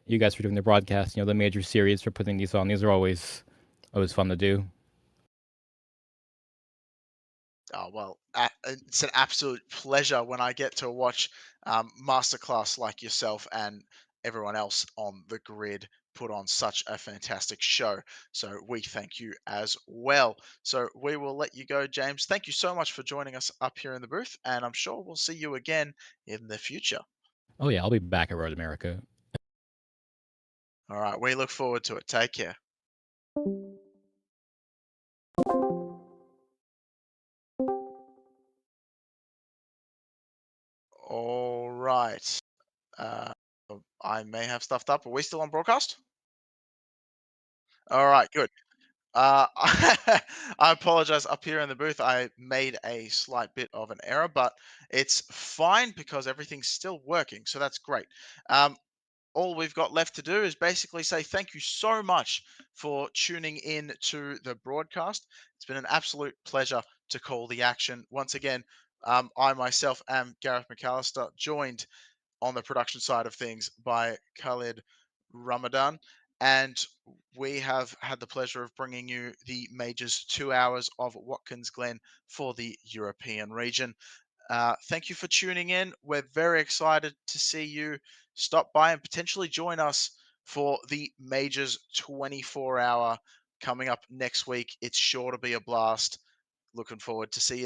You guys for doing the broadcast, the major series for putting these on. These are always fun to do. Oh, well, it's an absolute pleasure when I get to watch masterclass like yourself and everyone else on the grid put on such a fantastic show. So we thank you as well. So we will let you go, James. Thank you so much for joining us up here in the booth, and I'm sure we'll see you again in the future. Oh yeah, I'll be back at Road America. All right, we look forward to it. Take care. All right. Uh, I may have stuffed up. Are we still on broadcast? All right, good. I apologize up here in the booth. I made a slight bit of an error, but it's fine because everything's still working. So that's great. All we've got left to do is basically say thank you so much for tuning in to the broadcast. It's been an absolute pleasure to call the action. Once again, I myself am Gareth McAllister, joined on the production side of things by Khalid Ramadan. And we have had the pleasure of bringing you the majors 2 hours of Watkins Glen for the European region. Thank you for tuning in. We're very excited to see you stop by and potentially join us for the majors 24-hour coming up next week. It's sure to be a blast. Looking forward to see you next.